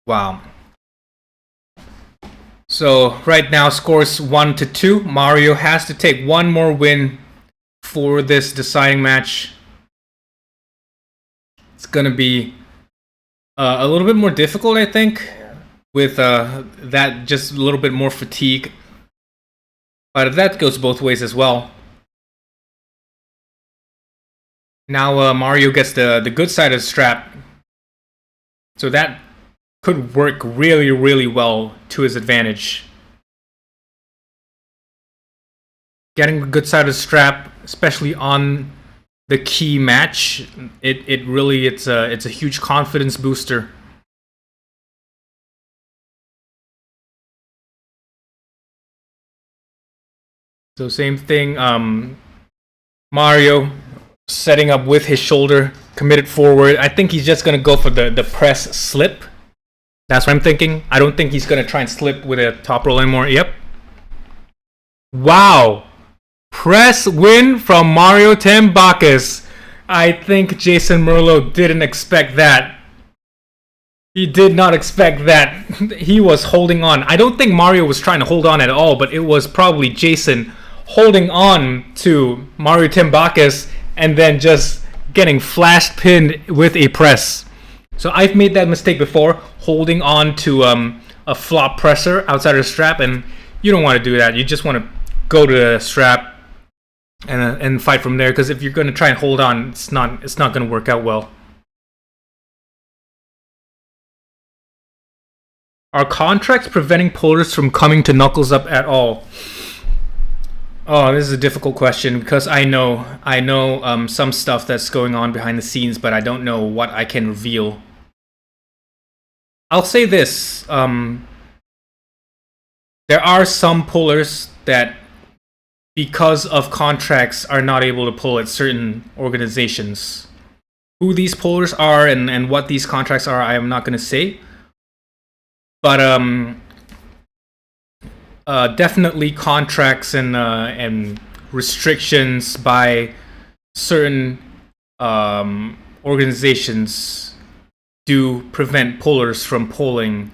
Wow. So right now, scores 1-2. Mario has to take one more win for this deciding match. It's gonna be a little bit more difficult, I think, with that just a little bit more fatigue. But that goes both ways as well. Now Mario gets the good side of the strap, so that could work really well to his advantage. Getting the good side of the strap, especially on the key match, it's a huge confidence booster. So same thing, Mario setting up with his shoulder, committed forward. I think he's just gonna go for the press slip. That's what I'm thinking. I don't think he's gonna try and slip with a top roll anymore. Yep. Wow. Press win from Mario Mindaugas. I think Jason Mero didn't expect that. He did not expect that. He was holding on. I don't think Mario was trying to hold on at all, but it was probably Jason holding on to Mario Mindaugas and then just getting flash pinned with a press. So I've made that mistake before, holding on to a flop presser outside of the strap, and you don't want to do that. You just want to go to the strap and fight from there, because if you're going to try and hold on, it's not going to work out well. Are contracts preventing pullers from coming to Knuckles Up at all? Oh, this is a difficult question, because I know some stuff that's going on behind the scenes, but I don't know what I can reveal. I'll say this. There are some pullers that, because of contracts, are not able to pull at certain organizations. Who these pullers are and what these contracts are, I am not going to say. But definitely contracts and restrictions by certain organizations do prevent pullers from pulling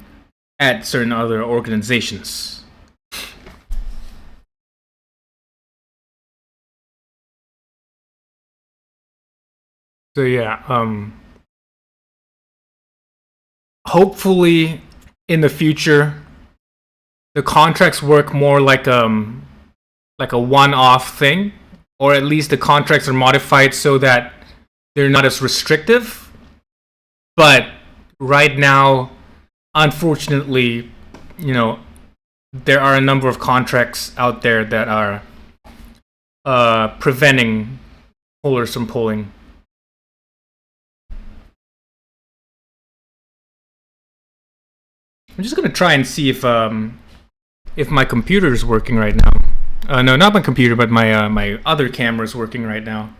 at certain other organizations. So yeah, hopefully in the future the contracts work more like a one-off thing, or at least the contracts are modified so that they're not as restrictive. But right now, unfortunately, there are a number of contracts out there that are preventing pullers from pulling. I'm just gonna try and see if my computer is working right now. No, not my computer, but my other camera is working right now.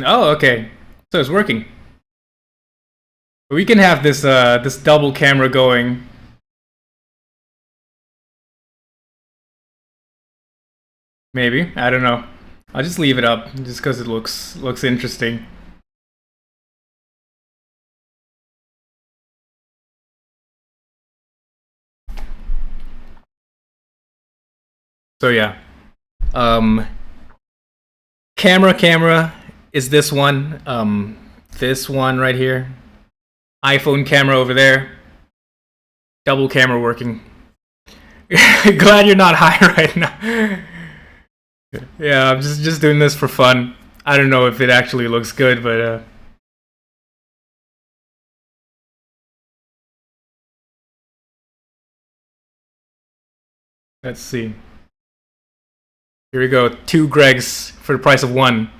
Oh, okay. So it's working. We can have this double camera going. Maybe, I don't know. I'll just leave it up just because it looks interesting. So yeah. Um, camera is this one. This one right here. iPhone camera over there. Double camera working. Glad you're not high right now. Yeah, I'm just doing this for fun. I don't know if it actually looks good, but let's see. Here we go. 2 Gregs for the price of 1.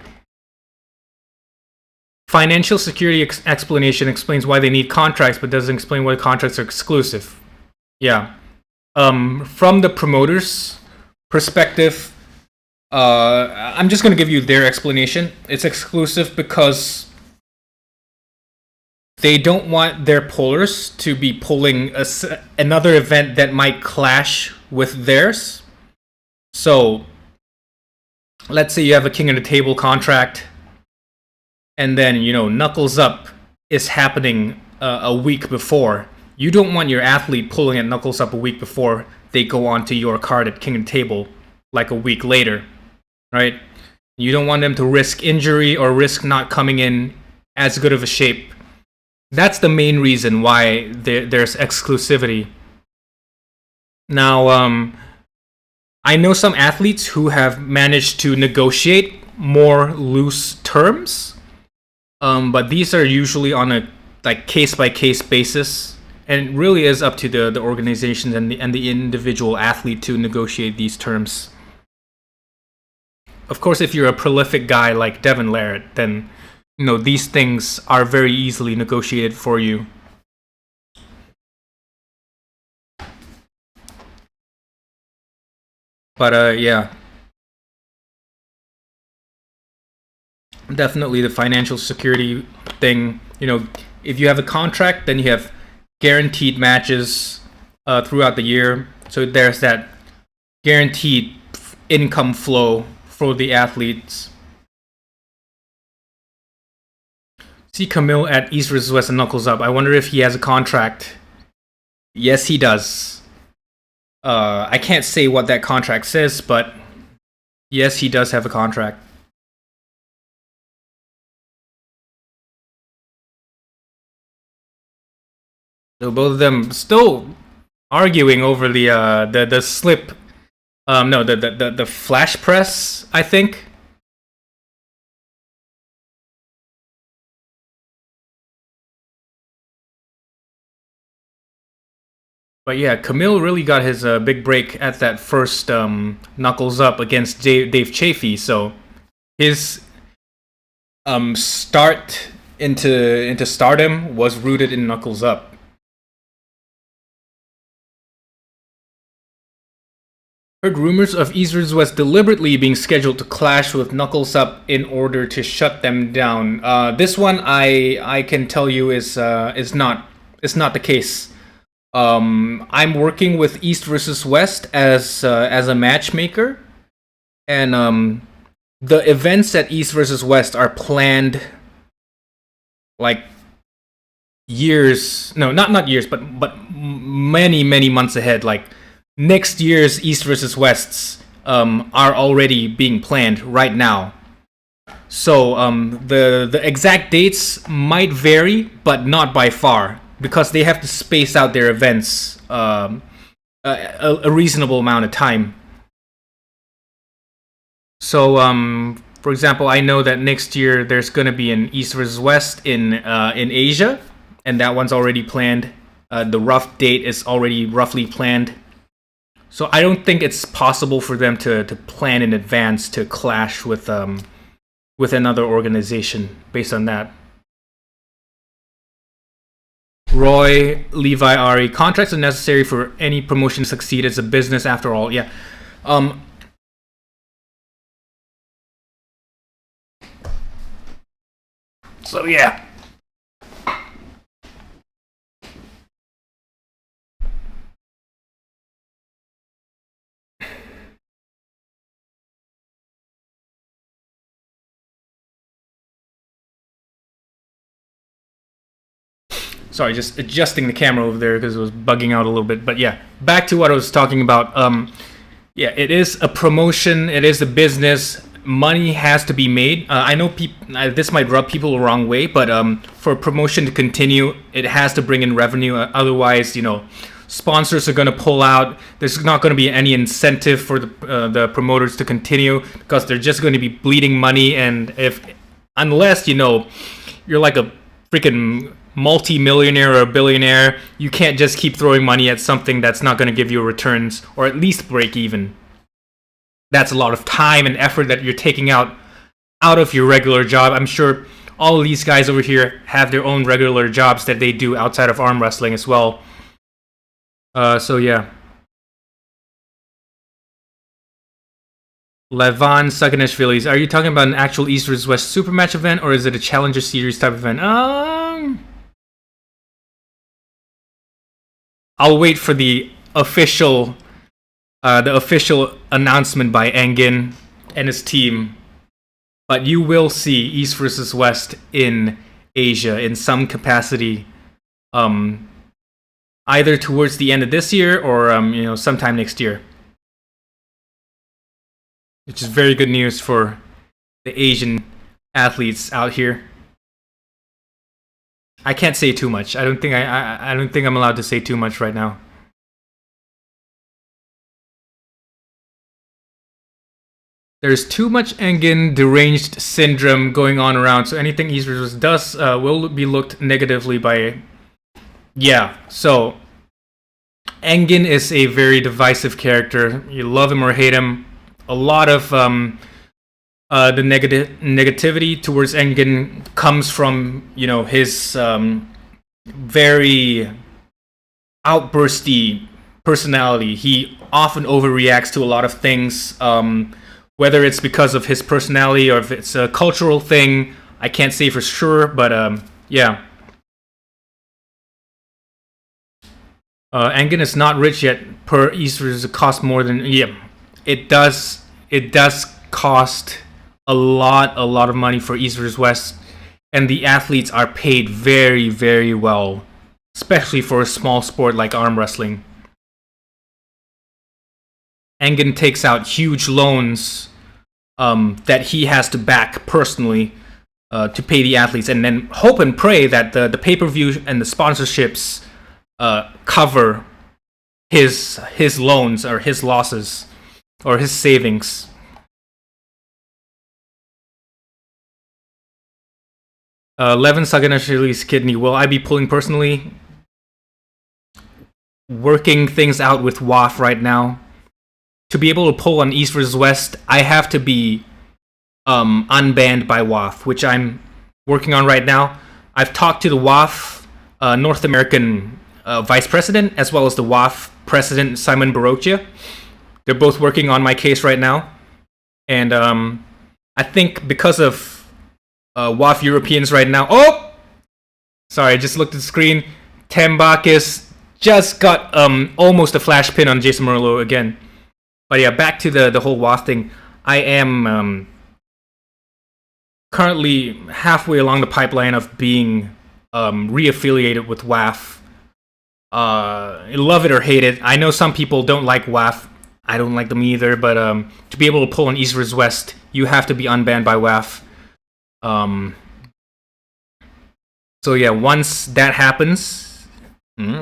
Financial security explanation explains why they need contracts, but doesn't explain why contracts are exclusive. Yeah. From the promoter's perspective, I'm just going to give you their explanation. It's exclusive because they don't want their pullers to be pulling another event that might clash with theirs. So, let's say you have a King of the Table contract, and then, Knuckles Up is happening a week before. You don't want your athlete pulling at Knuckles Up a week before they go on to your card at King of the Table like a week later, right? You don't want them to risk injury or risk not coming in as good of a shape. That's the main reason why there's exclusivity. Now, I know some athletes who have managed to negotiate more loose terms, but these are usually on a case-by-case basis, and it really is up to the organizations and the individual athlete to negotiate these terms. Of course, if you're a prolific guy like Devin Laird, then these things are very easily negotiated for you. But yeah, definitely the financial security thing. If you have a contract, then you have guaranteed matches throughout the year. So there's that guaranteed income flow for the athletes. See Camille at East vs. West and Knuckles Up. I wonder if he has a contract. Yes, he does. I can't say what that contract says, but yes, he does have a contract. So both of them still arguing over the slip. No, the flash press, I think. But yeah, Camille really got his big break at that first Knuckles Up against Dave Chafee. So his start into stardom was rooted in Knuckles Up. Heard rumors of East vs. West deliberately being scheduled to clash with Knuckles Up in order to shut them down. This one I can tell you is not the case. I'm working with East vs. West as a matchmaker, and the events at East vs. West are planned like years. No, not years, but many months ahead. Like next year's East vs. Wests are already being planned right now. So the exact dates might vary, but not by far, because they have to space out their events a reasonable amount of time. So, for example, I know that next year there's going to be an East vs. West in Asia, and that one's already planned. The rough date is already roughly planned. So I don't think it's possible for them to plan in advance to clash with another organization based on that. Roy, Levi, Ari, contracts are necessary for any promotion to succeed. It's a business after all. Yeah. So yeah. Sorry, just adjusting the camera over there because it was bugging out a little bit. But yeah, back to what I was talking about. Yeah, it is a promotion. It is a business. Money has to be made. I know this might rub people the wrong way, but for a promotion to continue, it has to bring in revenue. Otherwise, sponsors are going to pull out. There's not going to be any incentive for the promoters to continue because they're just going to be bleeding money. And unless you're like a freaking multi-millionaire or a billionaire, you can't just keep throwing money at something that's not going to give you returns or at least break even. That's a lot of time and effort that you're taking out of your regular job. I'm sure all of these guys over here have their own regular jobs that they do outside of arm wrestling as well. So yeah. Levan Saganeshvilis, are you talking about an actual East vs West super match event, or is it a Challenger Series type event? I'll wait for the official announcement by Engin and his team. But you will see East vs West in Asia in some capacity, either towards the end of this year or sometime next year. Which is very good news for the Asian athletes out here. I can't say too much. I don't think I'm allowed to say too much right now. There's too much Engin deranged syndrome going on around, so anything East vs does will be looked negatively by. Yeah, so Engin is a very divisive character. You love him or hate him. A lot of the negativity towards Engin comes from his very outbursty personality. He often overreacts to a lot of things, whether it's because of his personality or if it's a cultural thing. I can't say for sure, but yeah. Engin is not rich yet. Per East vs cost more than It does cost a lot of money for East vs West, and the athletes are paid very, very well, especially for a small sport like arm wrestling. Engin takes out huge loans that he has to back personally to pay the athletes, and then hope and pray that the pay-per-view and the sponsorships cover his loans or his losses or his savings. Levin Saganashvili's kidney. Will I be pulling personally? Working things out with WAF right now. To be able to pull on East vs West, I have to be unbanned by WAF, which I'm working on right now. I've talked to the WAF North American vice president, as well as the WAF president, Simon Barocia. They're both working on my case right now. And I think because of WAF Europeans right now... Oh! Sorry, I just looked at the screen. Tambakis just got almost a flash pin on Jason Merlo again. But yeah, back to the whole WAF thing. I am currently halfway along the pipeline of being re-affiliated with WAF. Love it or hate it. I know some people don't like WAF. I don't like them either, but to be able to pull on East vs West, you have to be unbanned by WAF. So yeah, once that happens,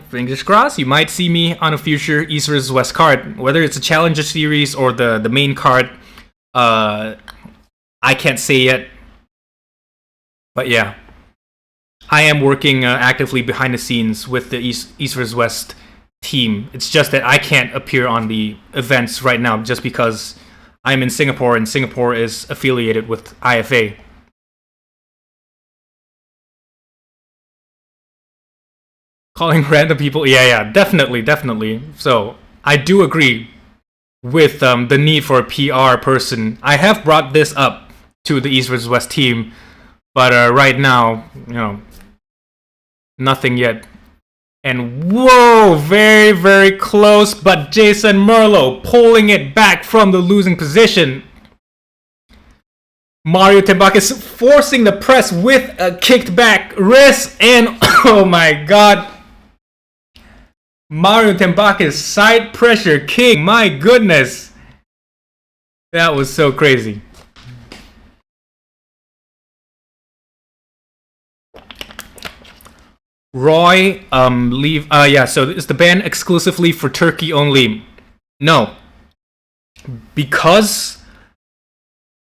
fingers crossed, you might see me on a future East vs West card. Whether it's a Challenger Series or the main card, I can't say yet. But yeah, I am working actively behind the scenes with the East vs West team. It's just that I can't appear on the events right now just because I'm in Singapore and Singapore is affiliated with IFA. Calling random people, yeah, definitely. So I do agree with the need for a PR person. I have brought this up to the East vs West team, but right now, nothing yet. And whoa, very, very close, but Jason Merlo pulling it back from the losing position. Mario Tembakis forcing the press with a kicked back wrist, and oh my god. Mario Tembakis side pressure king, my goodness. That was so crazy. Roy, leave. Yeah. So is the ban exclusively for Turkey only? No, because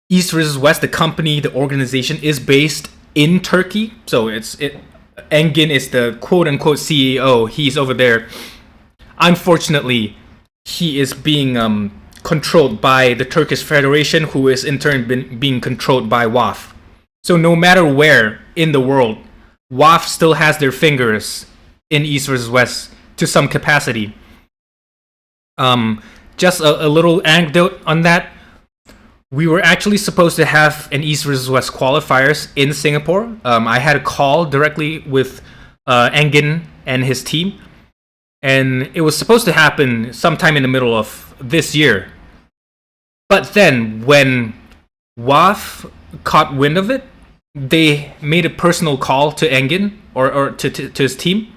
East versus West, the company, the organization is based in Turkey. So Engin is the quote unquote CEO. He's over there. Unfortunately, he is being controlled by the Turkish Federation, who is in turn being controlled by WAF. So no matter where in the world, WAF still has their fingers in East versus West to some capacity. Just a little anecdote on that. We were actually supposed to have an East versus West qualifiers in Singapore. I had a call directly with Engin and his team, and it was supposed to happen sometime in the middle of this year. But then when WAF caught wind of it, they made a personal call to Engin or to his team.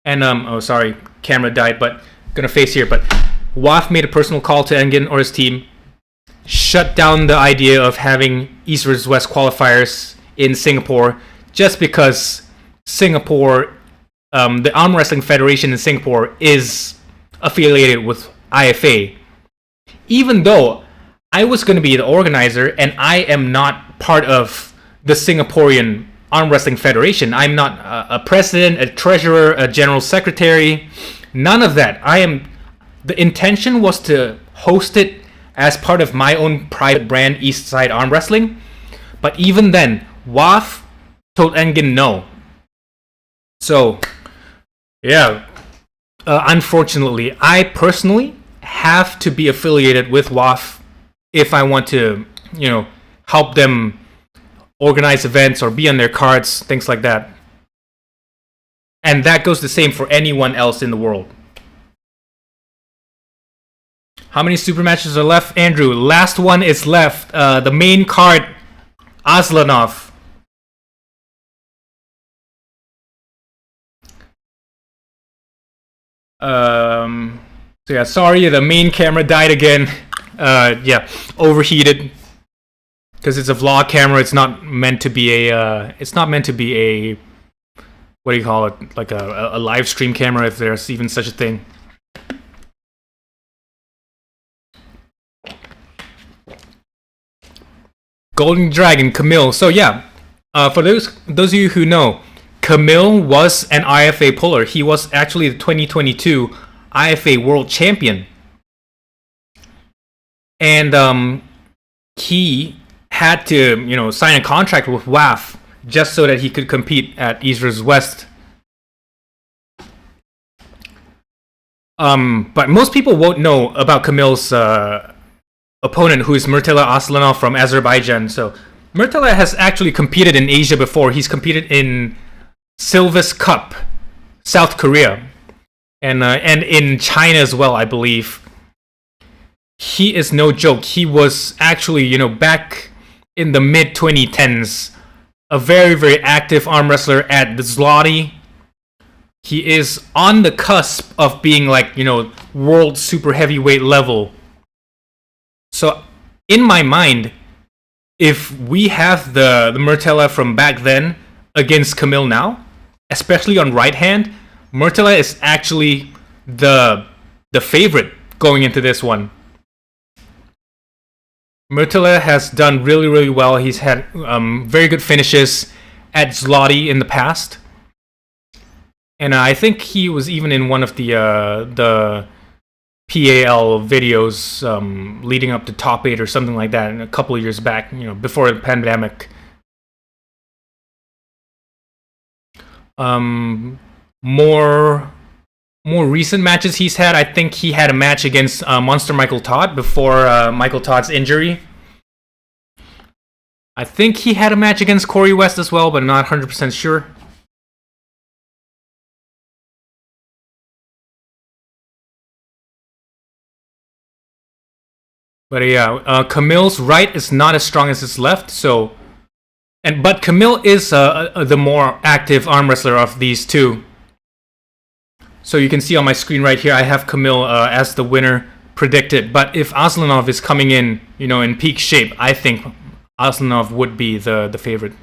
And oh sorry, camera died, but gonna face here. But WAF made a personal call to Engin or his team, shut down the idea of having East versus West qualifiers in Singapore, just because Singapore, the Arm Wrestling Federation in Singapore is affiliated with IFA. Even though I was going to be the organizer and I am not part of the Singaporean Arm Wrestling Federation. I'm not a president, a treasurer, a general secretary, none of that. The intention was to host it as part of my own private brand, Eastside Arm Wrestling. But even then, WAF told Engin no. So, yeah. Unfortunately, I personally have to be affiliated with WAF if I want to, help them organize events or be on their cards, things like that. And that goes the same for anyone else in the world. How many super matches are left, Andrew? Last one is left. The main card, Asenov. So yeah, sorry, the main camera died again. Yeah, overheated. Because it's a vlog camera, it's not meant to be a. What do you call it? Like a live stream camera, if there's even such a thing. Golden Dragon, Camille. So yeah, for those of you who know, Camille was an IFA puller. He was actually the 2022 IFA World Champion. And he had to, sign a contract with WAF just so that he could compete at East vs. West. But most people won't know about Camille's opponent, who is Murtala Aslanov from Azerbaijan. So Murtala has actually competed in Asia before. He's competed in Silvis Cup, South Korea, and in China as well, I believe. He is no joke. He was actually, back in the mid 2010s, a very, very active arm wrestler at the Zloty. He is on the cusp of being world super heavyweight level. So, in my mind, if we have the Murtala from back then against Camille now, especially on right hand, Murtala is actually the favorite going into this one. Murtala has done really, really well. He's had very good finishes at Zloty in the past. And I think he was even in one of the PAL videos leading up to Top 8 or something like that a couple of years back, before the pandemic. More recent matches he's had, I think he had a match against Monster Michael Todd before Michael Todd's injury. I think he had a match against Corey West as well, but I'm not 100% sure. But yeah, Camille's right is not as strong as his left, but Camille is the more active arm wrestler of these two. So you can see on my screen right here, I have Camille as the winner predicted. But if Asenov is coming in, in peak shape, I think Asenov would be the favorite.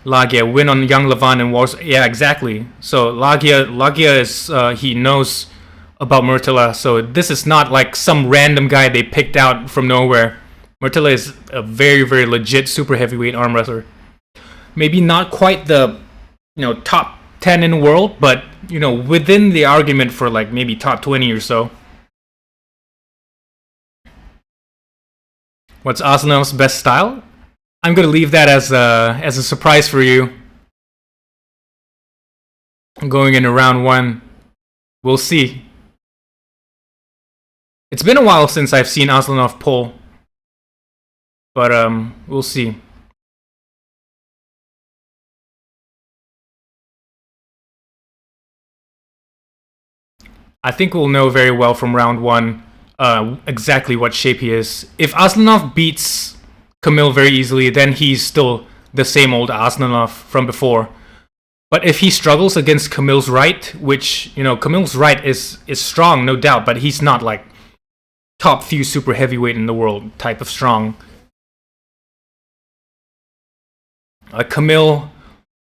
Lagia win on Young Levan and Wars. Yeah, exactly. So Lagia is he knows about Murtala, so this is not like some random guy they picked out from nowhere. Murtala is a very, very legit super heavyweight arm wrestler. Maybe not quite the top 10 in the world, but within the argument for like maybe top 20 or so. What's Asenov's best style? I'm gonna leave that as a surprise for you. Going into round 1, we'll see. It's been a while since I've seen Asenov pull, but we'll see. I think we'll know very well from round 1 exactly what shape he is. If Asenov beats Camille very easily, then he's still the same old Asenov from before. But if he struggles against Camille's right, which, Camille's right is strong, no doubt, but he's not like top few super heavyweight in the world type of strong. Camille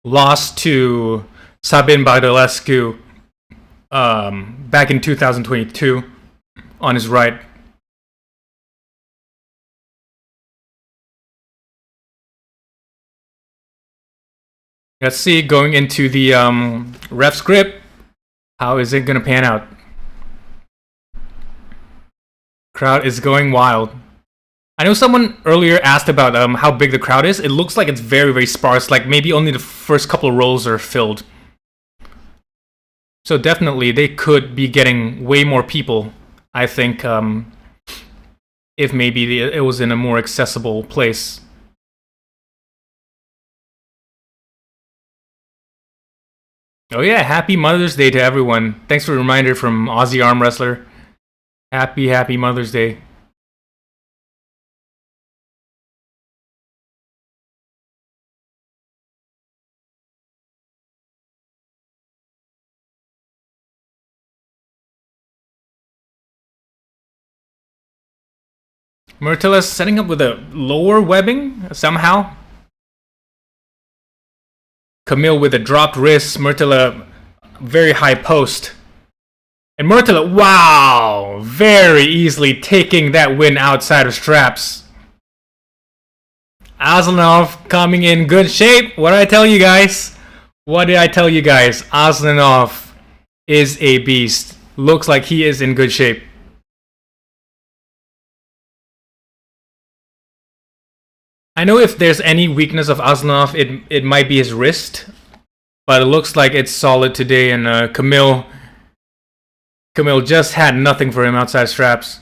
lost to Sabin Bardalescu back in 2022 on his right. Let's see, going into the ref script, how is it going to pan out? Crowd is going wild. I know someone earlier asked about how big the crowd is. It looks like it's very, very sparse, like maybe only the first couple of rows are filled. So definitely they could be getting way more people, I think, if maybe it was in a more accessible place. Oh yeah, happy Mother's Day to everyone. Thanks for the reminder from Aussie Arm Wrestler. Happy Mother's Day. Murtala's setting up with a lower webbing somehow. Camille with a dropped wrist. Murtala, very high post. And Murtala, wow! Very easily taking that win outside of straps. Asenov coming in good shape. What did I tell you guys? Asenov is a beast. Looks like he is in good shape. I know if there's any weakness of Asenov, it might be his wrist. But it looks like it's solid today, and Camille just had nothing for him outside straps.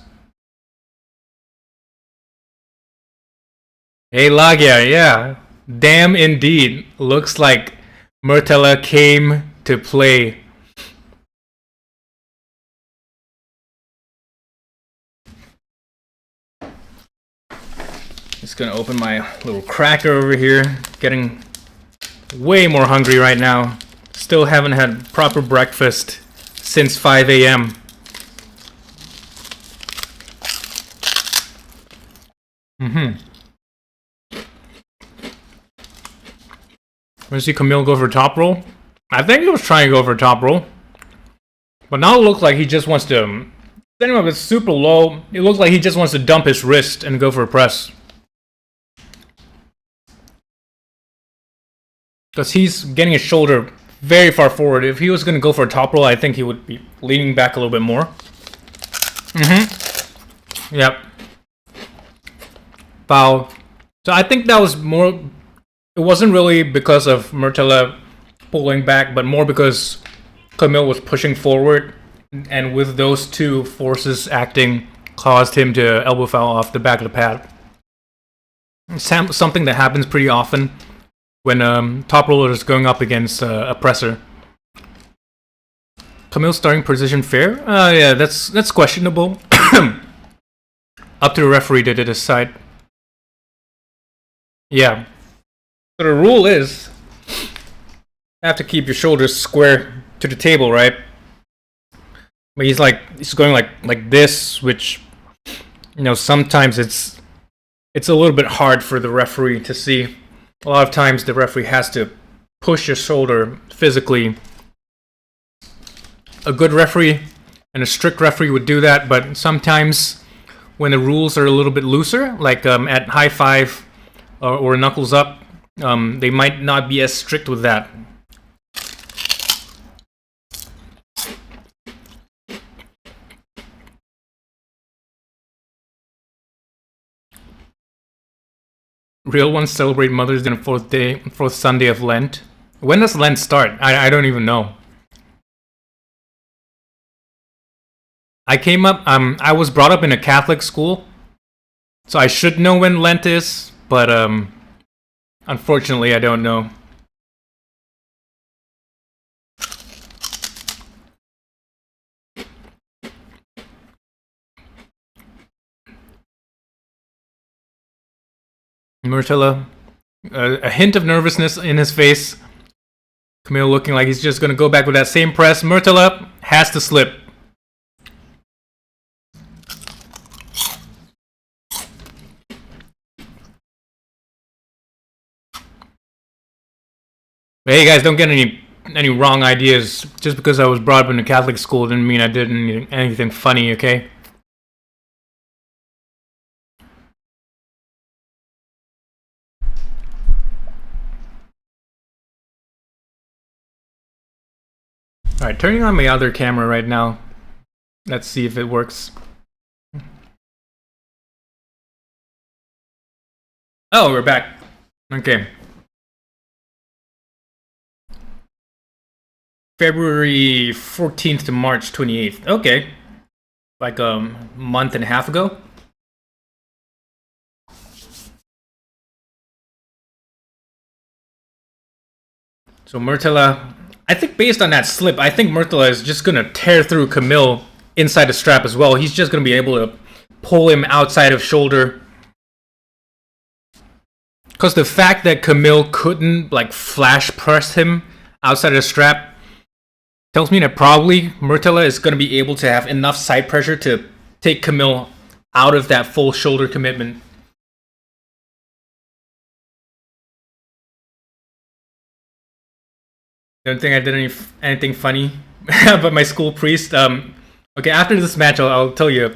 Hey Lagia, yeah. Damn indeed. Looks like Murtala came to play. Just gonna open my little cracker over here. Getting way more hungry right now. Still haven't had proper breakfast since 5 a.m. Want to see Camille go for a top roll? I think he was trying to go for a top roll. But now it looks like he just wants to... Anyway, it's super low. It looks like he just wants to dump his wrist and go for a press. Because he's getting his shoulder very far forward. If he was going to go for a top roll, I think he would be leaning back a little bit more. Yep. Foul. So I think that was more... It wasn't really because of Murtala pulling back, but more because Camille was pushing forward. And with those two forces acting, caused him to elbow foul off the back of the pad. It's something that happens pretty often when top roller is going up against a presser. Camille's starting position fair? Yeah, that's questionable. Up to the referee to decide. Yeah. So the rule is, you have to keep your shoulders square to the table, right? But he's going like this, which, you know, sometimes it's a little bit hard for the referee to see. A lot of times the referee has to push your shoulder physically. A good referee and a strict referee would do that, but sometimes when the rules are a little bit looser, like at high five or knuckles up, they might not be as strict with that. Real ones celebrate Mother's Day on the fourth Sunday of Lent. When does Lent start? I don't even know. I came up, I was brought up in a Catholic school, so I should know when Lent is, but unfortunately I don't know. Murtala, a hint of nervousness in his face. Camille looking like he's just gonna go back with that same press. Murtala has to slip. But hey guys, don't get any wrong ideas. Just because I was brought up in a Catholic school didn't mean I did anything funny, okay? Alright, turning on my other camera right now. Let's see if it works. Oh, we're back. Okay. February 14th to March 28th. Okay. Like a month and a half ago. So Murtala, I think based on that slip, I think Murtala is just going to tear through Camille inside the strap as well. He's just going to be able to pull him outside of shoulder. Because the fact that Camille couldn't like flash press him outside of the strap tells me that probably Murtala is going to be able to have enough side pressure to take Camille out of that full shoulder commitment. Don't think I did anything funny about my school priest. Okay, after this match, I'll tell you a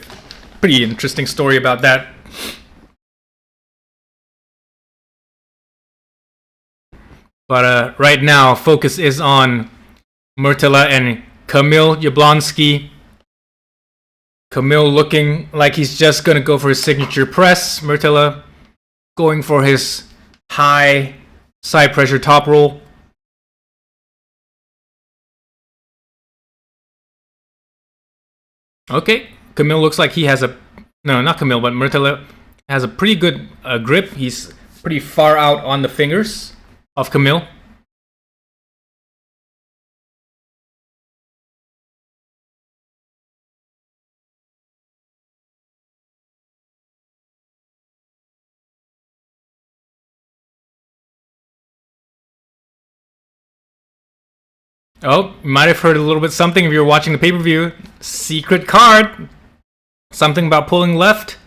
pretty interesting story about that. But right now, focus is on Murtala and Camille Jablonski. Camille looking like he's just gonna go for his signature press. Murtala going for his high side pressure top roll. Okay, Camille looks like he has a... No, not Camille, but Murtala has a pretty good grip. He's pretty far out on the fingers of Camille. Oh, you might have heard a little bit something if you're watching the pay-per-view. Secret card. Something about pulling left.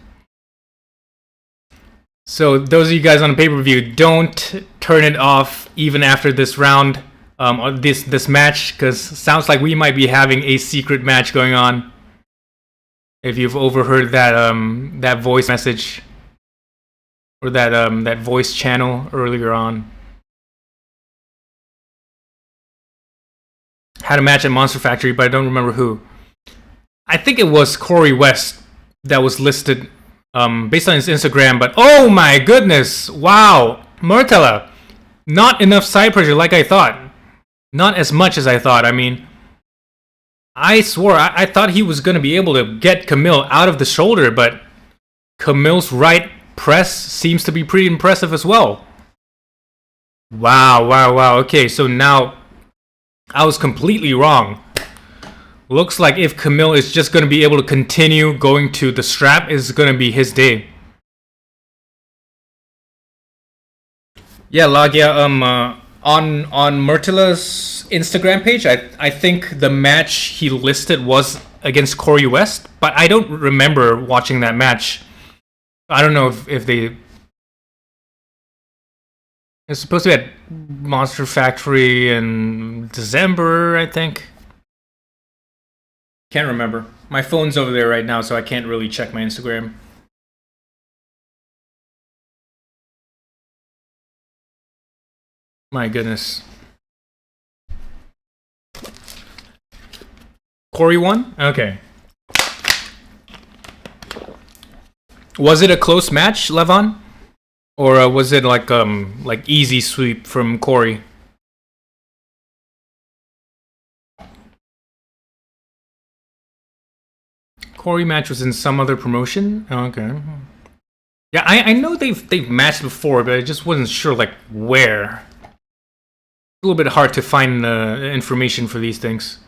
So those of you guys on the pay-per-view, don't turn it off even after this round, or this match, because it sounds like we might be having a secret match going on. If you've overheard that that voice message or that voice channel earlier on. Had a match at Monster Factory, but I don't remember who. I think it was Corey West that was listed based on his Instagram, but oh my goodness, wow, Murtala, not enough side pressure like I thought. Not as much as I thought. I mean, I swore I thought he was going to be able to get Camille out of the shoulder, but Camille's right press seems to be pretty impressive as well. Wow, wow, wow. Okay, so now I was completely wrong. Looks like if Camille is just going to be able to continue going to the strap, is going to be his day. Yeah, Nadia, on Murtala's Instagram page, I think the match he listed was against Corey West, but I don't remember watching that match. I don't know if they... It's supposed to be at Monster Factory in December, I think. Can't remember. My phone's over there right now, so I can't really check my Instagram. My goodness. Corey won? Okay. Was it a close match, Levon? Or was it like easy sweep from Corey? Corey match was in some other promotion? Okay. Yeah, I know they've matched before, but I just wasn't sure like where. A little bit hard to find information for these things.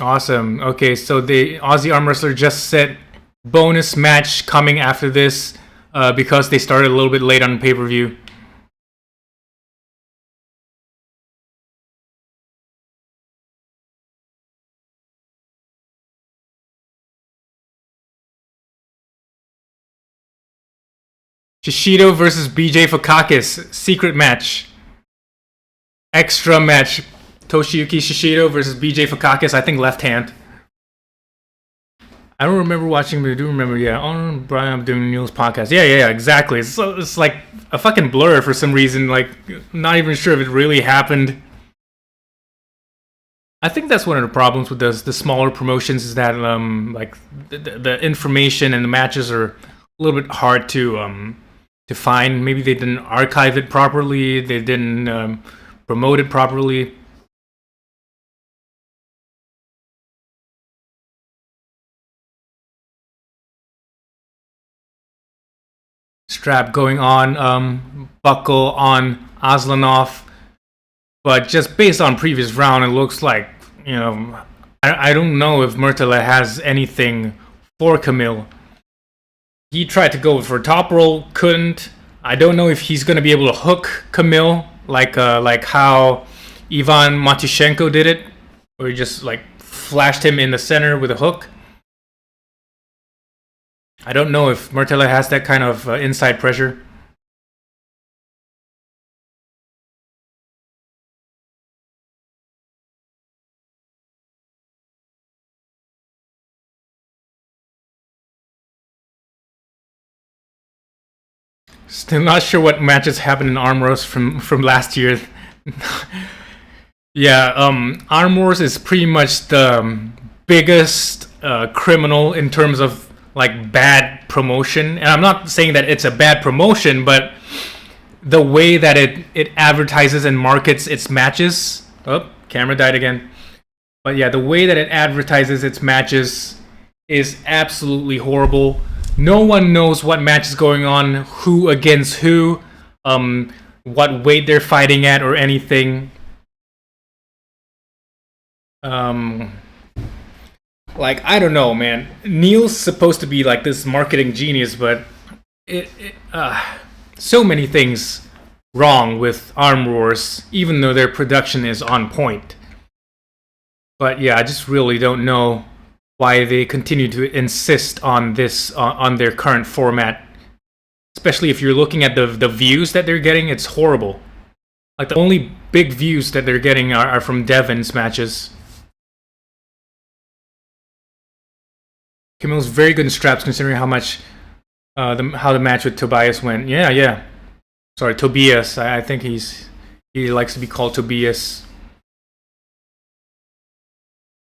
Awesome. Okay, so the Aussie arm wrestler just said bonus match coming after this because they started a little bit late on pay-per-view. Shishido versus BJ Fukakis, secret match. Extra match. Toshiyuki Shishido versus BJ Fukakis, I think left hand. I don't remember watching, but I do remember, yeah. Oh, Brian, I'm doing Neil's podcast. Yeah, exactly. It's like a fucking blur for some reason. Like, not even sure if it really happened. I think that's one of the problems with the smaller promotions is that like the information and the matches are a little bit hard to find. Maybe they didn't archive it properly. They didn't promote it properly. Strap going on, buckle on Asenov, but just based on previous round, it looks like, you know, I don't know if Murtala has anything for Camille. He tried to go for a top roll, couldn't. I don't know if he's going to be able to hook Camille like how Ivan Matyushenko did it, where he just like flashed him in the center with a hook. I don't know if Murtala has that kind of inside pressure. Still not sure what matches happened in Arm Wars from last year. Yeah, Arm Wars is pretty much the biggest criminal in terms of like bad promotion. And I'm not saying that it's a bad promotion, but the way that it advertises and markets its matches. Oh, camera died again. But yeah, the way that it advertises its matches is absolutely horrible. No one knows what match is going on, who against who, what weight they're fighting at, or anything. Like, I don't know, man. Neil's supposed to be like this marketing genius, but so many things wrong with Arm Wars, even though their production is on point. But yeah, I just really don't know why they continue to insist on this on their current format. Especially if you're looking at the views that they're getting, it's horrible. Like, the only big views that they're getting are from Devon's matches. Camille's very good in straps considering how much how the match with Tobias went. Yeah. Sorry, Tobias. I think he likes to be called Tobias.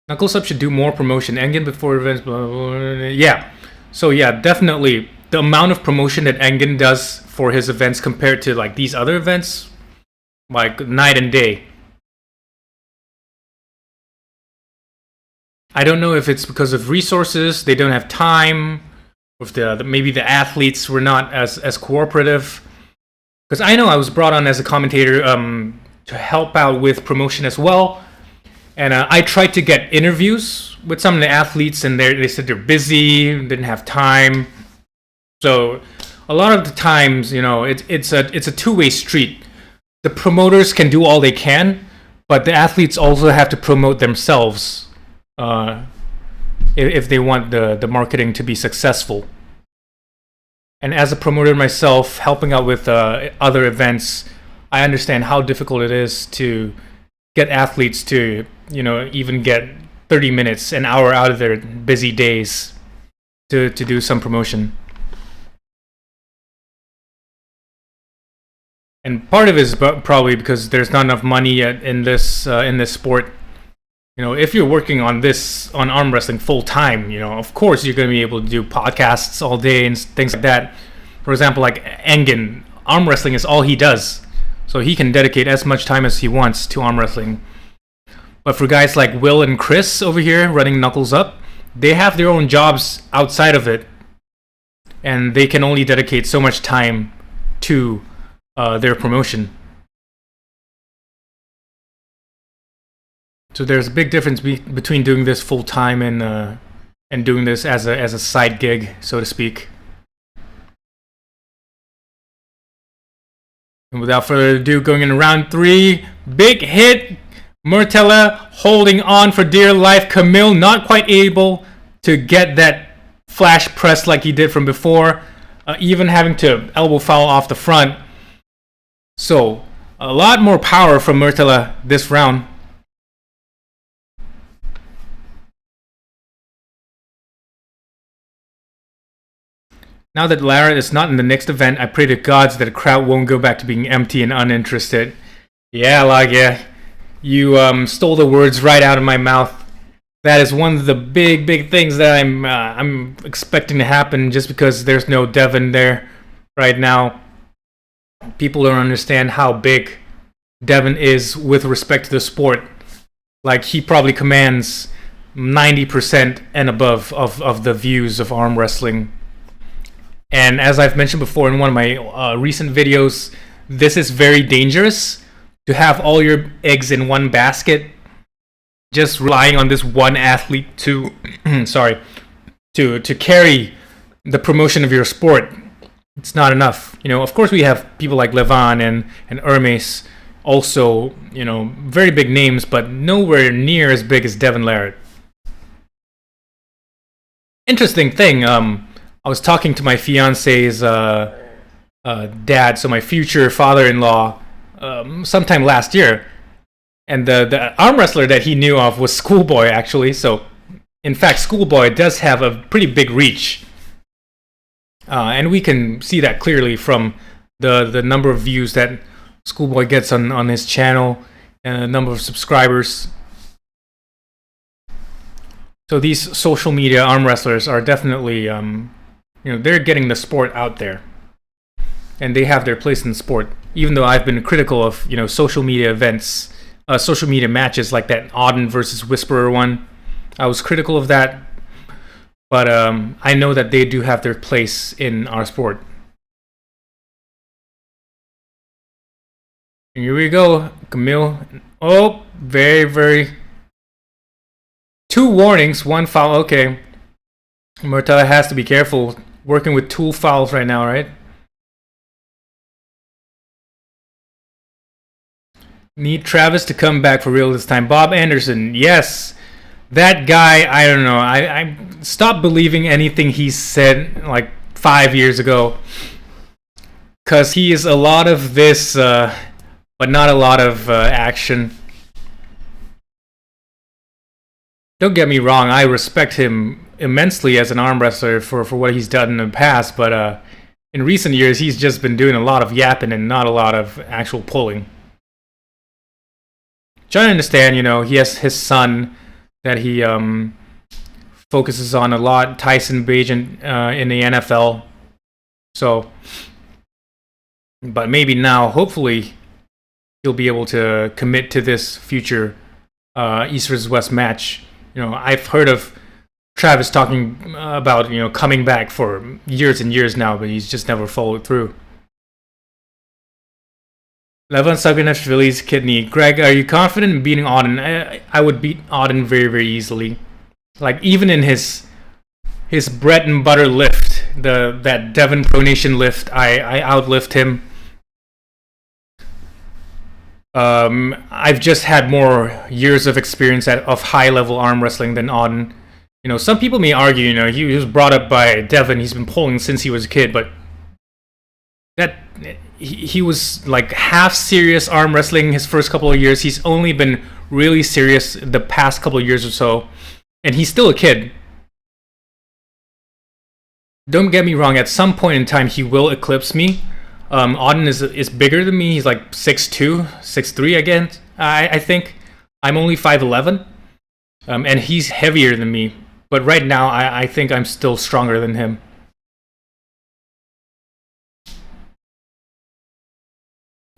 Knuckles Up should do more promotion. Engen before events, blah, blah, blah. Yeah. So yeah, definitely the amount of promotion that Engen does for his events compared to like these other events, like night and day. I don't know if it's because of resources, they don't have time, or if maybe the athletes were not as cooperative. Because I know I was brought on as a commentator to help out with promotion as well. And I tried to get interviews with some of the athletes, and they said they're busy, didn't have time. So a lot of the times, it's a two-way street. The promoters can do all they can, but the athletes also have to promote themselves if they want the marketing to be successful. And as a promoter myself, helping out with other events, I understand how difficult it is to get athletes to, even get 30 minutes, an hour out of their busy days to do some promotion. And part of it is probably because there's not enough money yet in this sport. If you're working on arm wrestling full time, of course you're going to be able to do podcasts all day and things like that. For example, like Engen, arm wrestling is all he does, so he can dedicate as much time as he wants to arm wrestling. But for guys like Will and Chris over here running Knuckles Up, they have their own jobs outside of it, and they can only dedicate so much time to their promotion. So there's a big difference between doing this full time and doing this as a side gig, so to speak. And without further ado, going into round 3, big hit. Murtala holding on for dear life. Camille not quite able to get that flash press like he did from before, even having to elbow foul off the front. So a lot more power from Murtala this round. Now that Lara is not in the next event, I pray to gods that the crowd won't go back to being empty and uninterested. Yeah, Nadia, you stole the words right out of my mouth. That is one of the big things that I'm expecting to happen, just because there's no Devin there right now. People don't understand how big Devin is with respect to the sport. Like, he probably commands 90% and above of the views of arm wrestling. And as I've mentioned before in one of my recent videos, this is very dangerous to have all your eggs in one basket, just relying on this one athlete to to carry the promotion of your sport. It's not enough. Of course we have people like Levan and Hermes, also, very big names, but nowhere near as big as Devin Larratt. Interesting thing, I was talking to my fiance's dad, so my future father-in-law, sometime last year, and the arm wrestler that he knew of was Schoolboy, actually. So, in fact, Schoolboy does have a pretty big reach, and we can see that clearly from the number of views that Schoolboy gets on his channel and the number of subscribers. So these social media arm wrestlers are definitely, they're getting the sport out there, and they have their place in the sport. Even though I've been critical of, social media events, social media matches like that Auden versus Whisperer one, I was critical of that. But I know that they do have their place in our sport. And here we go, Camille. Oh, very. 2 warnings, 1 foul. Okay. Murtala has to be careful working with 2 fouls right now, right? Need Travis to come back for real this time. Bob Anderson, yes. That guy, I don't know. I stopped believing anything he said like 5 years ago. Because he is a lot of this, but not a lot of action. Don't get me wrong, I respect him immensely as an arm wrestler for what he's done in the past, but in recent years he's just been doing a lot of yapping and not a lot of actual pulling. Trying to understand, he has his son that he focuses on a lot, Tyson Bagent, in the NFL. So, but maybe now, hopefully, he'll be able to commit to this future East vs. West match. I've heard of Travis talking about, coming back for years and years now, but he's just never followed through. Levon Saganashvili's kidney. Greg, are you confident in beating Auden? I would beat Auden very, very easily. Like, even in his bread and butter lift, that Devon pronation lift, I outlift him. I've just had more years of experience of high level arm wrestling than Auden. You know, some people may argue, you know, he was brought up by Devon. He's been pulling since he was a kid, but he was like half serious arm wrestling his first couple of years. He's only been really serious the past couple of years or so, and he's still a kid. Don't get me wrong, at some point in time he will eclipse me. Auden is bigger than me. He's like 6'2", 6'3", again. I think. I'm only 5'11", and he's heavier than me. But right now, I think I'm still stronger than him.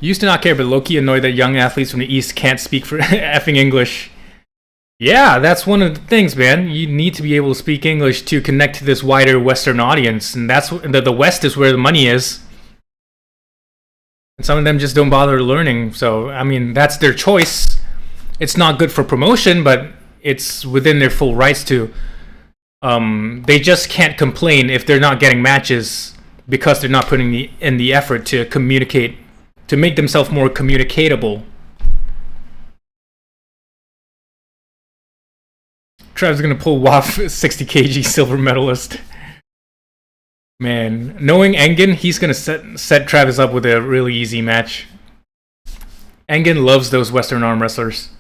Used to not care, but low-key annoyed that young athletes from the East can't speak for effing English. Yeah, that's one of the things, man. You need to be able to speak English to connect to this wider Western audience, and that's the West is where the money is. And some of them just don't bother learning. So, I mean, that's their choice. It's not good for promotion, but it's within their full rights to. They just can't complain if they're not getting matches because they're not putting in the effort to communicate, to make themselves more communicatable. Trav's gonna pull WAF 60 kg silver medalist. Man, knowing Engen, he's gonna set Travis up with a really easy match. Engen loves those Western arm wrestlers.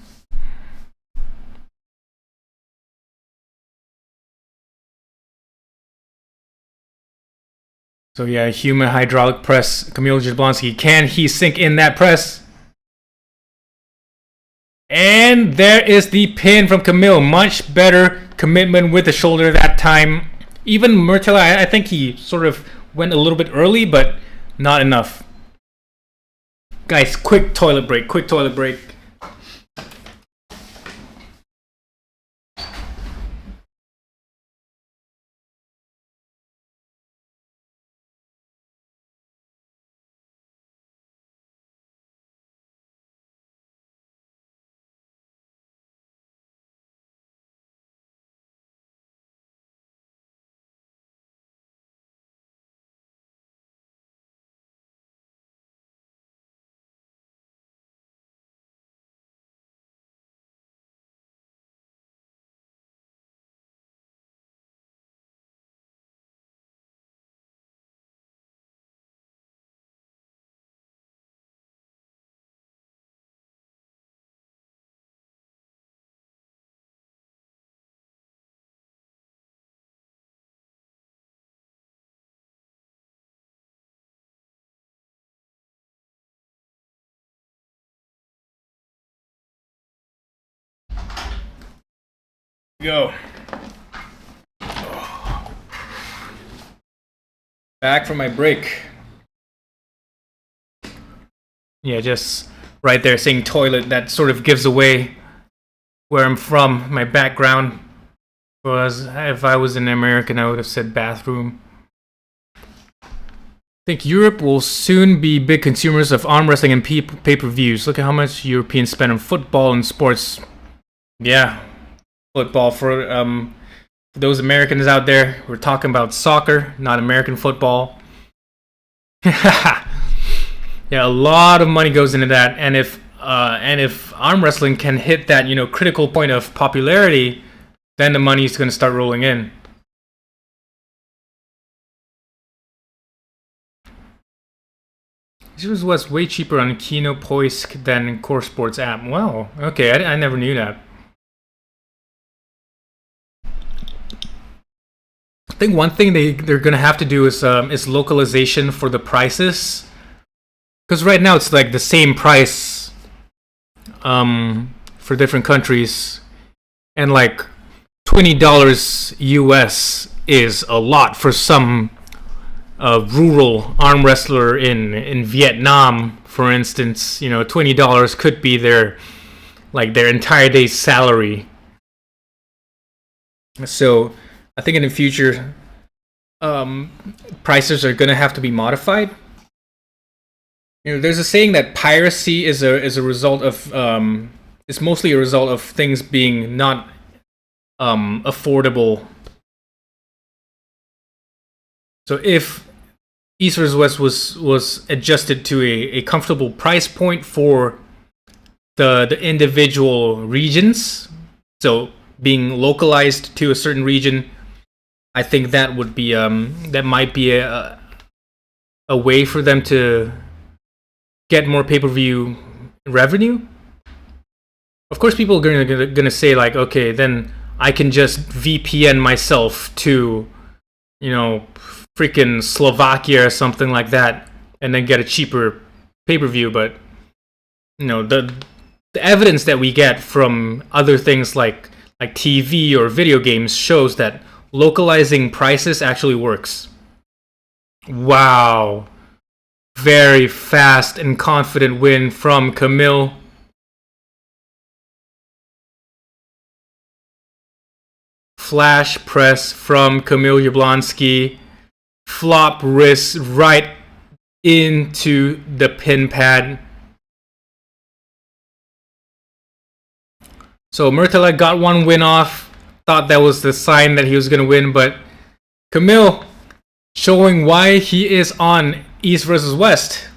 So yeah, human hydraulic press. Camille Jablonski, can he sink in that press? And there is the pin from Camille. Much better commitment with the shoulder that time. Even Murtala, I think he sort of went a little bit early, but not enough. Guys, quick toilet break. Quick toilet break. Go. Back from my break. Yeah, just right there saying toilet, that sort of gives away where I'm from, my background. Was if I was an American, I would have said bathroom. I think Europe will soon be big consumers of arm wrestling and pay-per-views. Look at how much Europeans spend on football and sports. Yeah. Football for those Americans out there. We're talking about soccer, not American football. Yeah, a lot of money goes into that, and if arm wrestling can hit that, you know, critical point of popularity, then the money is going to start rolling in. This was way cheaper on Kino Poisk than Core Sports app. Wow. Okay, I never knew that. I think one thing they're gonna have to do is localization for the prices, because right now it's like the same price for different countries, and like $20 US is a lot for some rural arm wrestler in Vietnam, for instance. You know, $20 could be their entire day's salary. So I think in the future, prices are going to have to be modified. There's a saying that piracy is a result of it's mostly a result of things being not affordable. So if East vs West was adjusted to a comfortable price point for the individual regions, so being localized to a certain region, I think that would be that might be a way for them to get more pay-per-view revenue. Of course, people are gonna say like, okay, then I can just VPN myself to, freaking Slovakia or something like that, and then get a cheaper pay-per-view. But the evidence that we get from other things like TV or video games shows that localizing prices actually works. Wow. Very fast and confident win from Camille. Flash press from Camille Jablonski. Flop wrist right into the pin pad. So Murtala got one win off. Thought that was the sign that he was going to win, but Camille showing why he is on East versus West.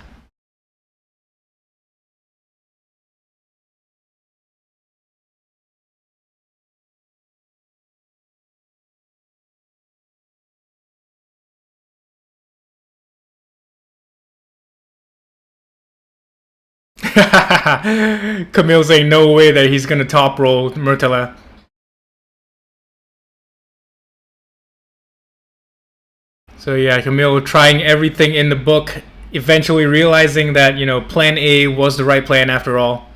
Camille saying no way that he's going to top roll Murtala. So yeah, Camille trying everything in the book, eventually realizing that, plan A was the right plan after all.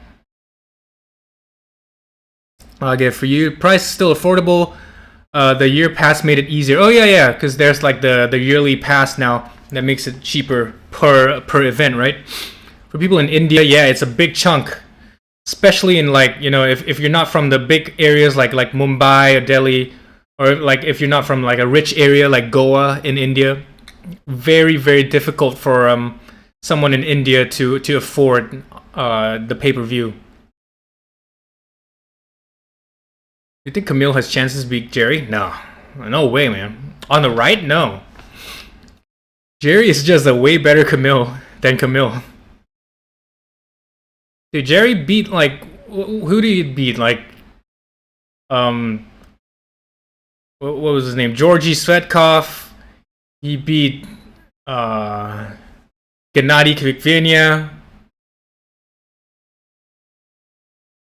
I'll get for you. Price is still affordable. The year pass made it easier. Oh yeah, because there's like the yearly pass now that makes it cheaper per event, right? For people in India, yeah, it's a big chunk. Especially in like, if you're not from the big areas like Mumbai or Delhi, or like if you're not from like a rich area like Goa in India, very, very difficult for someone in India to afford the pay-per-view. You think Camille has chances to beat Jerry? No way, man. On the right, no. Jerry is just a way better Camille than Camille. Dude, Jerry beat like, who did he beat? Like, what was his name? Georgy Svetkov. He beat Gennady Kvikvenia.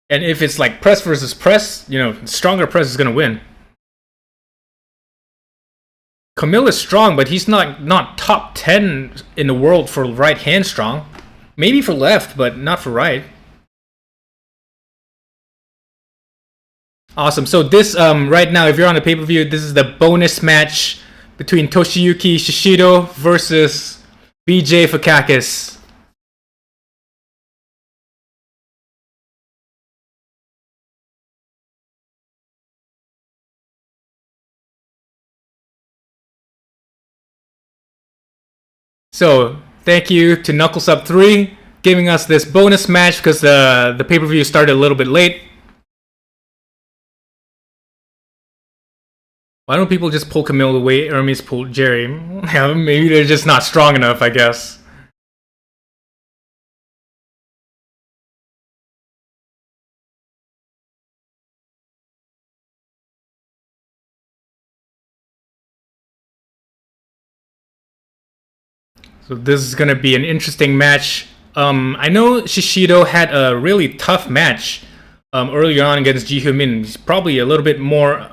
And if it's like press versus press, stronger press is gonna win. Camille is strong, but he's not top 10 in the world for right hand strong. Maybe for left, but not for right. Awesome. So this right now, if you're on the pay-per-view, this is the bonus match between Toshiyuki Shishido versus BJ Fakakis. So thank you to Knuckles Up 3 giving us this bonus match because the pay-per-view started a little bit late. Why don't people just pull Camille the way Hermes pulled Jerry? Maybe they're just not strong enough, I guess. So this is going to be an interesting match. I know Shishido had a really tough match earlier on against Ji Min. He's probably a little bit more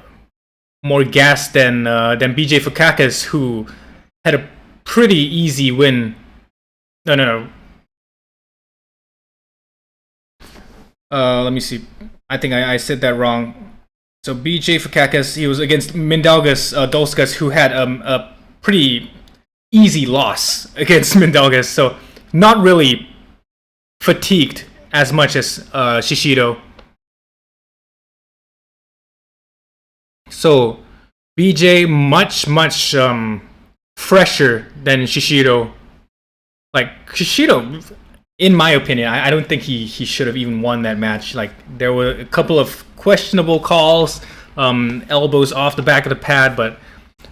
gas than BJ Fakakis, who had a pretty easy win. No. Let me see. I think I said that wrong. So BJ Fakakis, he was against Mindaugas Dolskas, who had a pretty easy loss against Mindaugas. So not really fatigued as much as Shishido. So BJ much fresher than Shishido. like Shishido, in my opinion, I don't think he should have even won that match. Like there were a couple of questionable calls, elbows off the back of the pad, but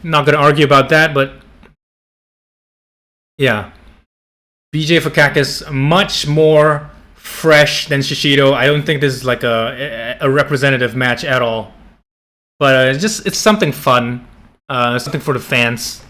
I'm not gonna argue about that. But yeah, BJ Fakakis much more fresh than Shishido. I don't think this is like a representative match at all. But it's something fun, something for the fans.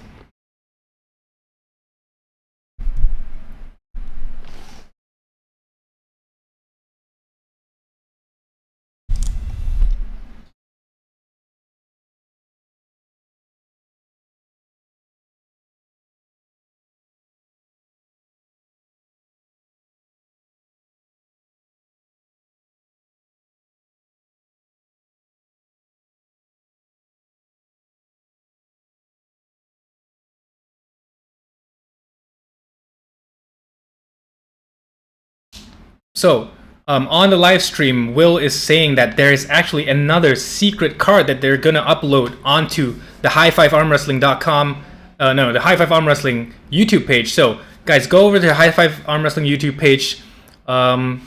So, on the live stream, Will is saying that there is actually another secret card that they're gonna upload onto the high5armwrestling.com, the High 5 Arm Wrestling YouTube page. So, guys, go over to the High 5 Arm Wrestling YouTube page. I'm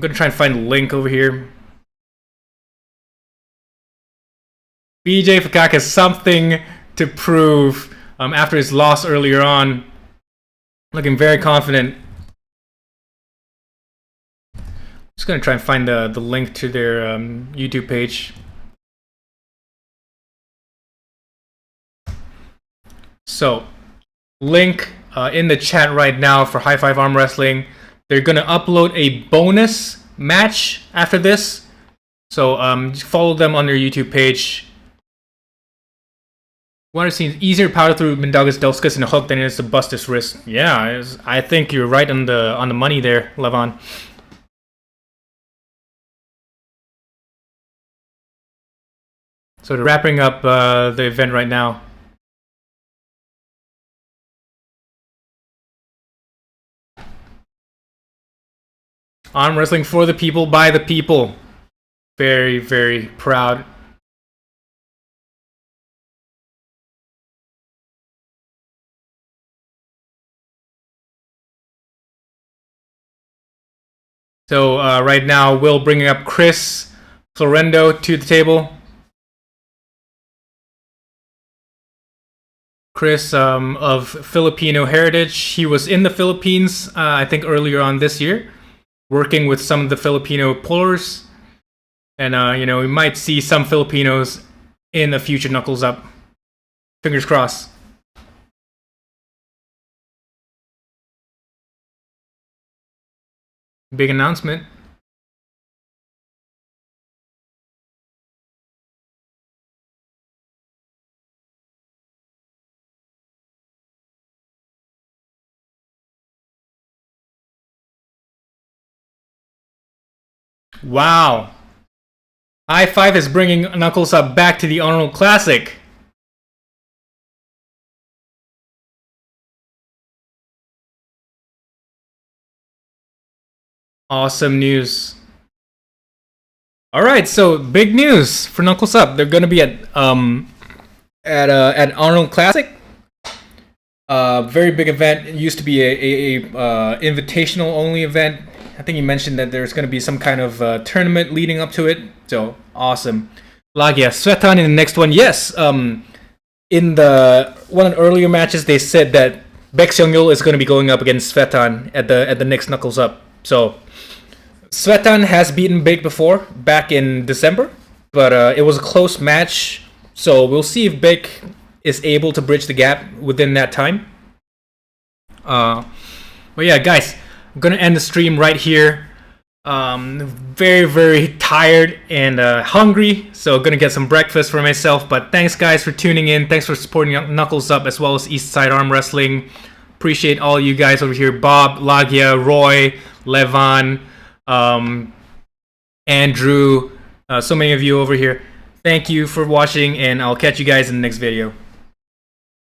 gonna try and find the link over here. BJ Fakak has something to prove after his loss earlier on. Looking very confident. Just gonna try and find the link to their YouTube page. So, link in the chat right now for High 5 Arm Wrestling. They're gonna upload a bonus match after this. So just follow them on their YouTube page. Want to see easier powder through Mindaugas Delskus and a hook than it is to bust his wrist. Yeah, I think you're right on the money there, Levon. So they're wrapping up the event right now. Arm wrestling for the people, by the people. Very, very proud. So right now, Will bringing up Chris Florendo to the table. Chris of Filipino heritage. He was in the Philippines, I think, earlier on this year, working with some of the Filipino pullers. And, we might see some Filipinos in the future Knuckles Up. Fingers crossed. Big announcement. Wow. High 5 is bringing Knuckles Up back to the Arnold Classic. Awesome news. Alright, so big news for Knuckles Up. They're gonna be at Arnold Classic. Very big event. It used to be a invitational only event. I think you mentioned that there's going to be some kind of tournament leading up to it. So, awesome. Lagia, Svetan in the next one. Yes, in the one of the earlier matches, they said that Beck Seongyul is going to be going up against Svetan at the next Knuckles Up. So, Svetan has beaten Beck before, back in December. But it was a close match. So, we'll see if Beck is able to bridge the gap within that time. But yeah, guys. I'm gonna end the stream right here. Very, very tired and hungry, so gonna get some breakfast for myself. But thanks, guys, for tuning in. Thanks for supporting Knuckles Up as well as Eastside Arm Wrestling. Appreciate all you guys over here: Bob, Lagia, Roy, Levon, Andrew, so many of you over here. Thank you for watching, and I'll catch you guys in the next video.